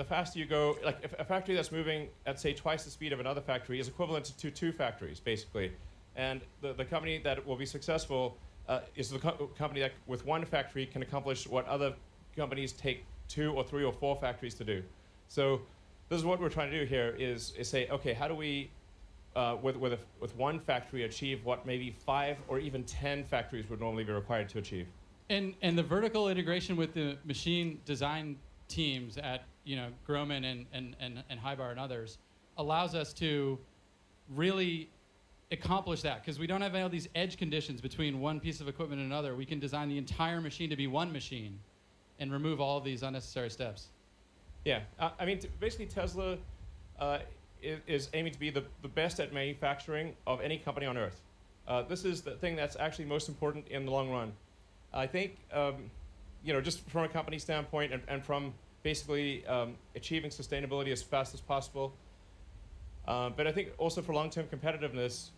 faster you go, like if a factory that's moving at say twice the speed of another factory is equivalent to 2 factories basically, and the company that will be successful is the company that with 1 factory can accomplish what other companies take 2 or 3 or 4 factories to do. So this is what we're trying to do here is say, okay, how do we with 1 factory achieve what maybe 5 or even 10 factories would normally be required to achieve? And the vertical integration with the machine design teams at Groman and Highbar and others allows us to really accomplish that, because we don't have all these edge conditions between one piece of equipment and another. We can design the entire machine to be 1 machine and remove all of these unnecessary steps. Yeah, I mean, basically Tesla is aiming to be the best at manufacturing of any company on Earth. This is the thing that's actually most important in the long run. I think, just from a company standpoint and from basically achieving sustainability as fast as possible. But I think also for long-term competitiveness,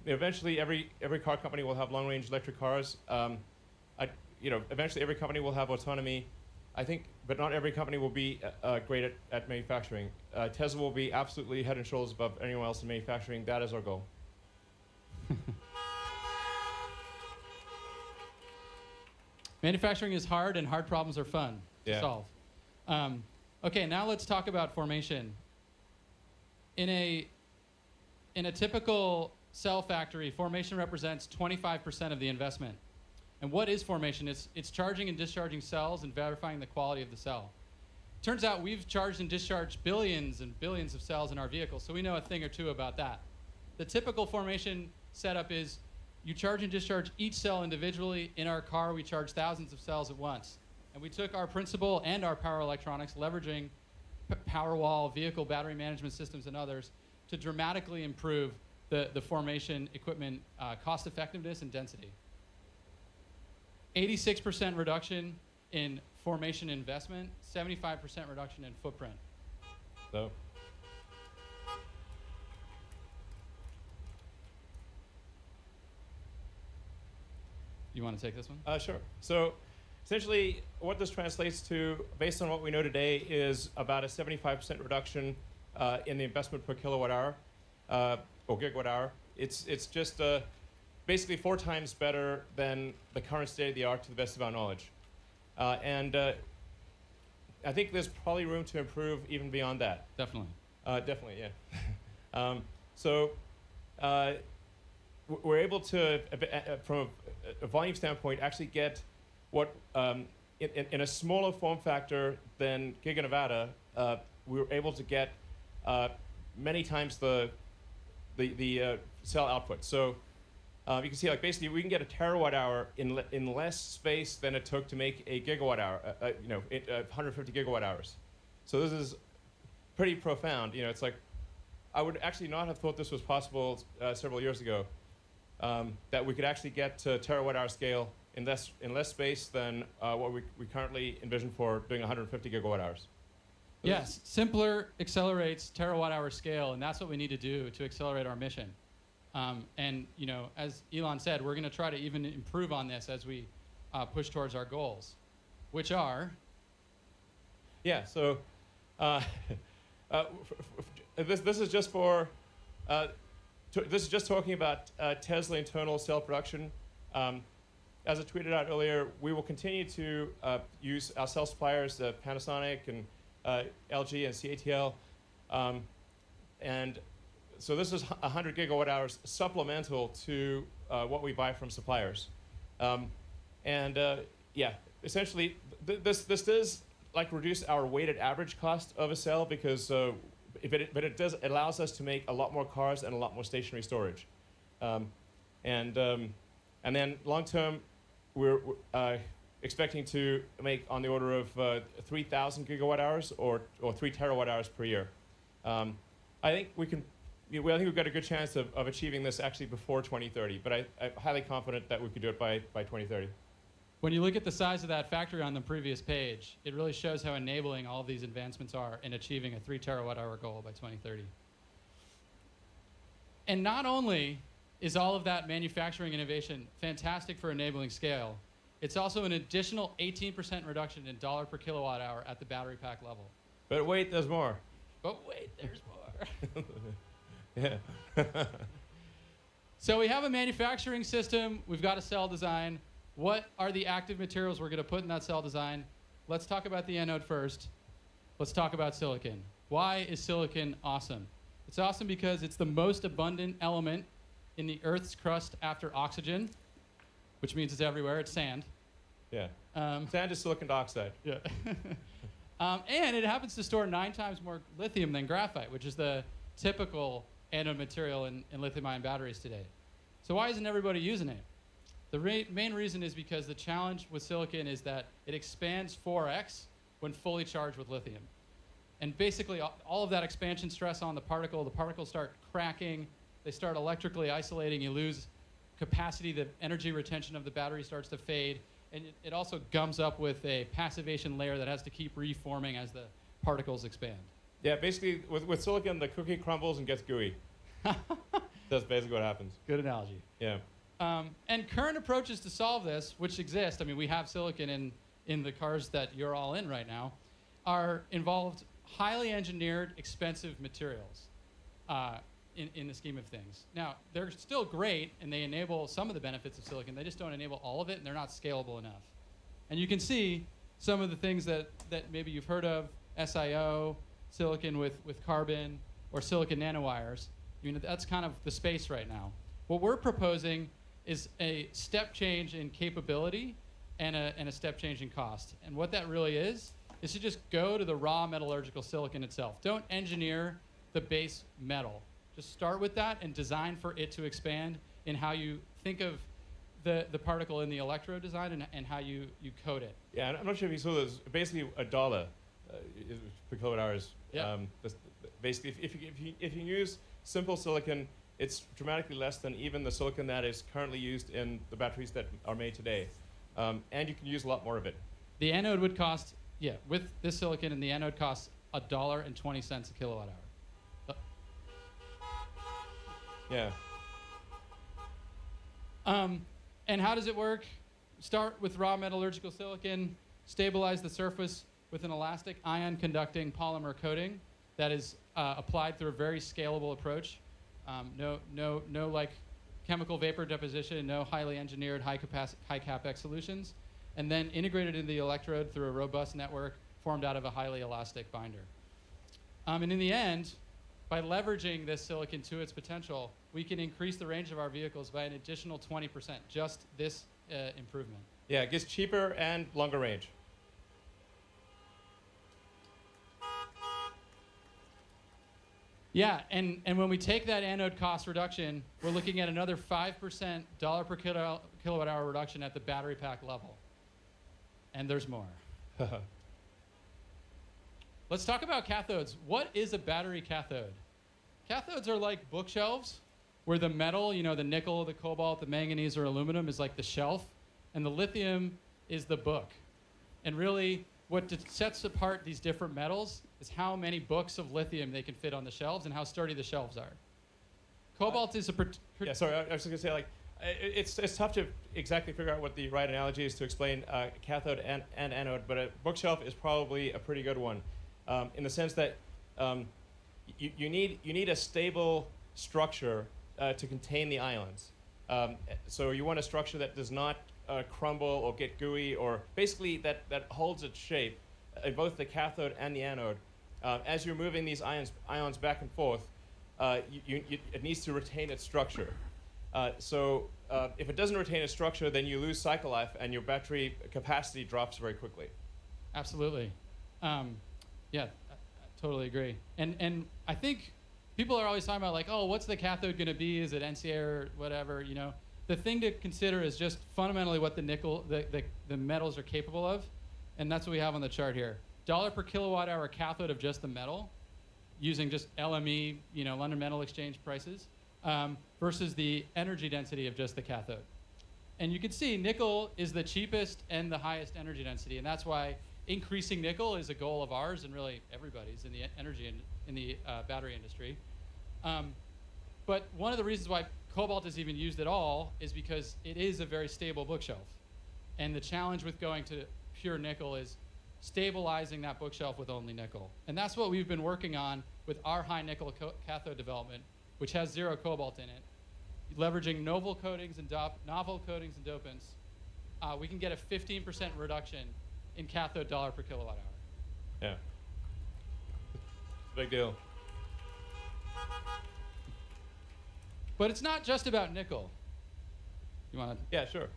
eventually every car company will have long-range electric cars. Eventually every company will have autonomy. I think, but not every company will be great at manufacturing. Tesla will be absolutely head and shoulders above anyone else in manufacturing. That is our goal. Manufacturing is hard, and hard problems are fun to solve. Okay, now let's talk about formation. In a typical cell factory, formation represents 25% of the investment. And what is formation? It's charging and discharging cells and verifying the quality of the cell. Turns out we've charged and discharged billions and billions of cells in our vehicles, so we know a thing or two about that. The typical formation setup is you charge and discharge each cell individually. In our car, we charge thousands of cells at once. And we took our principle and our power electronics, leveraging Powerwall, vehicle battery management systems, and others, to dramatically improve the formation equipment cost effectiveness and density. 86% reduction in formation investment, 75% reduction in footprint. So. You want to take this one? Sure. So essentially what this translates to, based on what we know today, is about a 75% reduction in the investment per kilowatt hour or gigawatt hour. It's just basically 4 times better than the current state of the art to the best of our knowledge. And I think there's probably room to improve even beyond that. Definitely. Definitely, yeah. So we're able to, from a volume standpoint, actually get what, in a smaller form factor than Giga Nevada, we were able to get many times the cell output. So you can see, like, basically we can get a terawatt hour in less space than it took to make a gigawatt hour, 150 gigawatt hours. So this is pretty profound. It's like, I would actually not have thought this was possible several years ago, that we could actually get to terawatt hour scale in less space than what we currently envision for doing 150 gigawatt hours. Yes, simpler accelerates terawatt hour scale, and that's what we need to do to accelerate our mission. And as Elon said, we're going to try to even improve on this as we push towards our goals, which are. Yeah. So this is just for. This is just talking about Tesla internal cell production. As I tweeted out earlier, we will continue to use our cell suppliers, Panasonic and LG and CATL, and so this is 100 gigawatt hours supplemental to what we buy from suppliers. And yeah, essentially, this does like reduce our weighted average cost of a cell because but it allows us to make a lot more cars and a lot more stationary storage. And then long term, we're expecting to make on the order of 3,000 gigawatt hours or 3 terawatt hours per year. I think I think we've got a good chance of achieving this actually before 2030, but I'm highly confident that we could do it by 2030. When you look at the size of that factory on the previous page, it really shows how enabling all of these advancements are in achieving a 3 terawatt hour goal by 2030. And not only is all of that manufacturing innovation fantastic for enabling scale, it's also an additional 18% reduction in dollar per kilowatt hour at the battery pack level. But wait, there's more. But wait, there's more. Yeah. So we have a manufacturing system, we've got a cell design. What are the active materials we're going to put in that cell design? Let's talk about the anode first. Let's talk about silicon. Why is silicon awesome? It's awesome because it's the most abundant element in the Earth's crust after oxygen, which means it's everywhere. It's sand. Yeah. Sand is silicon dioxide. Yeah. And it happens to store 9 times more lithium than graphite, which is the typical anode material in lithium-ion batteries today. So why isn't everybody using it? The main reason is because the challenge with silicon is that it expands 4x when fully charged with lithium. And basically, all of that expansion stress on the particles start cracking, they start electrically isolating, you lose capacity, the energy retention of the battery starts to fade, and it also gums up with a passivation layer that has to keep reforming as the particles expand. Yeah, basically, with silicon, the cookie crumbles and gets gooey. That's basically what happens. Good analogy. Yeah. And current approaches to solve this, which exist, I mean, we have silicon in the cars that you're all in right now, involved highly engineered, expensive materials in the scheme of things. Now, they're still great, and they enable some of the benefits of silicon. They just don't enable all of it, and they're not scalable enough. And you can see some of the things that maybe you've heard of, SiO, silicon with carbon, or silicon nanowires. I mean, that's kind of the space right now. What we're proposing is a step change in capability and a step change in cost. And what that really is to just go to the raw metallurgical silicon itself. Don't engineer the base metal. Just start with that and design for it to expand in how you think of the particle in the electrode design and how you code it. Yeah, I'm not sure if you saw this. Basically, $1 per kilowatt hours. Yeah. Basically, if you use simple silicon, it's dramatically less than even the silicon that is currently used in the batteries that are made today. And you can use a lot more of it. The anode would cost, with this silicon, and the anode costs $1.20 a kilowatt hour. Yeah. And how does it work? Start with raw metallurgical silicon, stabilize the surface with an elastic ion conducting polymer coating that is applied through a very scalable approach. No like chemical vapor deposition, no highly engineered high capex solutions, and then integrated into the electrode through a robust network formed out of a highly elastic binder. And in the end, by leveraging this silicon to its potential, we can increase the range of our vehicles by an additional 20%, just this improvement. Yeah, it gets cheaper and longer range. Yeah, and when we take that anode cost reduction, we're looking at another 5% dollar per kilowatt hour reduction at the battery pack level. And there's more. Let's talk about cathodes. What is a battery cathode? Cathodes are like bookshelves where the metal, the nickel, the cobalt, the manganese, or aluminum is like the shelf, and the lithium is the book. And really, what sets apart these different metals is how many books of lithium they can fit on the shelves and how sturdy the shelves are. Cobalt is a... Yeah, sorry, I was going to say, it's tough to exactly figure out what the right analogy is to explain cathode and anode, but a bookshelf is probably a pretty good one in the sense that you need a stable structure to contain the ions. So you want a structure that does not crumble or get gooey, or basically that holds its shape in both the cathode and the anode. As you're moving these ions back and forth, it needs to retain its structure. If it doesn't retain its structure, then you lose cycle life and your battery capacity drops very quickly. Absolutely. Yeah, I totally agree. And I think people are always talking about like, oh, what's the cathode going to be? Is it NCA or whatever? You know, the thing to consider is just fundamentally what the nickel, the metals are capable of, and that's what we have on the chart here. $1 per kilowatt hour cathode of just the metal, using just LME, you know, London Metal Exchange prices, versus the energy density of just the cathode. And you can see nickel is the cheapest and the highest energy density, and that's why increasing nickel is a goal of ours and really everybody's in the energy in the battery industry. But one of the reasons why cobalt is even used at all is because it is a very stable bookshelf. And the challenge with going to pure nickel is stabilizing that bookshelf with only nickel. And that's what we've been working on with our high nickel cathode development, which has 0 cobalt in it. Leveraging novel coatings and dopants, we can get a 15% reduction in cathode $1 per kilowatt hour. Yeah. Big deal. But it's not just about nickel. You want to? Yeah, sure.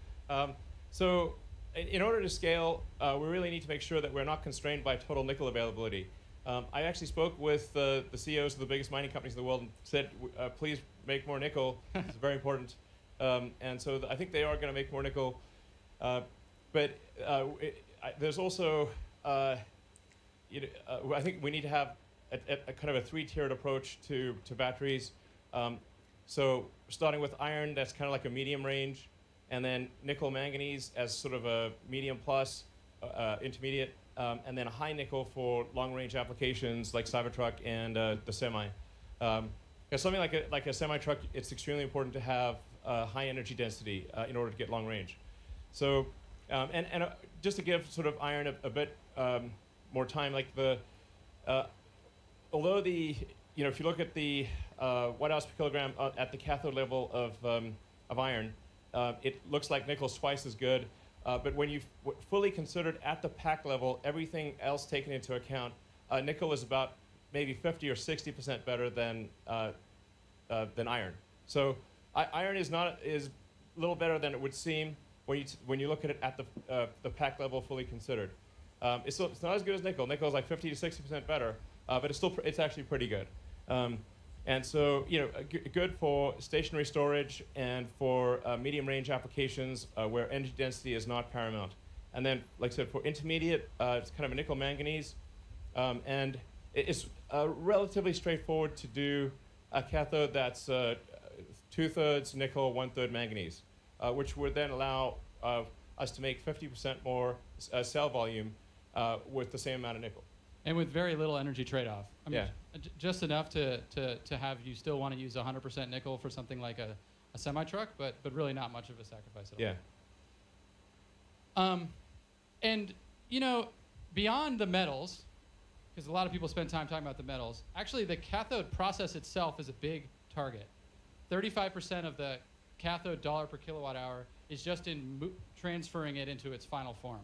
So in order to scale, we really need to make sure that we're not constrained by total nickel availability. I actually spoke with the CEOs of the biggest mining companies in the world and said, please make more nickel. It's very important. And so I think they are going to make more nickel. But there's also, I think we need to have a kind of a 3-tiered approach to batteries. So starting with iron, that's kind of like a medium range, and then nickel manganese as sort of a medium plus, intermediate, and then a high nickel for long range applications like Cybertruck and the semi. Because something like a semi truck, it's extremely important to have high energy density in order to get long range. So, just to give sort of iron a bit more time, like although if you look at the watt-hours per kilogram at the cathode level of iron, it looks like nickel's twice as good. But when you fully considered at the pack level, everything else taken into account, nickel is about maybe 50 or 60% better than iron. So iron is a little better than it would seem when you look at it at the pack level fully considered. It's not as good as nickel. Nickel is like 50 to 60% better, but it's actually pretty good. And so, good for stationary storage and for medium range applications where energy density is not paramount. And then, like I said, for intermediate, it's kind of a nickel manganese. And it's relatively straightforward to do a cathode that's 2/3 nickel, 1/3 manganese, which would then allow us to make 50% more cell volume with the same amount of nickel. And with very little energy trade-off. I mean, Yeah. Just enough to have you still want to use 100% nickel for something like a semi-truck, but really not much of a sacrifice at all. Yeah. And, beyond the metals, because a lot of people spend time talking about the metals, actually the cathode process itself is a big target. 35% of the cathode $1 per kilowatt hour is just in transferring it into its final form.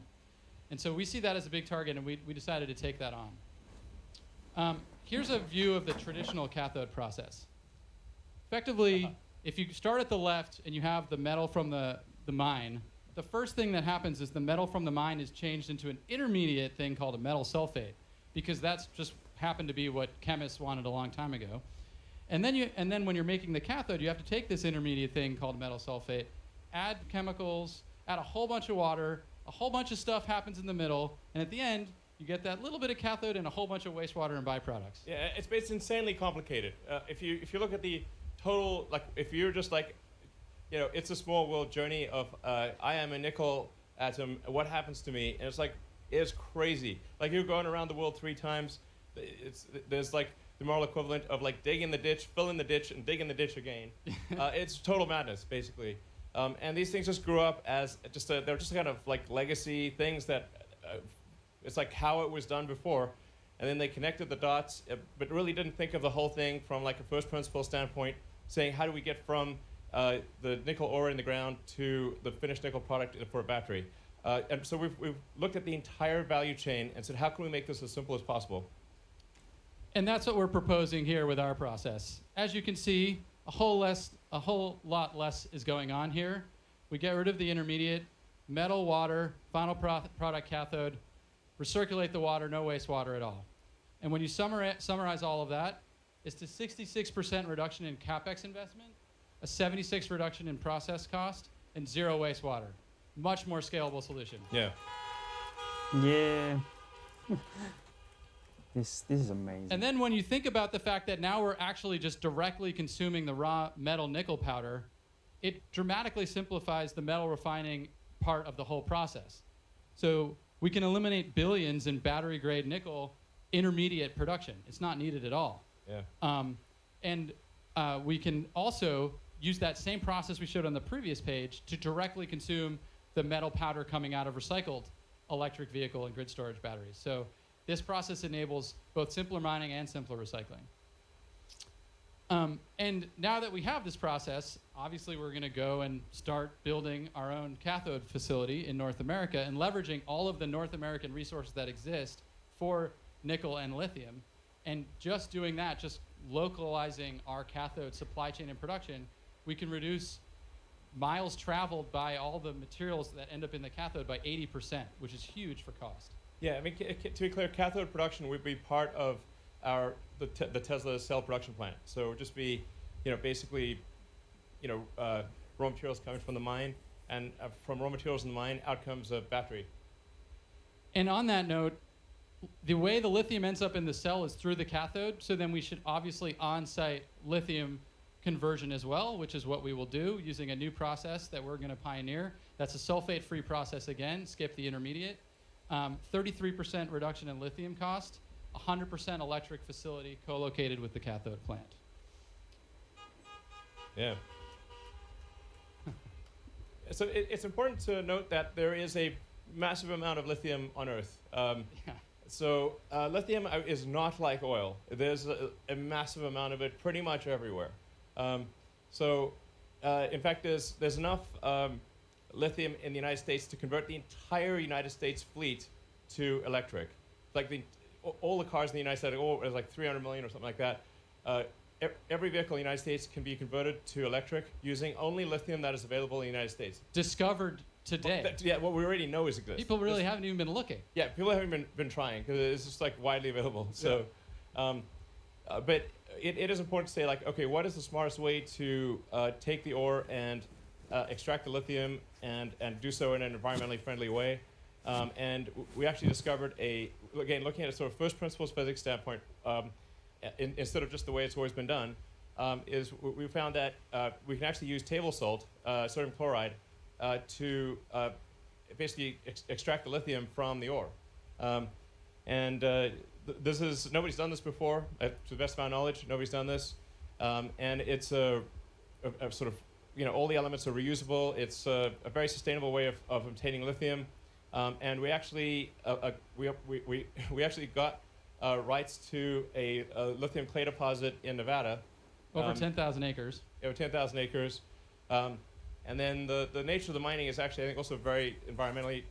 And so we see that as a big target, and we decided to take that on. Here's a view of the traditional cathode process. Effectively, if you start at the left and you have the metal from the mine, the first thing that happens is the metal from the mine is changed into an intermediate thing called a metal sulfate, because that's just happened to be what chemists wanted a long time ago. And then when you're making the cathode, you have to take this intermediate thing called metal sulfate, add chemicals, add a whole bunch of water, a whole bunch of stuff happens in the middle, and at the end, you get that little bit of cathode and a whole bunch of wastewater and byproducts. Yeah, it's insanely complicated. If you look at the total, like if you're just like, it's a small world journey of I am a nickel atom. What happens to me? And it's crazy. Like you're going around the world 3 times. There's like the moral equivalent of like digging the ditch, filling the ditch, and digging the ditch again. It's total madness, basically. And these things just grew up as they're just kind of like legacy things that it's like how it was done before. And then they connected the dots, but really didn't think of the whole thing from like a first principle standpoint, saying how do we get from the nickel ore in the ground to the finished nickel product for a battery. And so we've looked at the entire value chain and said, how can we make this as simple as possible? And that's what we're proposing here with our process. As you can see, a whole lot less is going on here. We get rid of the intermediate, metal, water, final product cathode, recirculate the water, no wastewater at all. And when you summarize all of that, it's a 66% reduction in CapEx investment, a 76% reduction in process cost, and 0 wastewater. Much more scalable solution. Yeah. Yeah. This is amazing. And then when you think about the fact that now we're actually just directly consuming the raw metal nickel powder, it dramatically simplifies the metal refining part of the whole process. So we can eliminate billions in battery grade nickel intermediate production. It's not needed at all. Yeah. And we can also use that same process we showed on the previous page to directly consume the metal powder coming out of recycled electric vehicle and grid storage batteries. So this process enables both simpler mining and simpler recycling. And now that we have this process, obviously we're going to go and start building our own cathode facility in North America and leveraging all of the North American resources that exist for nickel and lithium. And just doing that, just localizing our cathode supply chain and production, we can reduce miles traveled by all the materials that end up in the cathode by 80%, which is huge for cost. Yeah, I mean, to be clear, cathode production would be part of the Tesla cell production plant. So it would just be, basically, raw materials coming from the mine, and from raw materials in the mine, out comes a battery. And on that note, the way the lithium ends up in the cell is through the cathode, so then we should obviously on-site lithium conversion as well, which is what we will do using a new process that we're going to pioneer. That's a sulfate-free process again, skip the intermediate. 33% reduction in lithium cost, 100% electric facility co-located with the cathode plant. Yeah. So it's important to note that there is a massive amount of lithium on Earth. So lithium is not like oil. There's a massive amount of it pretty much everywhere. In fact, there's enough lithium in the United States to convert the entire United States fleet to electric. Like all the cars in the United States, there's like 300 million or something like that. Every vehicle in the United States can be converted to electric using only lithium that is available in the United States. Discovered today. What we already know is exists. People really haven't even been looking. Yeah, people haven't been trying because it's just like widely available. So, but it is important to say, like, okay, what is the smartest way to take the ore and extract the lithium and do so in an environmentally friendly way? And we actually discovered again, looking at a sort of first principles physics standpoint, instead of just the way it's always been done, is we found that we can actually use table salt, sodium chloride, to basically extract the lithium from the ore. Nobody's done this before. To the best of our knowledge, nobody's done this. And it's a sort of, all the elements are reusable. It's a very sustainable way of obtaining lithium. And we actually we actually got rights to a lithium clay deposit in Nevada. Over 10,000 acres. Over 10,000 acres. And then the nature of the mining is actually, I think, also very environmentally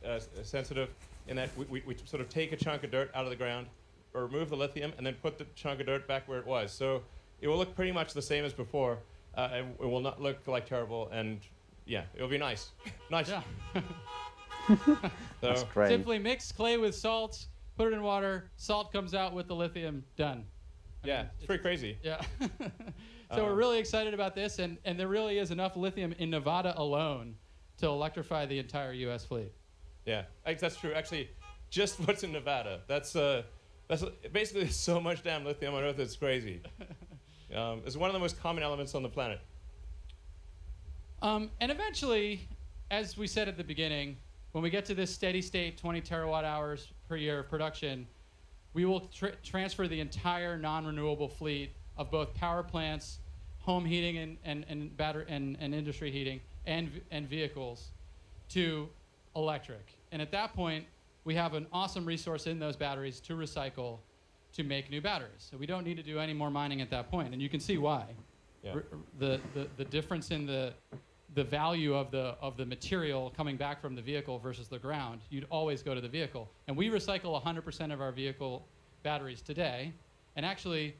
sensitive in that we sort of take a chunk of dirt out of the ground, or remove the lithium, and then put the chunk of dirt back where it was. So it will look pretty much the same as before. It will not look like terrible, and yeah, it'll be nice. Nice. Yeah. That's great. Simply mix clay with salt, put it in water, salt comes out with the lithium, done. I mean, it's pretty crazy. Yeah. So we're really excited about this, and there really is enough lithium in Nevada alone to electrify the entire U.S. fleet. Yeah, that's true. Actually, just what's in Nevada. That's basically there's so much damn lithium on Earth, it's crazy. It's one of the most common elements on the planet. And eventually, as we said at the beginning, when we get to this steady state 20 terawatt hours per year of production, we will transfer the entire non-renewable fleet of both power plants, home heating and battery and industry heating and vehicles to electric. And at that point, we have an awesome resource in those batteries to recycle to make new batteries. So we don't need to do any more mining at that point. And you can see why. Yeah. The difference in the value of the material coming back from the vehicle versus the ground, you'd always go to the vehicle. And we recycle 100% of our vehicle batteries today. And actually,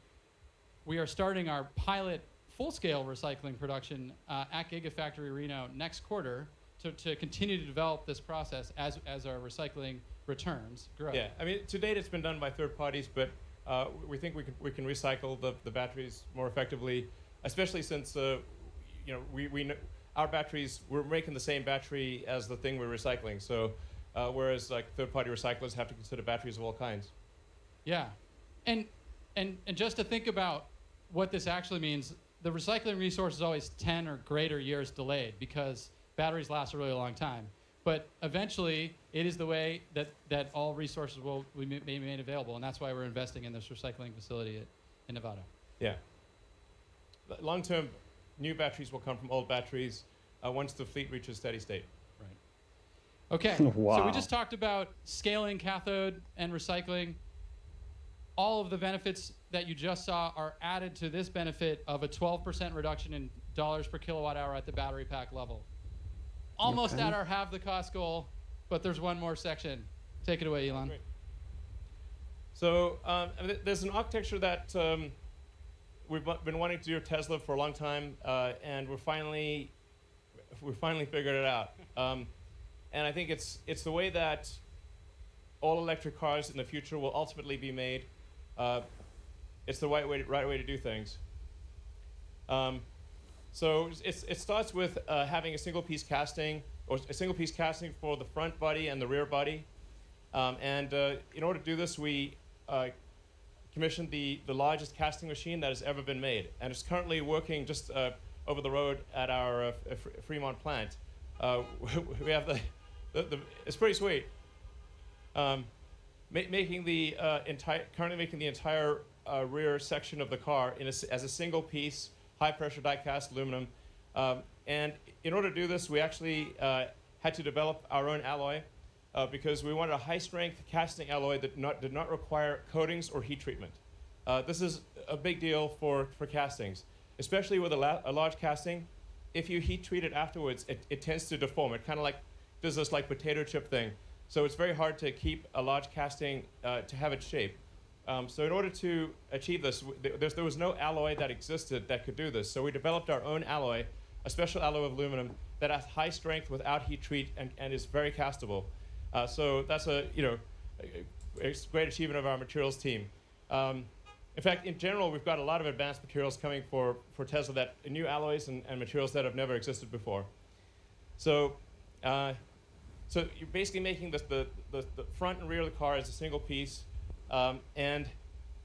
we are starting our pilot full-scale recycling production at Gigafactory Reno next quarter to continue to develop this process as our recycling returns grow. Yeah, I mean, to date it's been done by third parties, but we think we can recycle the batteries more effectively, especially since our batteries, we're making the same battery as the thing we're recycling. So whereas like third-party recyclers have to consider batteries of all kinds. Yeah, and just to think about what this actually means, the recycling resource is always 10 or greater years delayed because batteries last a really long time. But eventually, it is the way that all resources will be made available, and that's why we're investing in this recycling facility in Nevada. Yeah. Long-term, new batteries will come from old batteries once the fleet reaches steady state. Right. Okay, Wow. so we just talked about scaling cathode and recycling. All of the benefits that you just saw are added to this benefit of a 12% reduction in dollars per kilowatt hour at the battery pack level. Almost Okay. at our half the cost goal, but there's one more section. Take it away, Elon. Great. So there's an architecture that we've been wanting to do at Tesla for a long time, and we finally figured it out. And I think it's the way that all electric cars in the future will ultimately be made. It's the right way to do things. So it starts with having a single piece casting, or a single piece casting for the front body and the rear body. And in order to do this, we commissioned the largest casting machine that has ever been made. And it's currently working just over the road at our Fremont plant. We have it's pretty sweet. Making the currently making the entire rear section of the car as a single piece, high pressure die cast aluminum. And in order to do this, we actually had to develop our own alloy because we wanted a high strength casting alloy that did not require coatings or heat treatment. This is a big deal for castings, especially with a large casting. If you heat treat it afterwards, it tends to deform. It kind of like does this like potato chip thing. So it's very hard to keep a large casting to have its shape. So in order to achieve this, there was no alloy that existed that could do this. So we developed our own alloy, a special alloy of aluminum that has high strength without heat treat and is very castable. So that's a great achievement of our materials team. In fact, in general, we've got a lot of advanced materials coming for Tesla, that new alloys and materials that have never existed before. So you're basically making the front and rear of the car as a single piece, and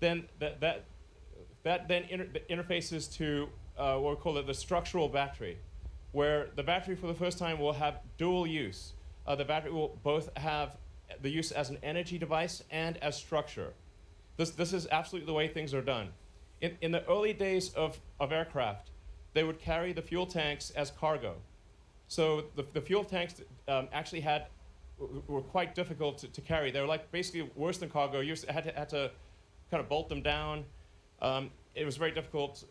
then that then interfaces to what we call the structural battery, where the battery for the first time will have dual use. The battery will both have the use as an energy device and as structure. This is absolutely the way things are done. In the early days of aircraft, they would carry the fuel tanks as cargo. So the fuel tanks actually were quite difficult to carry. They were like basically worse than cargo. You had to kind of bolt them down. It was very difficult.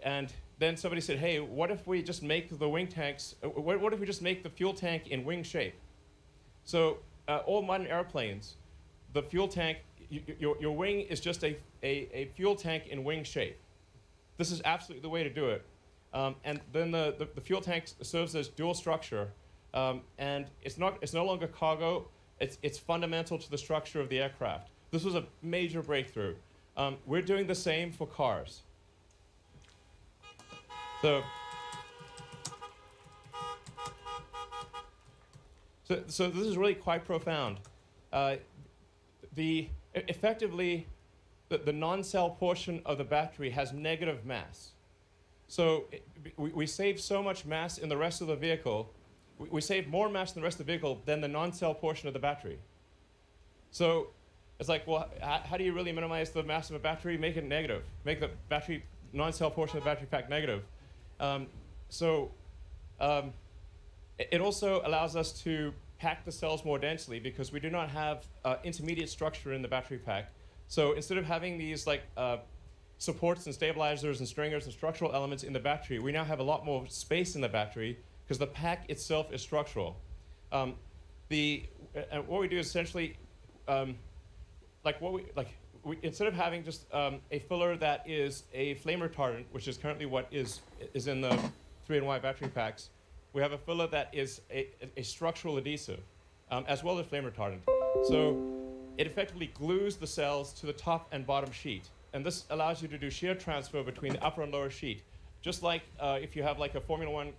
And then somebody said, hey, what if we just make the wing tanks, what if we just make the fuel tank in wing shape? So all modern airplanes, the fuel tank, your wing is just a fuel tank in wing shape. This is absolutely the way to do it. And then the fuel tank serves as dual structure, and it's no longer cargo. It's fundamental to the structure of the aircraft. This was a major breakthrough. We're doing the same for cars. So this is really quite profound. Effectively, the non-cell portion of the battery has negative mass. So we save so much mass in the rest of the vehicle. We save more mass in the rest of the vehicle than the non-cell portion of the battery. So it's like, well, how do you really minimize the mass of a battery? Make it negative. Make the battery non-cell portion of the battery pack negative. It also allows us to pack the cells more densely because we do not have intermediate structure in the battery pack. So instead of having these like supports and stabilizers and stringers and structural elements in the battery, we now have a lot more space in the battery because the pack itself is structural. What we do is essentially, instead of having just a filler that is a flame retardant, which is currently what is in the 3-in-1 battery packs, we have a filler that is a structural adhesive, as well as flame retardant. So it effectively glues the cells to the top and bottom sheet. And this allows you to do shear transfer between the upper and lower sheet. Just like if you have like a Formula One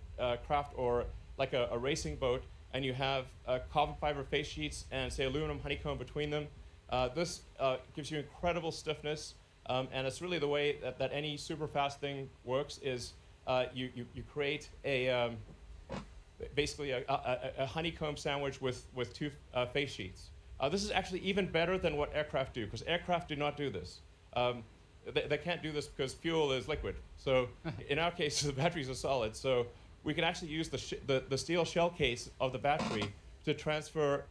craft or like a racing boat, and you have carbon fiber face sheets and say aluminum honeycomb between them, this gives you incredible stiffness. And it's really the way that any super fast thing works is you create a basically a honeycomb sandwich with two face sheets. This is actually even better than what aircraft do, because aircraft do not do this. They can't do this because fuel is liquid. So in our case, the batteries are solid. So we can actually use the steel shell case of the battery to transfer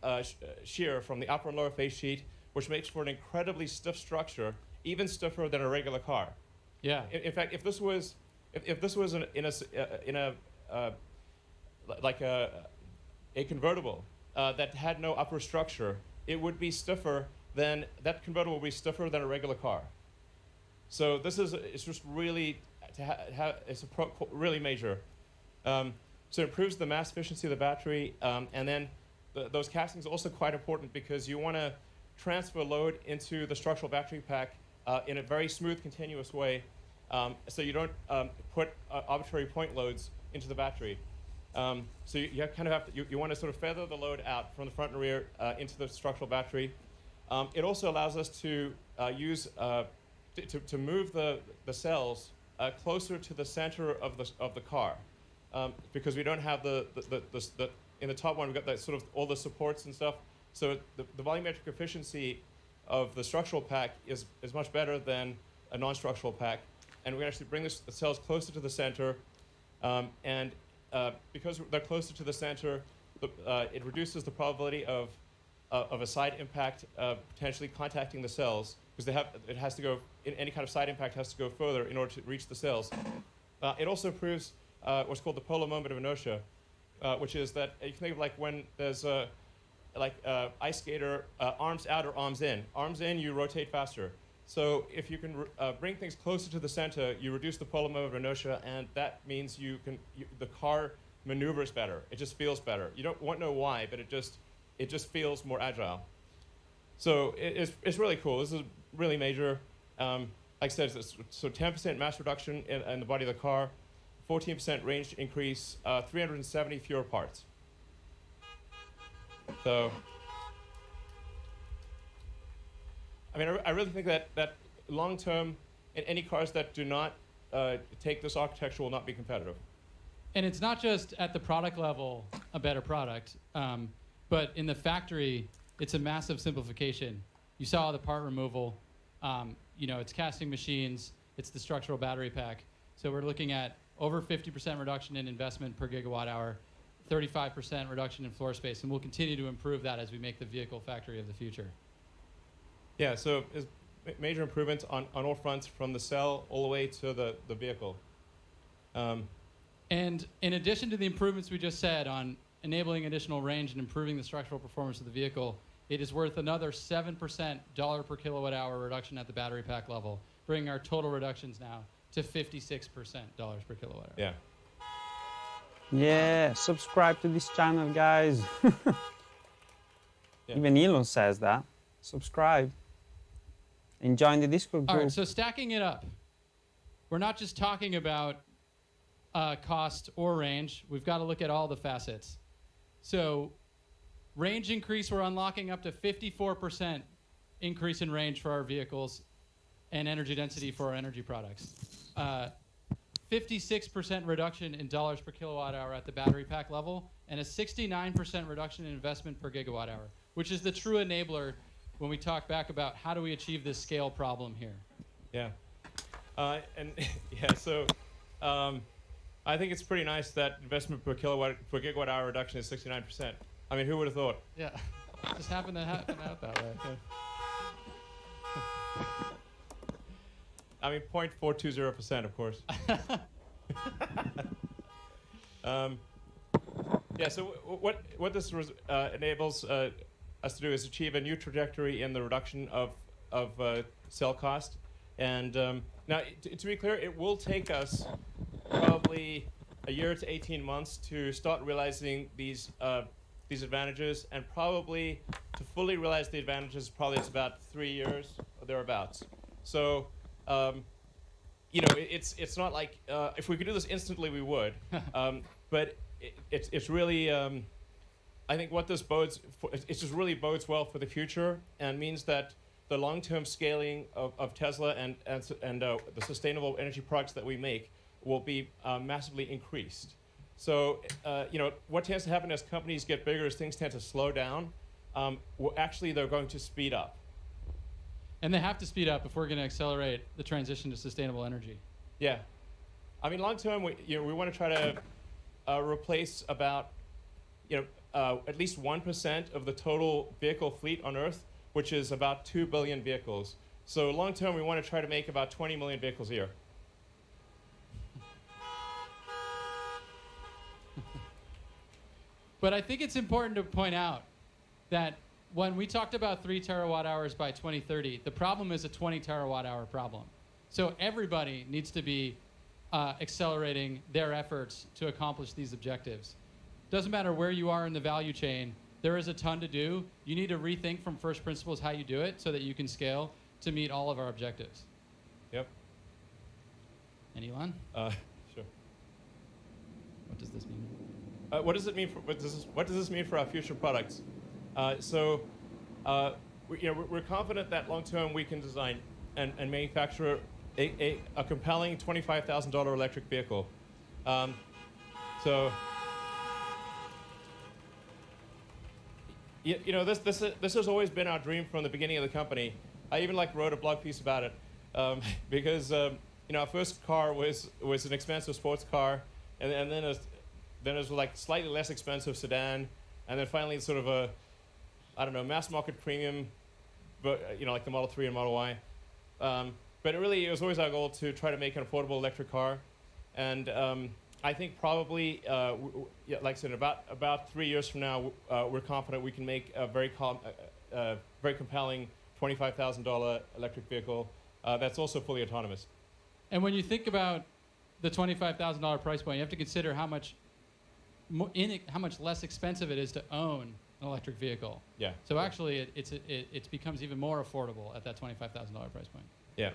shear from the upper and lower face sheet, which makes for an incredibly stiff structure, even stiffer than a regular car. Yeah. In fact, if this was like a convertible that had no upper structure, it would be stiffer than that convertible would be stiffer than a regular car. So this is it's just really it's really major. So it improves the mass efficiency of the battery, and then those castings are also quite important because you want to transfer load into the structural battery pack in a very smooth, continuous way, so you don't put arbitrary point loads into the battery. So you kind of have to, you want to sort of feather the load out from the front and rear into the structural battery. It also allows us to use to move the cells closer to the center of the car, because we don't have the in the top one we've got that sort of all the supports and stuff. So the volumetric efficiency of the structural pack is much better than a non-structural pack, and we can actually bring the cells closer to the center, and because they're closer to the center, it reduces the probability of a side impact potentially contacting the cells, because it has to go, any kind of side impact has to go further in order to reach the cells. It also improves what's called the polar moment of inertia, which is that you can think of like when there's ice skater, arms out or arms in. Arms in, you rotate faster. So if you can bring things closer to the center, you reduce the polar moment of inertia, and that means the car maneuvers better. It just feels better. You don't know why, but it just feels more agile. So it's really cool. This is really major. Like I said, so 10% mass reduction in the body of the car, 14% range increase, 370 fewer parts. So, I mean, I really think that long term, in any cars that do not take this architecture will not be competitive. And it's not just at the product level a better product, but in the factory, it's a massive simplification. You saw the part removal. It's casting machines. It's the structural battery pack. So we're looking at over 50% reduction in investment per gigawatt hour, 35% reduction in floor space, and we'll continue to improve that as we make the vehicle factory of the future. Yeah, so it's major improvements on all fronts, from the cell all the way to the vehicle. And in addition to the improvements we just said on enabling additional range and improving the structural performance of the vehicle, it is worth another 7% dollar per kilowatt hour reduction at the battery pack level, bringing our total reductions now to 56% dollars per kilowatt hour. Yeah. Yeah, subscribe to this channel, guys. Yeah. Even Elon says that. Subscribe and join the Discord group. All right, so stacking it up. We're not just talking about cost or range. We've got to look at all the facets. So range increase, we're unlocking up to 54% increase in range for our vehicles and energy density for our energy products. 56% reduction in dollars per kilowatt hour at the battery pack level, and a 69% reduction in investment per gigawatt hour, which is the true enabler when we talk back about how do we achieve this scale problem here. Yeah. So I think it's pretty nice that investment per gigawatt hour reduction is 69%. I mean, who would have thought? Yeah, just happened to happen out that way. I mean, 0.420%, of course. So what this enables us to do is achieve a new trajectory in the reduction of cell cost. And now, to be clear, it will take us probably a year to 18 months to start realizing these advantages, and probably to fully realize the advantages, probably it's about 3 years or thereabouts. So, you know, it's not like if we could do this instantly, we would. But it's really, I think what this bodes for, it just really bodes well for the future, and means that the long-term scaling of Tesla and the sustainable energy products that we make will be massively increased. So, you know, what tends to happen as companies get bigger is things tend to slow down. Well, actually, they're going to speed up. And they have to speed up if we're going to accelerate the transition to sustainable energy. Yeah. I mean, long term, we want to try to replace about, you know, at least 1% of the total vehicle fleet on Earth, which is about 2 billion vehicles. So long term, we want to try to make about 20 million vehicles a year. But I think it's important to point out that when we talked about 3 terawatt hours by 2030, the problem is a 20 terawatt hour problem. So everybody needs to be accelerating their efforts to accomplish these objectives. Doesn't matter where you are in the value chain, there is a ton to do. You need to rethink from first principles how you do it so that you can scale to meet all of our objectives. Yep. And Elon? Sure. What does this mean? What does it mean for what does this mean for our future products? We're confident that long term we can design and manufacture a compelling $25,000 electric vehicle. You know, this has always been our dream from the beginning of the company. I even wrote a blog piece about it because you know, our first car was an expensive sports car, and then it was like slightly less expensive sedan, and then finally sort of a, I don't know, mass market premium, but you know, like the Model 3 and Model Y. But it was always our goal to try to make an affordable electric car, and I think probably, like I said, about 3 years from now, we're confident we can make a very compelling $25,000 electric vehicle that's also fully autonomous. And when you think about the $25,000 price point, you have to consider how much less expensive it is to own an electric vehicle. Yeah. So actually, it becomes even more affordable at that $25,000 price point. Yeah.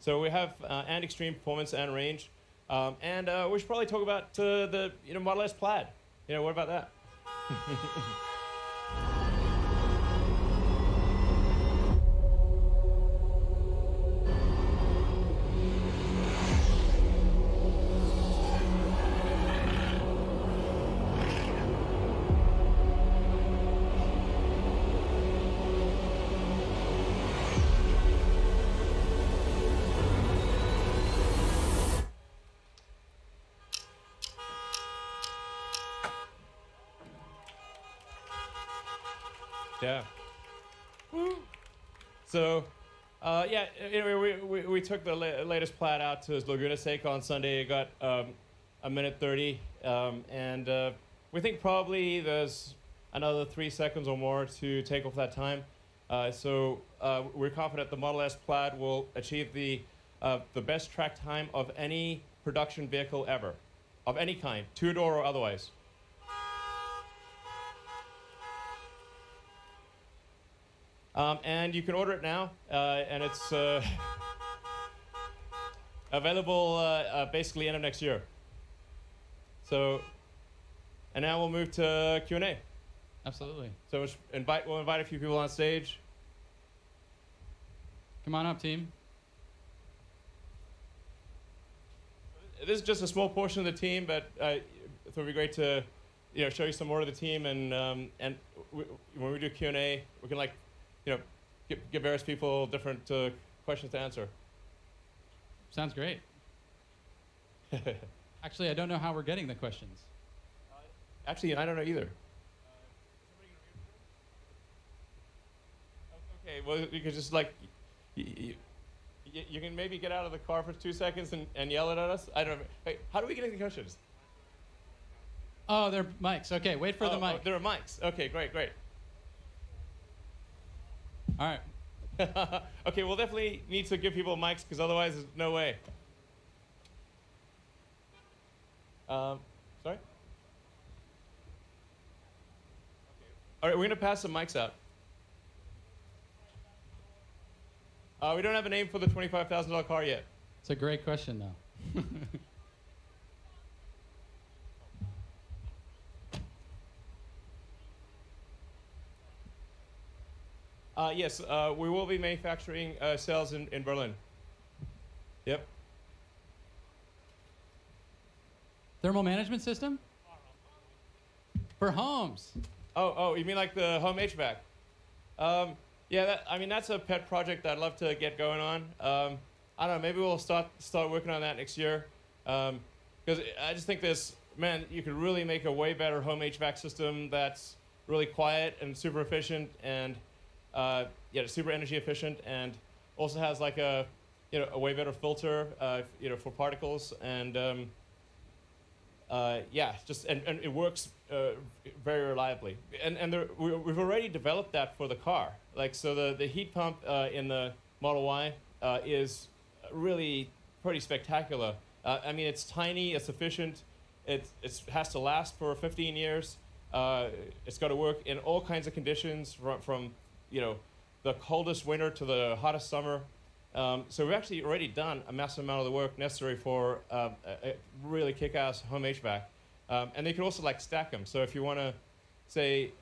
So we have and extreme performance and range, and we should probably talk about the Model S Plaid. You know, what about that? Yeah. Woo. So, yeah, anyway, we took the latest Plaid out to Laguna Seca on Sunday. It got a minute 30, and we think probably there's another 3 seconds or more to take off that time. So we're confident the Model S Plaid will achieve the best track time of any production vehicle ever, of any kind, two-door or otherwise. And you can order it now, and it's available basically end of next year. So, and now we'll move to Q&A. Absolutely. So we'll invite a few people on stage. Come on up, team. This is just a small portion of the team, but it would be great to, show you some more of the team, and when we do Q&A, we can give various people different questions to answer. Sounds great. Actually, I don't know how we're getting the questions. Actually, I don't know either. Okay, well, you could just you can maybe get out of the car for 2 seconds and yell it at us. I don't know. Hey, how do we get any questions? Oh, they're mics. Okay, wait for the mic. There are mics. Okay, great. All right. Okay, we'll definitely need to give people mics because otherwise there's no way. Sorry? All right, we're going to pass some mics out. We don't have a name for the $25,000 car yet. It's a great question, though. Yes, we will be manufacturing cells in Berlin. Yep. Thermal management system? For homes. Oh, you mean like the home HVAC? Yeah, that's a pet project that I'd love to get going on. I don't know, maybe we'll start working on that next year. Because I just think you could really make a way better home HVAC system that's really quiet and super efficient and super energy efficient, and also has like a way better filter for particles, and and it works very reliably. And we've already developed that for the car. Like, so the heat pump in the Model Y is really pretty spectacular. I mean, it's tiny, it's efficient, it has to last for 15 years. It's got to work in all kinds of conditions, from the coldest winter to the hottest summer. So we've actually already done a massive amount of the work necessary for a really kick-ass home HVAC. And they can also like stack them. So if you want to say,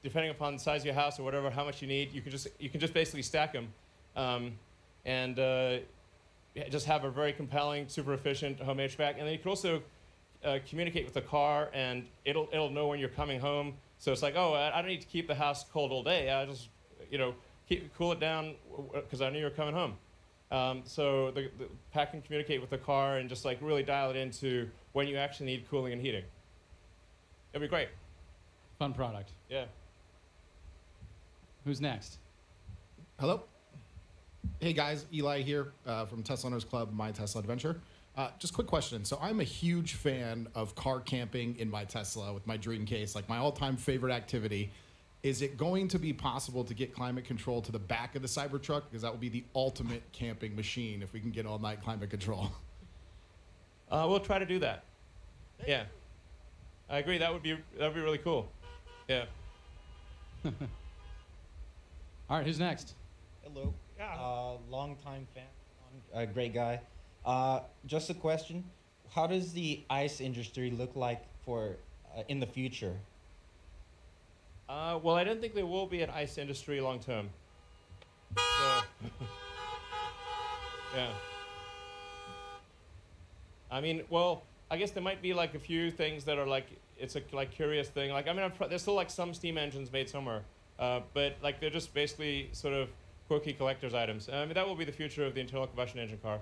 depending upon the size of your house or whatever, how much you need, you can just basically stack them, and just have a very compelling, super efficient home HVAC. And then you can also communicate with the car, and it'll know when you're coming home. So it's like, oh, I don't need to keep the house cold all day. I just cool it down because I knew you were coming home. So the pack can communicate with the car and just like really dial it into when you actually need cooling and heating. It'd be great. Fun product. Yeah. Who's next? Hello. Hey guys, Eli here from Tesla Owners Club, My Tesla Adventure. Just quick question. So I'm a huge fan of car camping in my Tesla with my dream case, like my all-time favorite activity. Is it going to be possible to get climate control to the back of the Cybertruck? Because that would be the ultimate camping machine if we can get all-night climate control. We'll try to do that. Yeah. I agree. That would be really cool. Yeah. All right, who's next? Hello. Long-time fan, great guy. Just a question. How does the ICE industry look like for in the future? Well, I don't think there will be an ICE industry long term. So yeah. I mean, well, I guess there might be like a few things that are like, it's a like curious thing. Like, I mean, there's still like some steam engines made somewhere, but like they're just basically sort of quirky collector's items. I mean, that will be the future of the internal combustion engine car.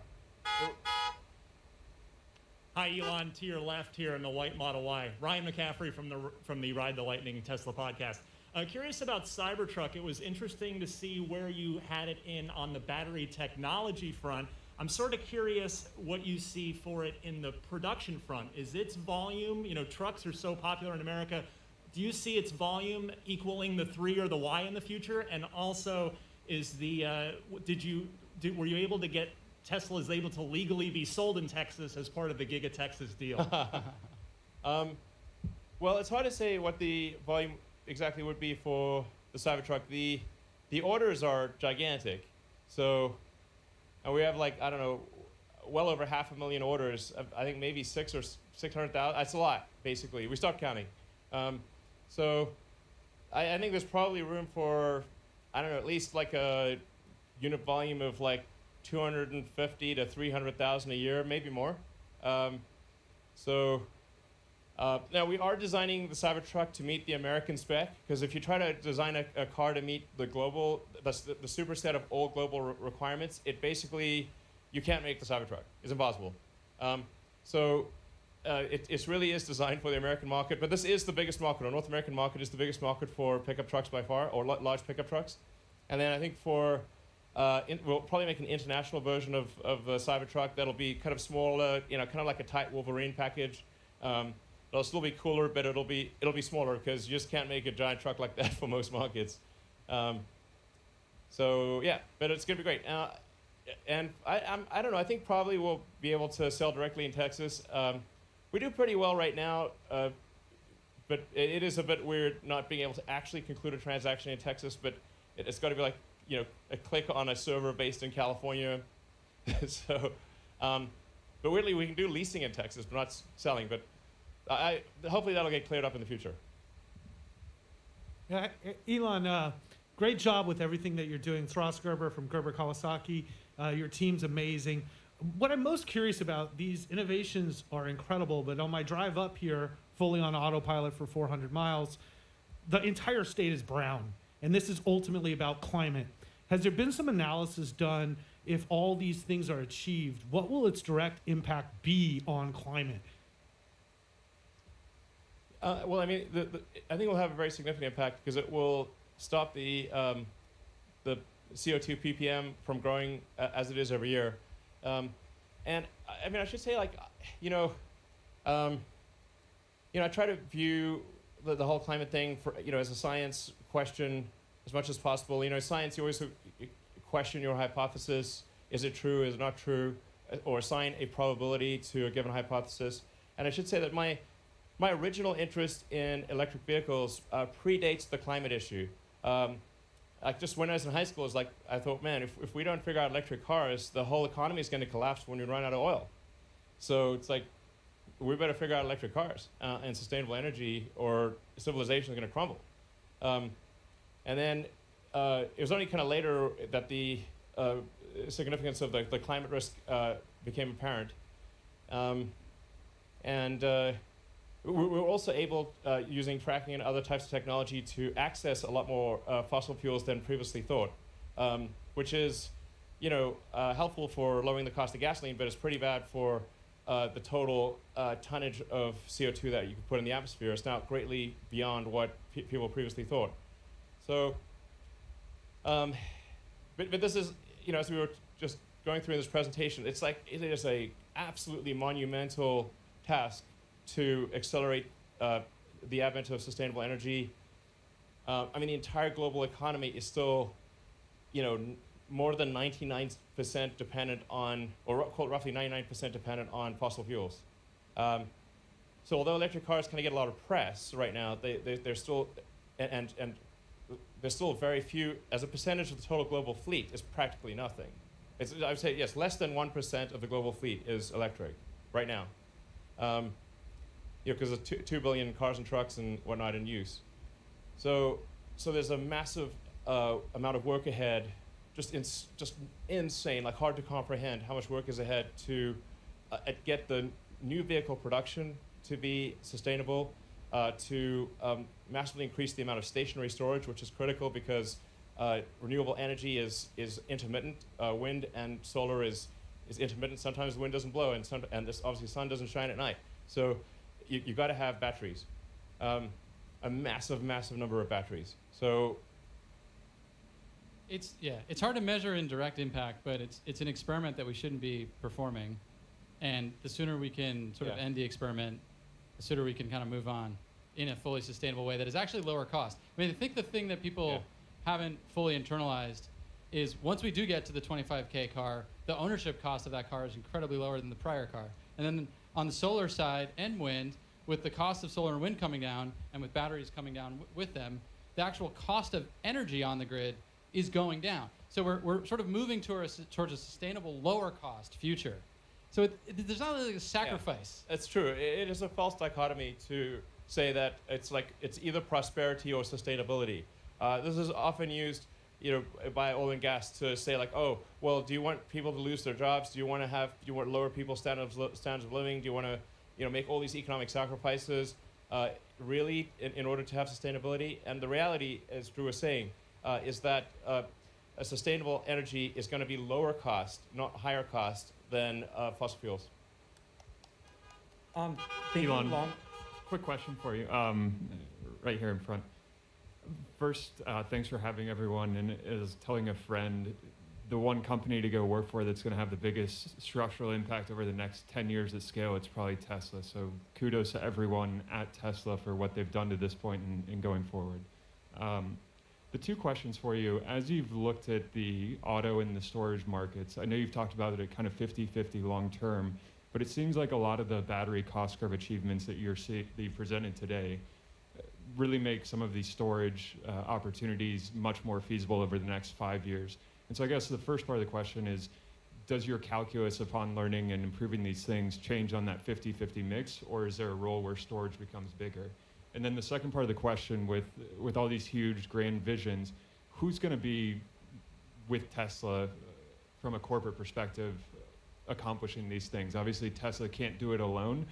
Hi, Elon, to your left here in the white Model Y. Ryan McCaffrey from the Ride the Lightning Tesla podcast. Curious about Cybertruck. It was interesting to see where you had it in on the battery technology front. I'm sort of curious what you see for it in the production front. Is its volume, trucks are so popular in America, do you see its volume equaling the 3 or the Y in the future? And also, is were you able to get Tesla is able to legally be sold in Texas as part of the Giga Texas deal? Well, it's hard to say what the volume exactly would be for the Cybertruck. The orders are gigantic. So we have like, I don't know, well over 500,000 orders. I think maybe 600,000 or 600,000. That's a lot, basically. We stopped counting. So I think there's probably room for, I don't know, at least like a unit volume of like 250 to 300,000 a year, maybe more. Now we are designing the Cybertruck to meet the American spec, because if you try to design a car to meet the global, the superset of all global requirements, it basically, you can't make the Cybertruck. It's impossible. It really is designed for the American market, but this is the biggest market. Our North American market is the biggest market for pickup trucks by far, or large pickup trucks. And then I think for we'll probably make an international version of the Cybertruck that'll be kind of smaller, kind of like a tight Wolverine package. It'll still be cooler, but it'll be smaller, because you just can't make a giant truck like that for most markets. So yeah, but it's gonna be great. And I don't know. I think probably we'll be able to sell directly in Texas. We do pretty well right now, but it is a bit weird not being able to actually conclude a transaction in Texas. But it's got to be like a click on a server based in California. So, but weirdly we can do leasing in Texas, but not selling. But hopefully that'll get cleared up in the future. Yeah, Elon, great job with everything that you're doing. Thras Gerber from Gerber Kawasaki, your team's amazing. What I'm most curious about, these innovations are incredible, but on my drive up here, fully on autopilot for 400 miles, the entire state is brown, and this is ultimately about climate. Has there been some analysis done if all these things are achieved? What will its direct impact be on climate? Well, I mean, I think it will have a very significant impact because it will stop the CO2 ppm from growing as it is every year. And I mean, I should say, like, I try to view the whole climate thing for, as a science question as much as possible. Science, you always question your hypothesis. Is it true? Is it not true? Or assign a probability to a given hypothesis. And I should say that my original interest in electric vehicles predates the climate issue. Like just when I was in high school, I thought, man, if we don't figure out electric cars, the whole economy is going to collapse when we run out of oil. So it's like, we better figure out electric cars and sustainable energy, or civilization is going to crumble. And then it was only kind of later that the significance of the climate risk became apparent. We were also able, using tracking and other types of technology, to access a lot more fossil fuels than previously thought, which is, helpful for lowering the cost of gasoline, but it's pretty bad for the total tonnage of CO2 that you can put in the atmosphere. It's now greatly beyond what people previously thought. So, but this is, as we were just going through this presentation, it's like it is a absolutely monumental task to accelerate the advent of sustainable energy. I mean, the entire global economy is still, more than 99% dependent on, or roughly 99% dependent on fossil fuels. So although electric cars kind of get a lot of press right now, they're still, and there's still very few, as a percentage of the total global fleet, is practically nothing. I would say, yes, less than 1% of the global fleet is electric right now. Because of 2 billion cars and trucks and whatnot in use. So there's a massive amount of work ahead, just insane, like hard to comprehend how much work is ahead to get the new vehicle production to be sustainable, to massively increase the amount of stationary storage, which is critical because renewable energy is intermittent. Wind and solar is intermittent. Sometimes the wind doesn't blow, and obviously the sun doesn't shine at night. So you got to have batteries, a massive number of batteries. So it's hard to measure in direct impact, but it's an experiment that we shouldn't be performing, and the sooner we can sort of end the experiment, the sooner we can kind of move on in a fully sustainable way that is actually lower cost. I mean, I think the thing that people haven't fully internalized is once we do get to the 25K car, the ownership cost of that car is incredibly lower than the prior car. And then on the solar side and wind, with the cost of solar and wind coming down, and with batteries coming down with them, the actual cost of energy on the grid is going down. So we're sort of moving towards a sustainable, lower cost future. So there's not really a sacrifice. Yeah, that's true. It is a false dichotomy to say that it's either prosperity or sustainability. This is often used, by oil and gas to say like, oh, well, do you want people to lose their jobs? Do you want lower people's standards of living? Do you want to, make all these economic sacrifices, really, in order to have sustainability? And the reality, as Drew was saying, is that a sustainable energy is going to be lower cost, not higher cost, than fossil fuels. Elon, quick question for you, right here in front. First, thanks for having everyone, and as telling a friend, the one company to go work for that's going to have the biggest structural impact over the next 10 years at scale, it's probably Tesla. So kudos to everyone at Tesla for what they've done to this point and going forward. The two questions for you, as you've looked at the auto and the storage markets, I know you've talked about it at kind of 50-50 long term, but it seems like a lot of the battery cost curve achievements that you presented today really make some of these storage opportunities much more feasible over the next 5 years. And so I guess the first part of the question is, does your calculus upon learning and improving these things change on that 50-50 mix, or is there a role where storage becomes bigger? And then the second part of the question, with all these huge grand visions, who's going to be with Tesla from a corporate perspective accomplishing these things? Obviously, Tesla can't do it alone,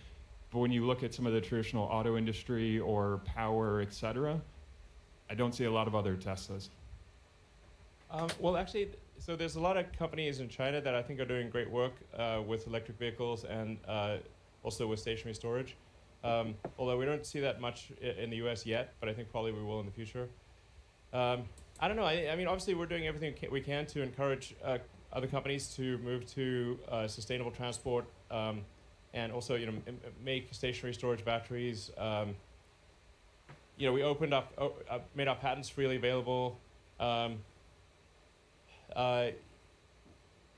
but when you look at some of the traditional auto industry or power, et cetera, I don't see a lot of other Teslas. Well, actually, so there's a lot of companies in China that I think are doing great work with electric vehicles and also with stationary storage. Although we don't see that much in the US yet, but I think probably we will in the future. I don't know. I mean, obviously, we're doing everything we can to encourage other companies to move to sustainable transport and also, make stationary storage batteries. We opened up, made our patents freely available.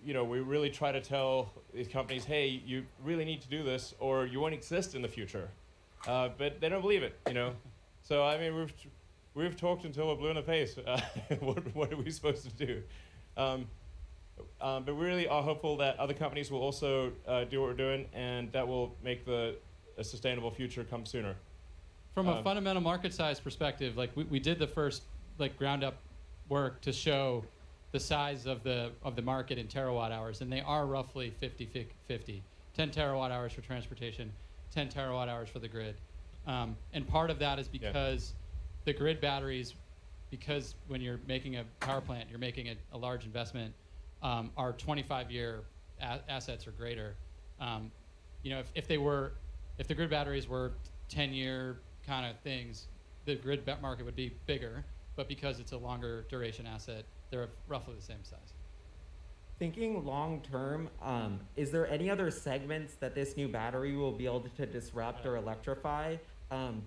We really try to tell these companies, hey, you really need to do this or you won't exist in the future. But they don't believe it, So, I mean, we've talked until we're blue in the face. What are we supposed to do? But we really are hopeful that other companies will also do what we're doing, and that will make a sustainable future come sooner. From a fundamental market size perspective, like we did the first ground up work to show the size of the market in terawatt hours, and they are roughly 50-50. 10 terawatt hours for transportation, 10 terawatt hours for the grid. And part of that is because the grid batteries, because when you're making a power plant, you're making a large investment, are 25-year assets or greater. If the grid batteries were 10-year kind of things, the grid market would be bigger, but because it's a longer duration asset, they're roughly the same size. Thinking long term, is there any other segments that this new battery will be able to disrupt or electrify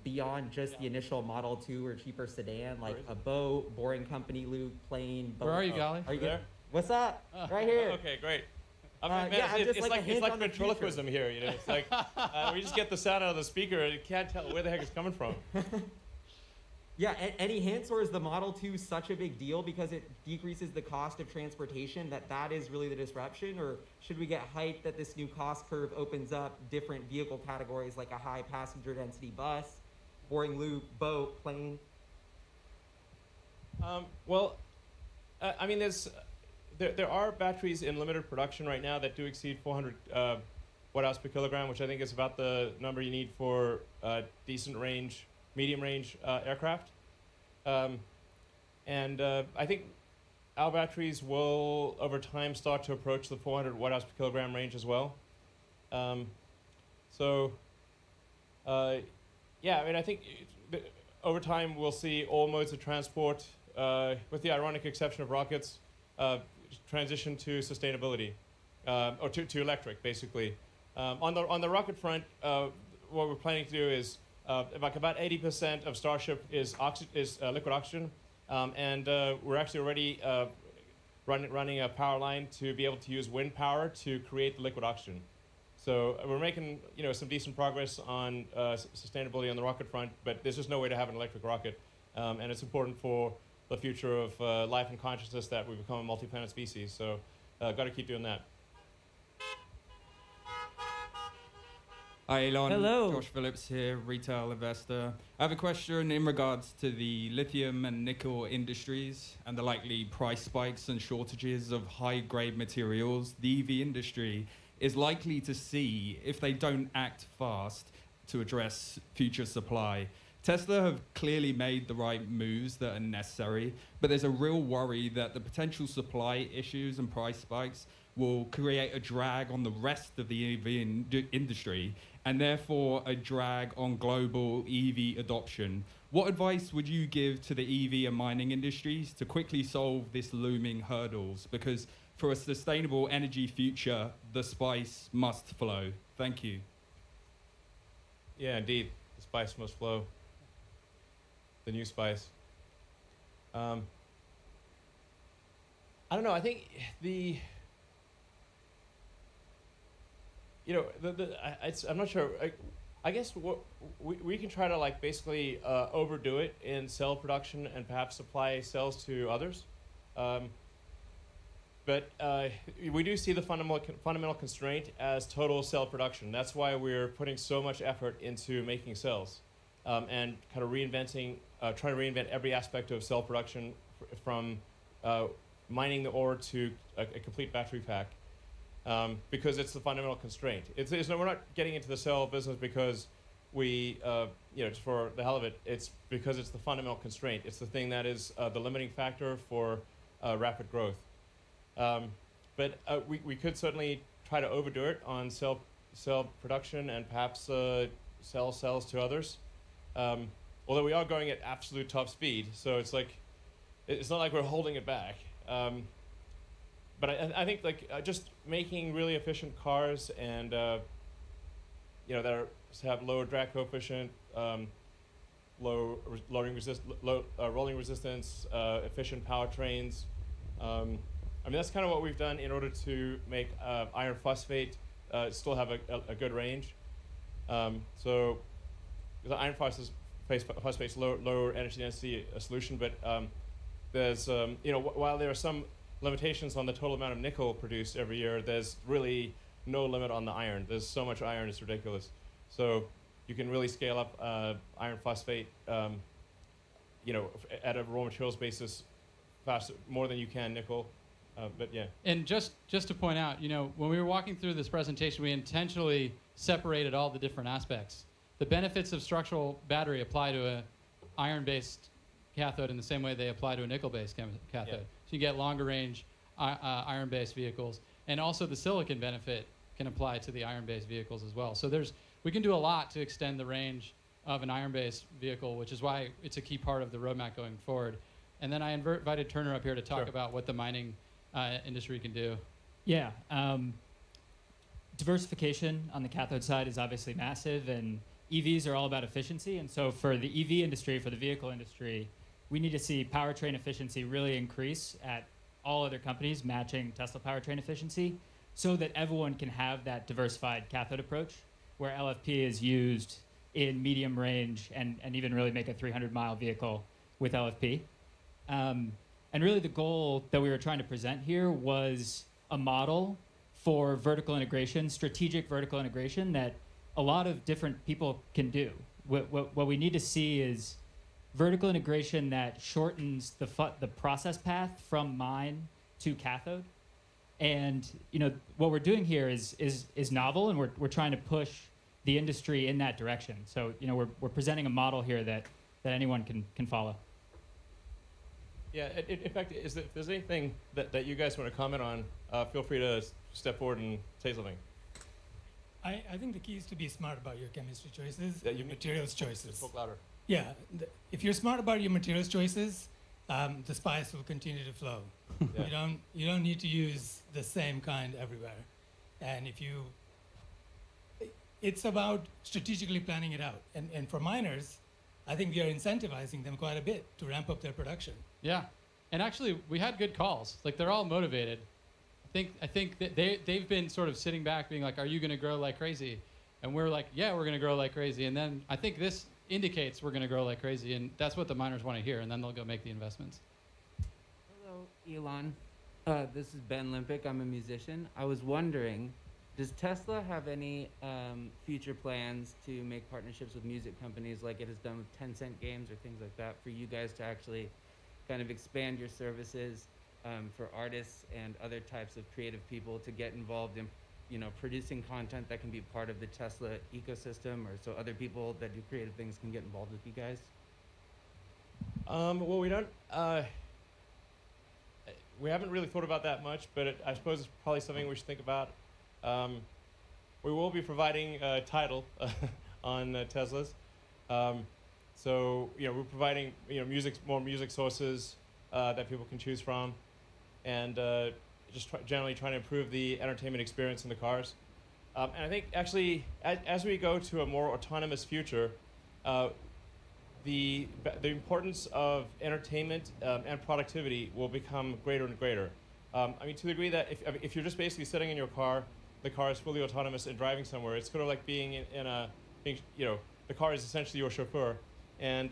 beyond just the initial Model 2 or cheaper sedan, like a boat, boring company, Luke, plane, boat? Where are you, Golly? Are you there? What's up? Right here. Okay, great. It's like ventriloquism here. It's like we just get the sound out of the speaker and you can't tell where the heck it's coming from. Yeah, any hints, or is the Model 2 such a big deal because it decreases the cost of transportation that is really the disruption? Or should we get hyped that this new cost curve opens up different vehicle categories like a high passenger density bus, boring loop, boat, plane? I mean, there are batteries in limited production right now that do exceed 400 watt-hours per kilogram, which I think is about the number you need for decent range, medium range aircraft. And I think our batteries will, over time, start to approach the 400 watt-hours per kilogram range as well. I mean, I think over time we'll see all modes of transport, with the ironic exception of rockets, transition to sustainability, or to electric, basically. On the rocket front, what we're planning to do is about 80% of Starship is liquid oxygen, and we're actually already running a power line to be able to use wind power to create the liquid oxygen. So we're making some decent progress on sustainability on the rocket front, but there's just no way to have an electric rocket, and it's important for the future of life and consciousness that we become a multi-planet species. So got to keep doing that. Hi, Elon. Hello. Josh Phillips here, retail investor. I have a question in regards to the lithium and nickel industries and the likely price spikes and shortages of high-grade materials the EV industry is likely to see if they don't act fast to address future supply. Tesla have clearly made the right moves that are necessary, but there's a real worry that the potential supply issues and price spikes will create a drag on the rest of the EV industry and therefore a drag on global EV adoption. What advice would you give to the EV and mining industries to quickly solve this looming hurdles? Because for a sustainable energy future, the spice must flow. Thank you. Yeah, indeed. The spice must flow. The new spice. I don't know. I think I'm not sure. I guess we can try to like basically overdo it in cell production and perhaps supply cells to others. But we do see the fundamental constraint as total cell production. That's why we're putting so much effort into making cells and kind of trying to reinvent every aspect of cell production from mining the ore to a complete battery pack. Because it's the fundamental constraint. We're not getting into the cell business because we, just for the hell of it. It's because it's the fundamental constraint. It's the thing that is the limiting factor for rapid growth. But we could certainly try to overdo it on cell production and perhaps sell cells to others. Although we are going at absolute top speed, so it's not like we're holding it back. But I think just making really efficient cars and that have lower drag coefficient, low rolling resistance, efficient powertrains. That's kind of what we've done in order to make iron phosphate still have a good range. So the iron phosphate's lower energy density solution, but there's while there are some limitations on the total amount of nickel produced every year, there's really no limit on the iron. There's so much iron, it's ridiculous. So you can really scale up iron phosphate, at a raw materials basis faster, more than you can nickel. But yeah. And just to point out, when we were walking through this presentation, we intentionally separated all the different aspects. The benefits of structural battery apply to a iron-based cathode in the same way they apply to a nickel-based cathode. Yeah. So you get longer range iron-based vehicles, and also the silicon benefit can apply to the iron-based vehicles as well. So we can do a lot to extend the range of an iron-based vehicle, which is why it's a key part of the roadmap going forward. And then I invited Turner up here to talk about what the mining industry can do. Yeah. Diversification on the cathode side is obviously massive, and EVs are all about efficiency. And so for the EV industry, for the vehicle industry, we need to see powertrain efficiency really increase at all other companies matching Tesla powertrain efficiency so that everyone can have that diversified cathode approach where LFP is used in medium range and even really make a 300-mile vehicle with LFP. And really the goal that we were trying to present here was a model for vertical integration, strategic vertical integration that a lot of different people can do. What we need to see is vertical integration that shortens the process path from mine to cathode. And what we're doing here is novel, and we're trying to push the industry in that direction. So we're presenting a model here that anyone can follow. Yeah, in fact, if there's anything that you guys want to comment on, feel free to step forward and say something. I think the key is to be smart about your chemistry choices, your materials choices. Talk louder. Yeah, if you're smart about your materials choices, the spice will continue to flow. Yeah. You don't need to use the same kind everywhere, and it's about strategically planning it out. And for miners, I think we are incentivizing them quite a bit to ramp up their production. Yeah, and actually we had good calls. They're all motivated. I think that they've been sort of sitting back being like, are you going to grow like crazy? And we're like, yeah, we're going to grow like crazy. And then I think this indicates we're going to grow like crazy, and that's what the miners want to hear, and then they'll go make the investments. Hello, Elon. This is Ben Limpick. I'm a musician. I was wondering, does Tesla have any future plans to make partnerships with music companies like it has done with 10-cent games or things like that for you guys to actually kind of expand your services for artists and other types of creative people to get involved in producing content that can be part of the Tesla ecosystem, or so other people that do creative things can get involved with you guys? Well, we don't. We haven't really thought about that much, but I suppose it's probably something we should think about. We will be providing a title on Teslas. So we're providing more music sources that people can choose from, and just generally trying to improve the entertainment experience in the cars. And I think actually, as we go to a more autonomous future, the importance of entertainment and productivity will become greater and greater. I mean, to the degree that if you're just basically sitting in your car, the car is fully autonomous and driving somewhere. It's sort of like being the car is essentially your chauffeur, and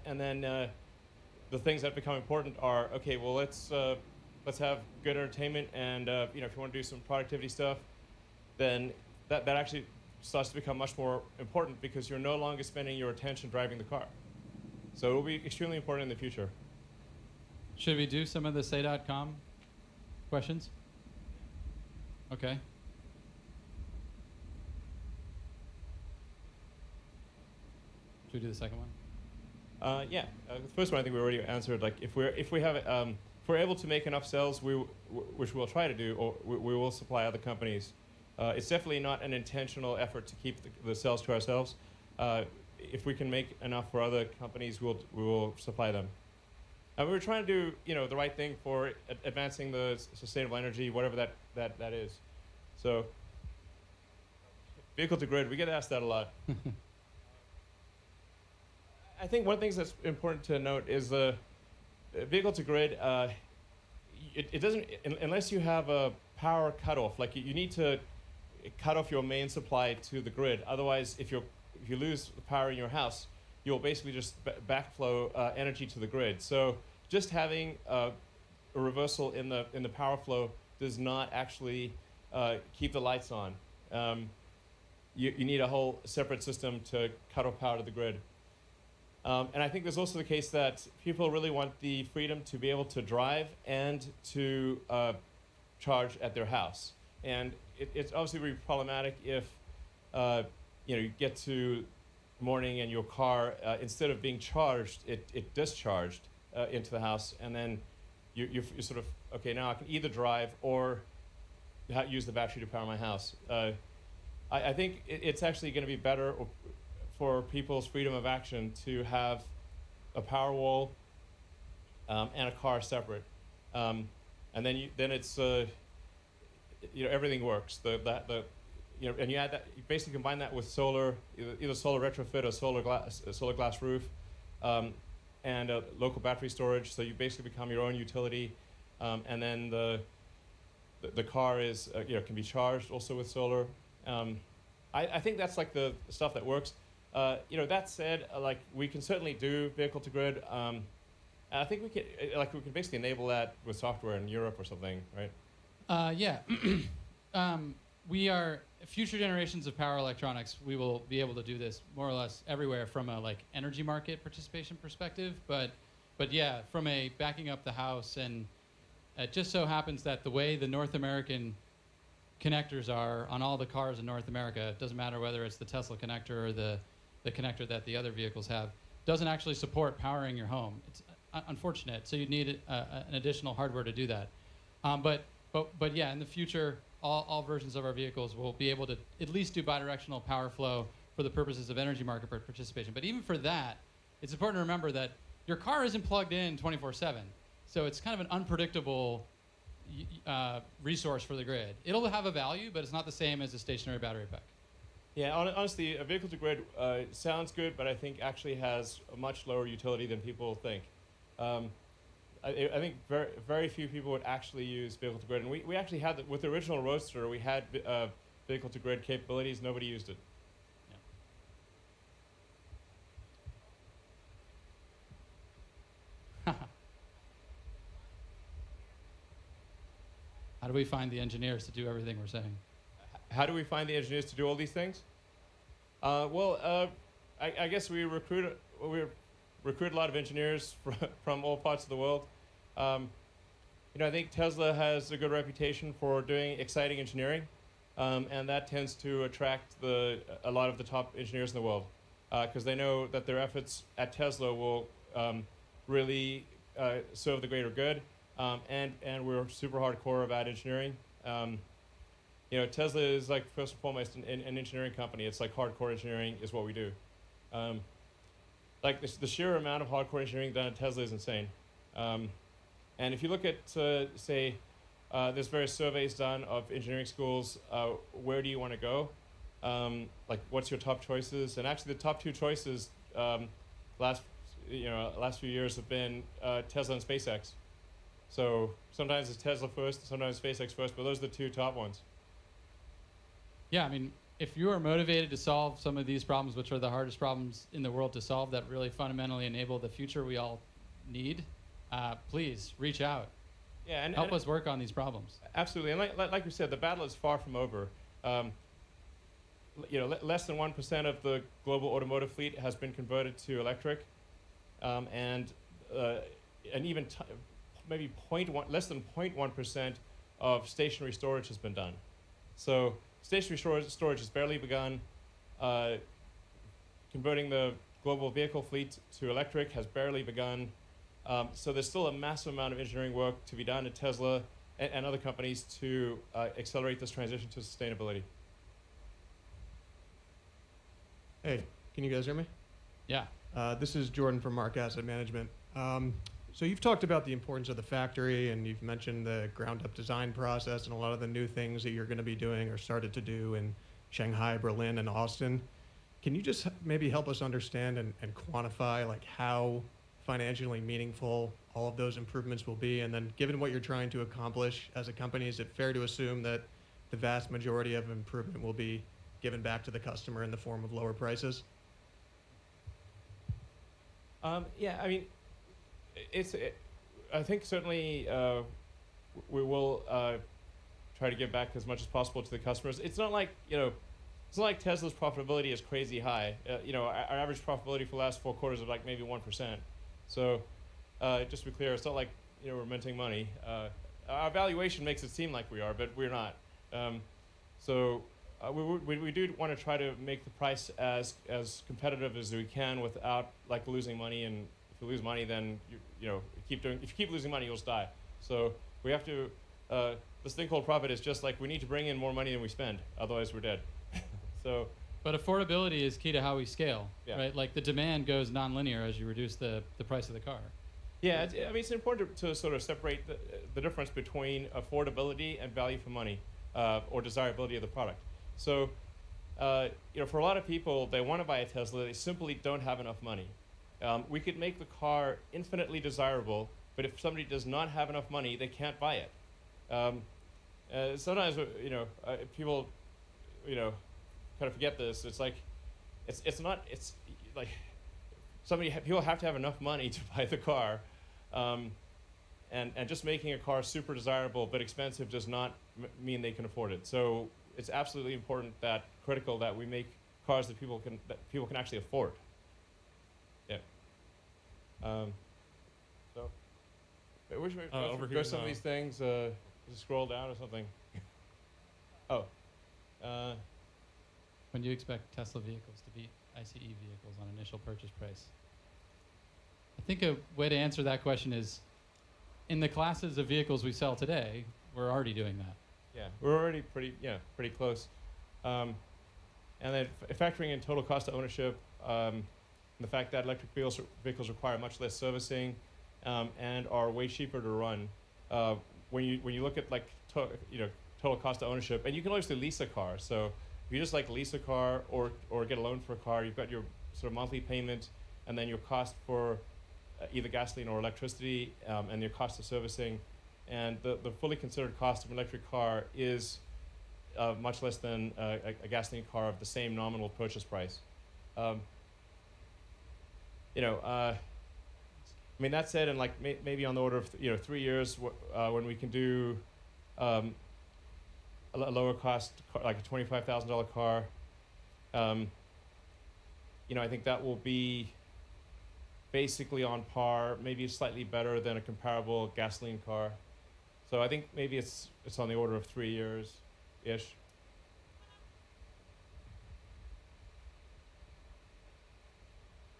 then the things that become important are, okay, well, let's have good entertainment, and if you want to do some productivity stuff, then that actually starts to become much more important because you're no longer spending your attention driving the car. So it will be extremely important in the future. Should we do some of the say.com questions? Okay. Should we do the second one? Yeah, the first one I think we already answered. Like if we're able to make enough cells, which we'll try to do, or we will supply other companies. It's definitely not an intentional effort to keep the cells to ourselves. If we can make enough for other companies, we will supply them. And we're trying to do the right thing for advancing the sustainable energy, whatever that is. So vehicle to grid, we get asked that a lot. I think one of the things that's important to note is the vehicle to grid. It doesn't, unless you have a power cutoff. Like you need to cut off your main supply to the grid. Otherwise, if you lose the power in your house, you'll basically just backflow energy to the grid. So just having a reversal in the power flow does not actually keep the lights on. You need a whole separate system to cut off power to the grid. And I think there's also the case that people really want the freedom to be able to drive and to charge at their house. And it's obviously really problematic if you get to morning and your car, instead of being charged, it discharged into the house, and then you're sort of, okay, now I can either drive or use the battery to power my house. I think it's actually going to be better for people's freedom of action to have a power wall and a car separate, and then it's everything works. And you add that, you basically combine that with solar, either solar retrofit or solar glass roof, and local battery storage. So you basically become your own utility, and then the car is can be charged also with solar. I think that's like the stuff that works. That said, we can certainly do vehicle to grid. I think we can basically enable that with software in Europe or something, right? Yeah. We are future generations of power electronics. We will be able to do this more or less everywhere from a energy market participation perspective. But yeah, from a backing up the house, and it just so happens that the way the North American connectors are on all the cars in North America, it doesn't matter whether it's the Tesla connector or the connector that the other vehicles have, doesn't actually support powering your home. It's unfortunate. So you'd need an additional hardware to do that. But yeah, in the future, all versions of our vehicles will be able to at least do bidirectional power flow for the purposes of energy market participation. But even for that, it's important to remember that your car isn't plugged in 24/7. So it's kind of an unpredictable resource for the grid. It'll have a value, but it's not the same as a stationary battery pack. Yeah, honestly, a vehicle to grid sounds good, but I think actually has a much lower utility than people think. I think very few people would actually use vehicle to grid, and we actually had with the original Roadster, we had vehicle to grid capabilities. Nobody used it. Yeah. How do we find the engineers to do everything we're saying? How do we find the engineers to do all these things? I guess we recruit a lot of engineers from all parts of the world. I think Tesla has a good reputation for doing exciting engineering, and that tends to attract a lot of the top engineers in the world, because they know that their efforts at Tesla will really serve the greater good, and we're super hardcore about engineering. Tesla is first and foremost an engineering company. It's hardcore engineering is what we do. The sheer amount of hardcore engineering done at Tesla is insane. And if you look at, say, there's various surveys done of engineering schools, where do you want to go? What's your top choices? And actually the top two choices last last few years have been Tesla and SpaceX. So sometimes it's Tesla first, sometimes SpaceX first, but those are the two top ones. Yeah, I mean, if you are motivated to solve some of these problems, which are the hardest problems in the world to solve, that really fundamentally enable the future we all need, please reach out. Yeah, and help us work on these problems. Absolutely, and like we said, the battle is far from over. Less than 1% of the global automotive fleet has been converted to electric, and even maybe less than 0.1% of stationary storage has been done. So stationary storage has barely begun. Converting the global vehicle fleet to electric has barely begun. So there's still a massive amount of engineering work to be done at Tesla and other companies to accelerate this transition to sustainability. Hey, can you guys hear me? Yeah. This is Jordan from Mark Asset Management. So you've talked about the importance of the factory, and you've mentioned the ground-up design process and a lot of the new things that you're going to be doing or started to do in Shanghai, Berlin, and Austin. Can you just maybe help us understand and quantify like how financially meaningful all of those improvements will be? And then given what you're trying to accomplish as a company, is it fair to assume that the vast majority of improvement will be given back to the customer in the form of lower prices? Yeah, I mean, I think certainly we will try to give back as much as possible to the customers. It's not like, it's not like Tesla's profitability is crazy high. Our average profitability for the last 4 quarters is like maybe 1%. So just to be clear, it's not like, we're minting money. Our valuation makes it seem like we are, but we're not. We do want to try to make the price as competitive as we can without like losing money. And if you lose money, then if you keep losing money, you'll just die. So we have to. This thing called profit is just like we need to bring in more money than we spend, otherwise we're dead. But affordability is key to how we scale, Yeah. right? Like the demand goes nonlinear as you reduce the price of the car. Yeah, it's important to sort of separate the difference between affordability and value for money, or desirability of the product. So, for a lot of people, they want to buy a Tesla, they simply don't have enough money. We could make the car infinitely desirable, but if somebody does not have enough money, they can't buy it. Sometimes, people, kind of forget this. It's like, it's like, people have to have enough money to buy the car, and just making a car super desirable but expensive does not mean they can afford it. So it's absolutely critical that we make cars that people can actually afford. Yeah. So, which way? Over Go here some of now. these things. Just scroll down or something. Oh. When do you expect Tesla vehicles to beat ICE vehicles on initial purchase price? I think a way to answer that question is, in the classes of vehicles we sell today, we're already doing that. Yeah, we're already pretty close. And then factoring in total cost of ownership, the fact that electric vehicles require much less servicing, and are way cheaper to run. When you look at like total cost of ownership, and you can obviously lease a car. So if you just like lease a car or get a loan for a car, you've got your sort of monthly payment, and then your cost for either gasoline or electricity, and your cost of servicing. And the fully considered cost of an electric car is much less than a gasoline car of the same nominal purchase price. I mean, that said, and like maybe on the order of 3 years, when we can do a lower cost car, like a $25,000 car, I think that will be basically on par, maybe slightly better than a comparable gasoline car. So I think maybe it's on the order of 3 years-ish.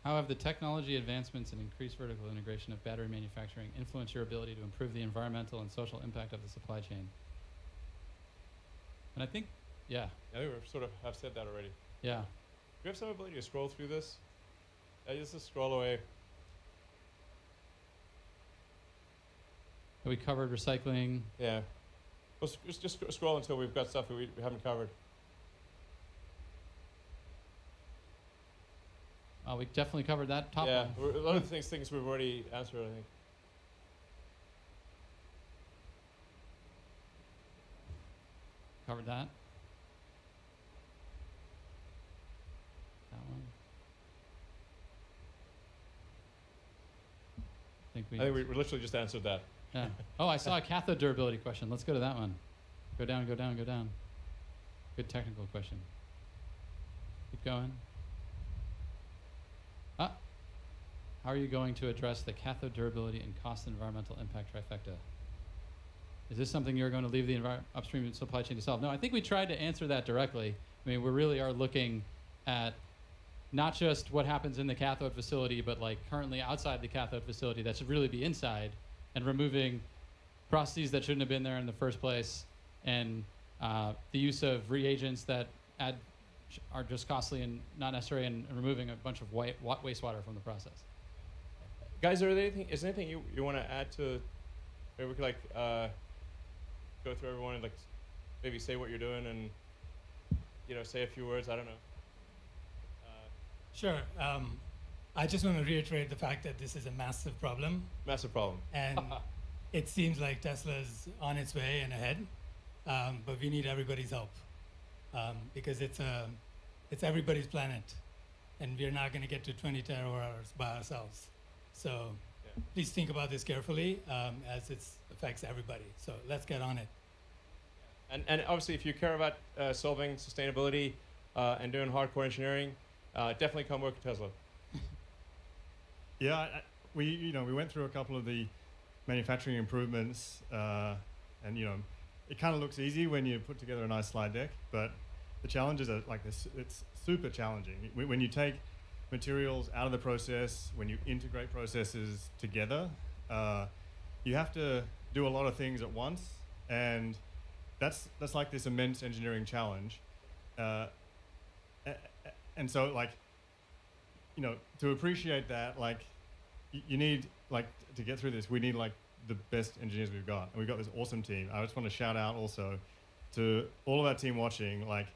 How have the technology advancements and increased vertical integration of battery manufacturing influenced your ability to improve the environmental and social impact of the supply chain? And I think, yeah. I think we sort of have said that already. Yeah. Do you have some ability to scroll through this? Just scroll away. We covered recycling. Yeah. Well, just scroll until we've got stuff that we haven't covered. We definitely covered that top Yeah, one. a lot of things we've already answered, I think. Covered that. That one. I think we literally just answered that. Yeah. Oh, I saw a cathode durability question. Let's go to that one. Go down, go down, go down. Good technical question. Keep going. How are you going to address the cathode durability and cost and environmental impact trifecta? Is this something you're going to leave the upstream supply chain to solve? No, I think we tried to answer that directly. I mean, we really are looking at not just what happens in the cathode facility, but like currently outside the cathode facility that should really be inside, and removing processes that shouldn't have been there in the first place, and the use of reagents that are just costly and not necessary, and removing a bunch of wastewater from the process. Guys, is there anything you want to add to? Maybe we could like go through everyone and like maybe say what you're doing and say a few words. I don't know. Sure. I just want to reiterate the fact that this is a massive problem. Massive problem. And it seems like Tesla's on its way and ahead, but we need everybody's help because it's everybody's planet, and we're not going to get to 20 terawatt-hours by ourselves. So please think about this carefully as it affects everybody. So let's get on it. And obviously, if you care about solving sustainability and doing hardcore engineering, definitely come work at Tesla. Yeah, we went through a couple of the manufacturing improvements, and it kind of looks easy when you put together a nice slide deck, but the challenges are like this. It's super challenging when you take materials out of the process, when you integrate processes together. You have to do a lot of things at once, and that's like this immense engineering challenge. And so, like, to appreciate that, like, you need, like, to get through this, we need, like, the best engineers we've got. And we've got this awesome team. I just want to shout out also to all of our team watching, like,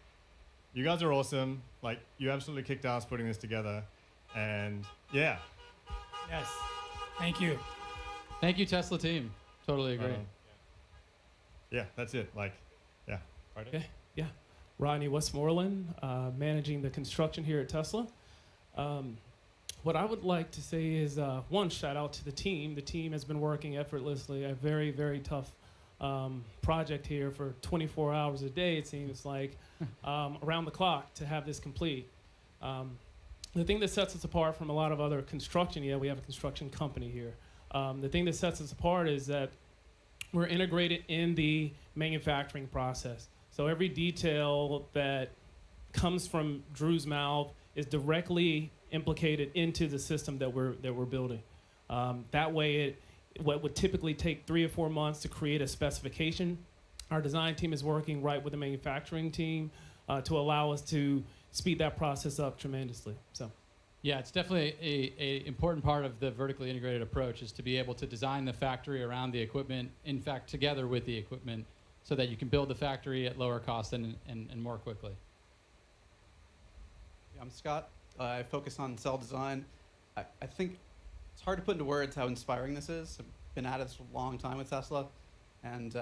you guys are awesome. Like, you absolutely kicked ass putting this together. And, yeah. Yes. Thank you. Thank you, Tesla team. Totally agree. Yeah, that's it. Like, yeah. Okay. Yeah. Rodney Westmoreland, managing the construction here at Tesla. What I would like to say is, one, shout out to the team. The team has been working effortlessly. A very, very tough project here for 24 hours a day, it seems like, around the clock to have this complete. The thing that sets us apart from a lot of other construction, we have a construction company here. The thing that sets us apart is that we're integrated in the manufacturing process. So every detail that comes from Drew's mouth is directly implicated into the system that we're building. That way, what would typically take 3 or 4 months to create a specification, our design team is working right with the manufacturing team to allow us to speed that process up tremendously. So, yeah, it's definitely a important part of the vertically integrated approach is to be able to design the factory around the equipment, in fact, together with the equipment, so that you can build the factory at lower cost and more quickly. Yeah, I'm Scott. I focus on cell design. I think it's hard to put into words how inspiring this is. I've been at it for a long time with Tesla, and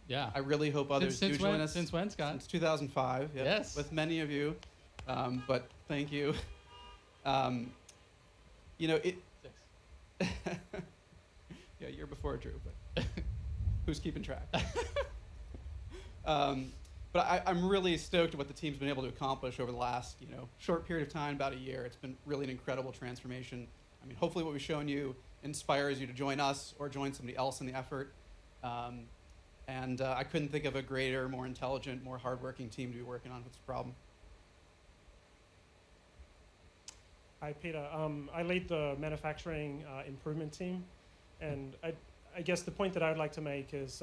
yeah, I really hope others do join us. Since when, Scott? Since 2005. Yep, yes. With many of you, but thank you. It. 6. Yeah, a year before Drew, but who's keeping track? But I'm really stoked at what the team's been able to accomplish over the last, short period of time, about a year. It's been really an incredible transformation. I mean, hopefully what we've shown you inspires you to join us or join somebody else in the effort. And I couldn't think of a greater, more intelligent, more hardworking team to be working on with this problem. Hi, Peter. I lead the manufacturing improvement team. And I guess the point that I would like to make is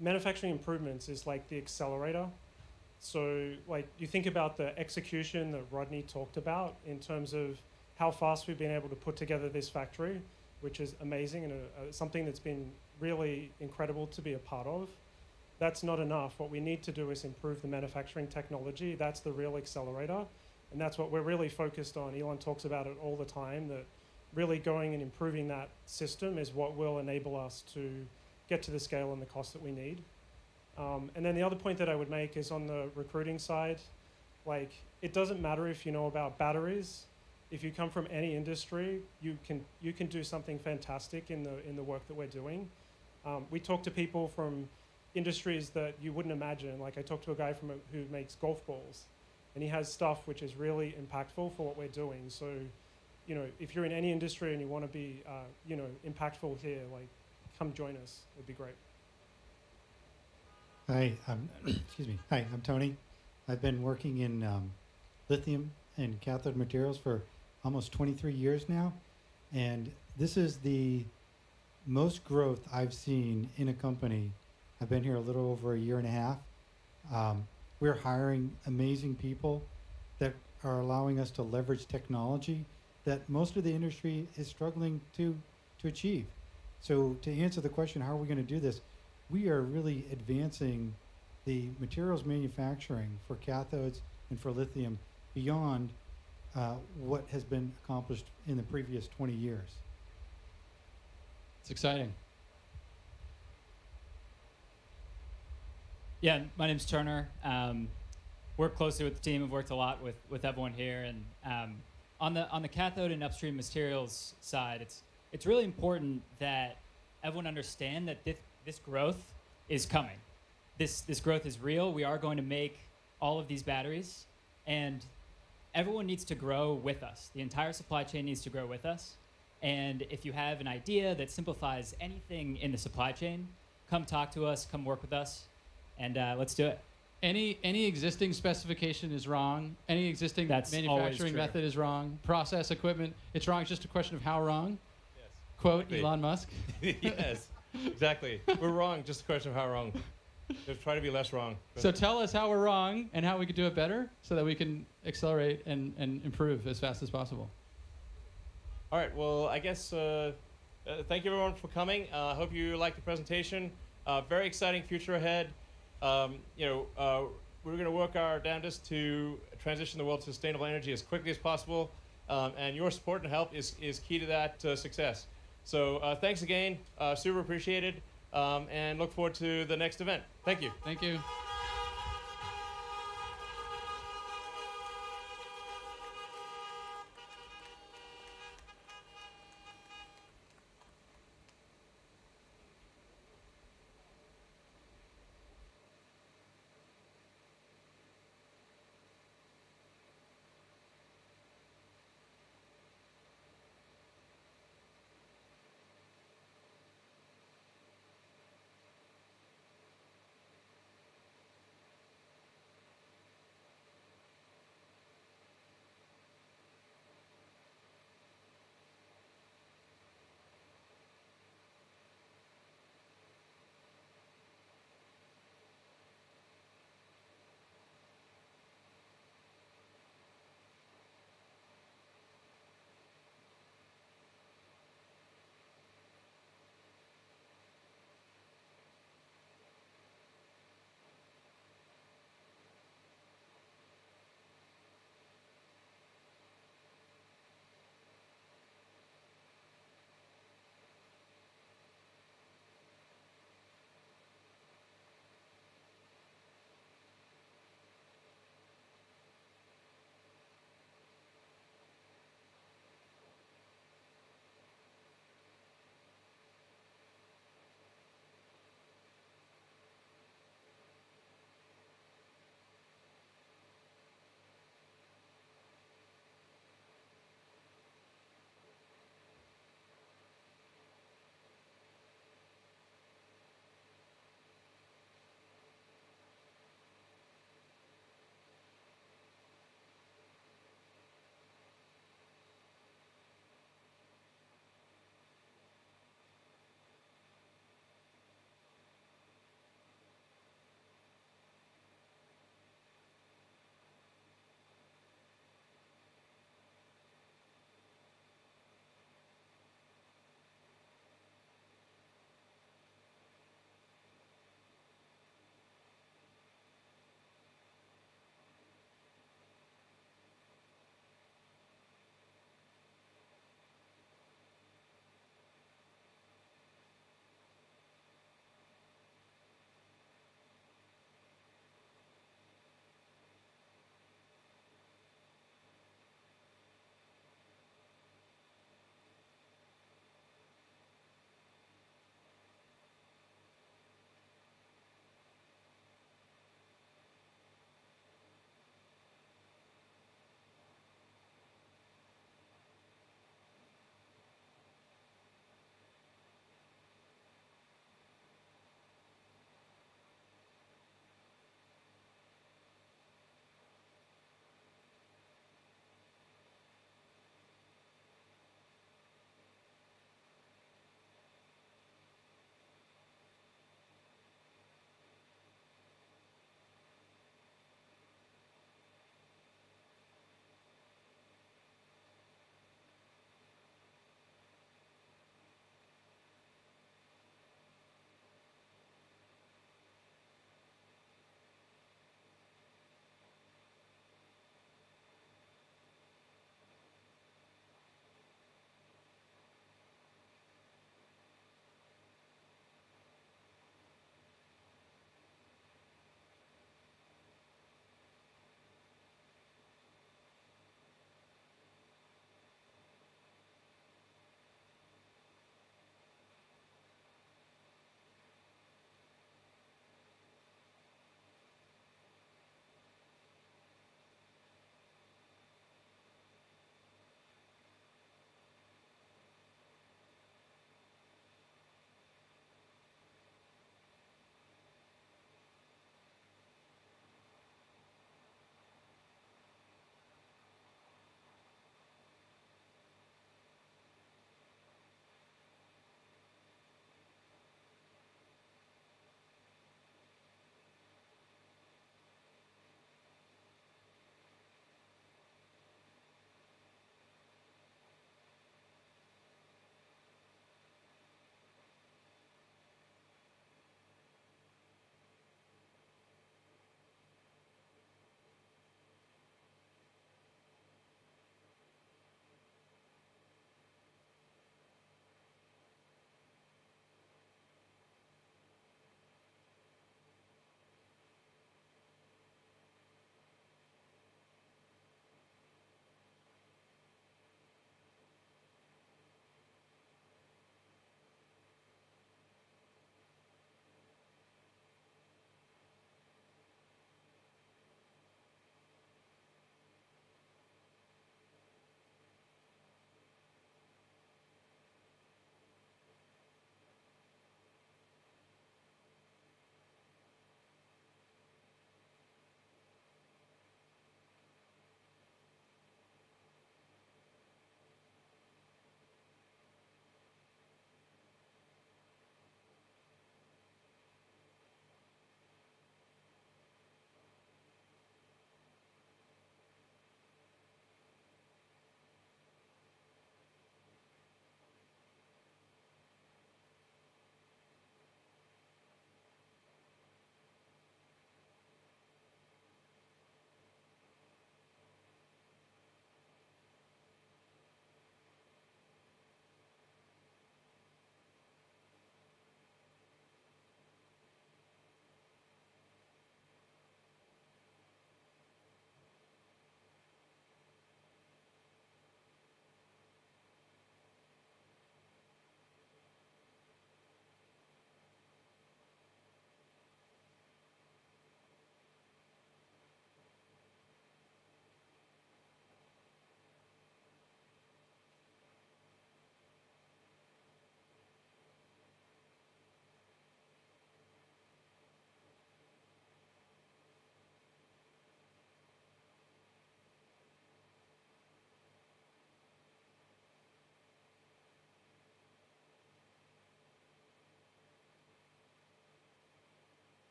manufacturing improvements is like the accelerator. So like you think about the execution that Rodney talked about in terms of how fast we've been able to put together this factory, which is amazing and something that's been really incredible to be a part of. That's not enough. What we need to do is improve the manufacturing technology. That's the real accelerator. And that's what we're really focused on. Elon talks about it all the time, that really going and improving that system is what will enable us to get to the scale and the cost that we need. And then the other point that I would make is on the recruiting side, like, it doesn't matter if you know about batteries. If you come from any industry, you can do something fantastic in the work that we're doing. We talk to people from industries that you wouldn't imagine. Like, I talked to a guy who makes golf balls, and he has stuff which is really impactful for what we're doing. So, you know, if you're in any industry and you want to be, you know, impactful here, like, come join us. It'd be great. Hi, excuse me. Hi, I'm Tony. I've been working in lithium and cathode materials for almost 23 years now, and this is the most growth I've seen in a company. I've been here a little over a year and a half. We're hiring amazing people that are allowing us to leverage technology that most of the industry is struggling to achieve. So to answer the question, how are we going to do this? We are really advancing the materials manufacturing for cathodes and for lithium beyond what has been accomplished in the previous 20 years. It's exciting. Yeah, my name's Turner. Work closely with the team. I've worked a lot with everyone here, and on the cathode and upstream materials side, it's really important that everyone understand that this growth is coming. This growth is real. We are going to make all of these batteries, and everyone needs to grow with us. The entire supply chain needs to grow with us. And if you have an idea that simplifies anything in the supply chain, come talk to us, come work with us, and let's do it. Any existing specification is wrong. Any existing manufacturing method is wrong. Process equipment, it's wrong. It's just a question of how wrong. Yes. Quote Exactly. Elon Musk. Yes, exactly. We're wrong. Just a question of how wrong. Just try to be less wrong. So tell us how we're wrong and how we could do it better so that we can accelerate and improve as fast as possible. All right. Well, I guess thank you everyone for coming. I hope you liked the presentation. Very exciting future ahead. We're going to work our damnedest to transition the world to sustainable energy as quickly as possible, and your support and help is key to that success. So thanks again, super appreciated, and look forward to the next event. Thank you. Thank you.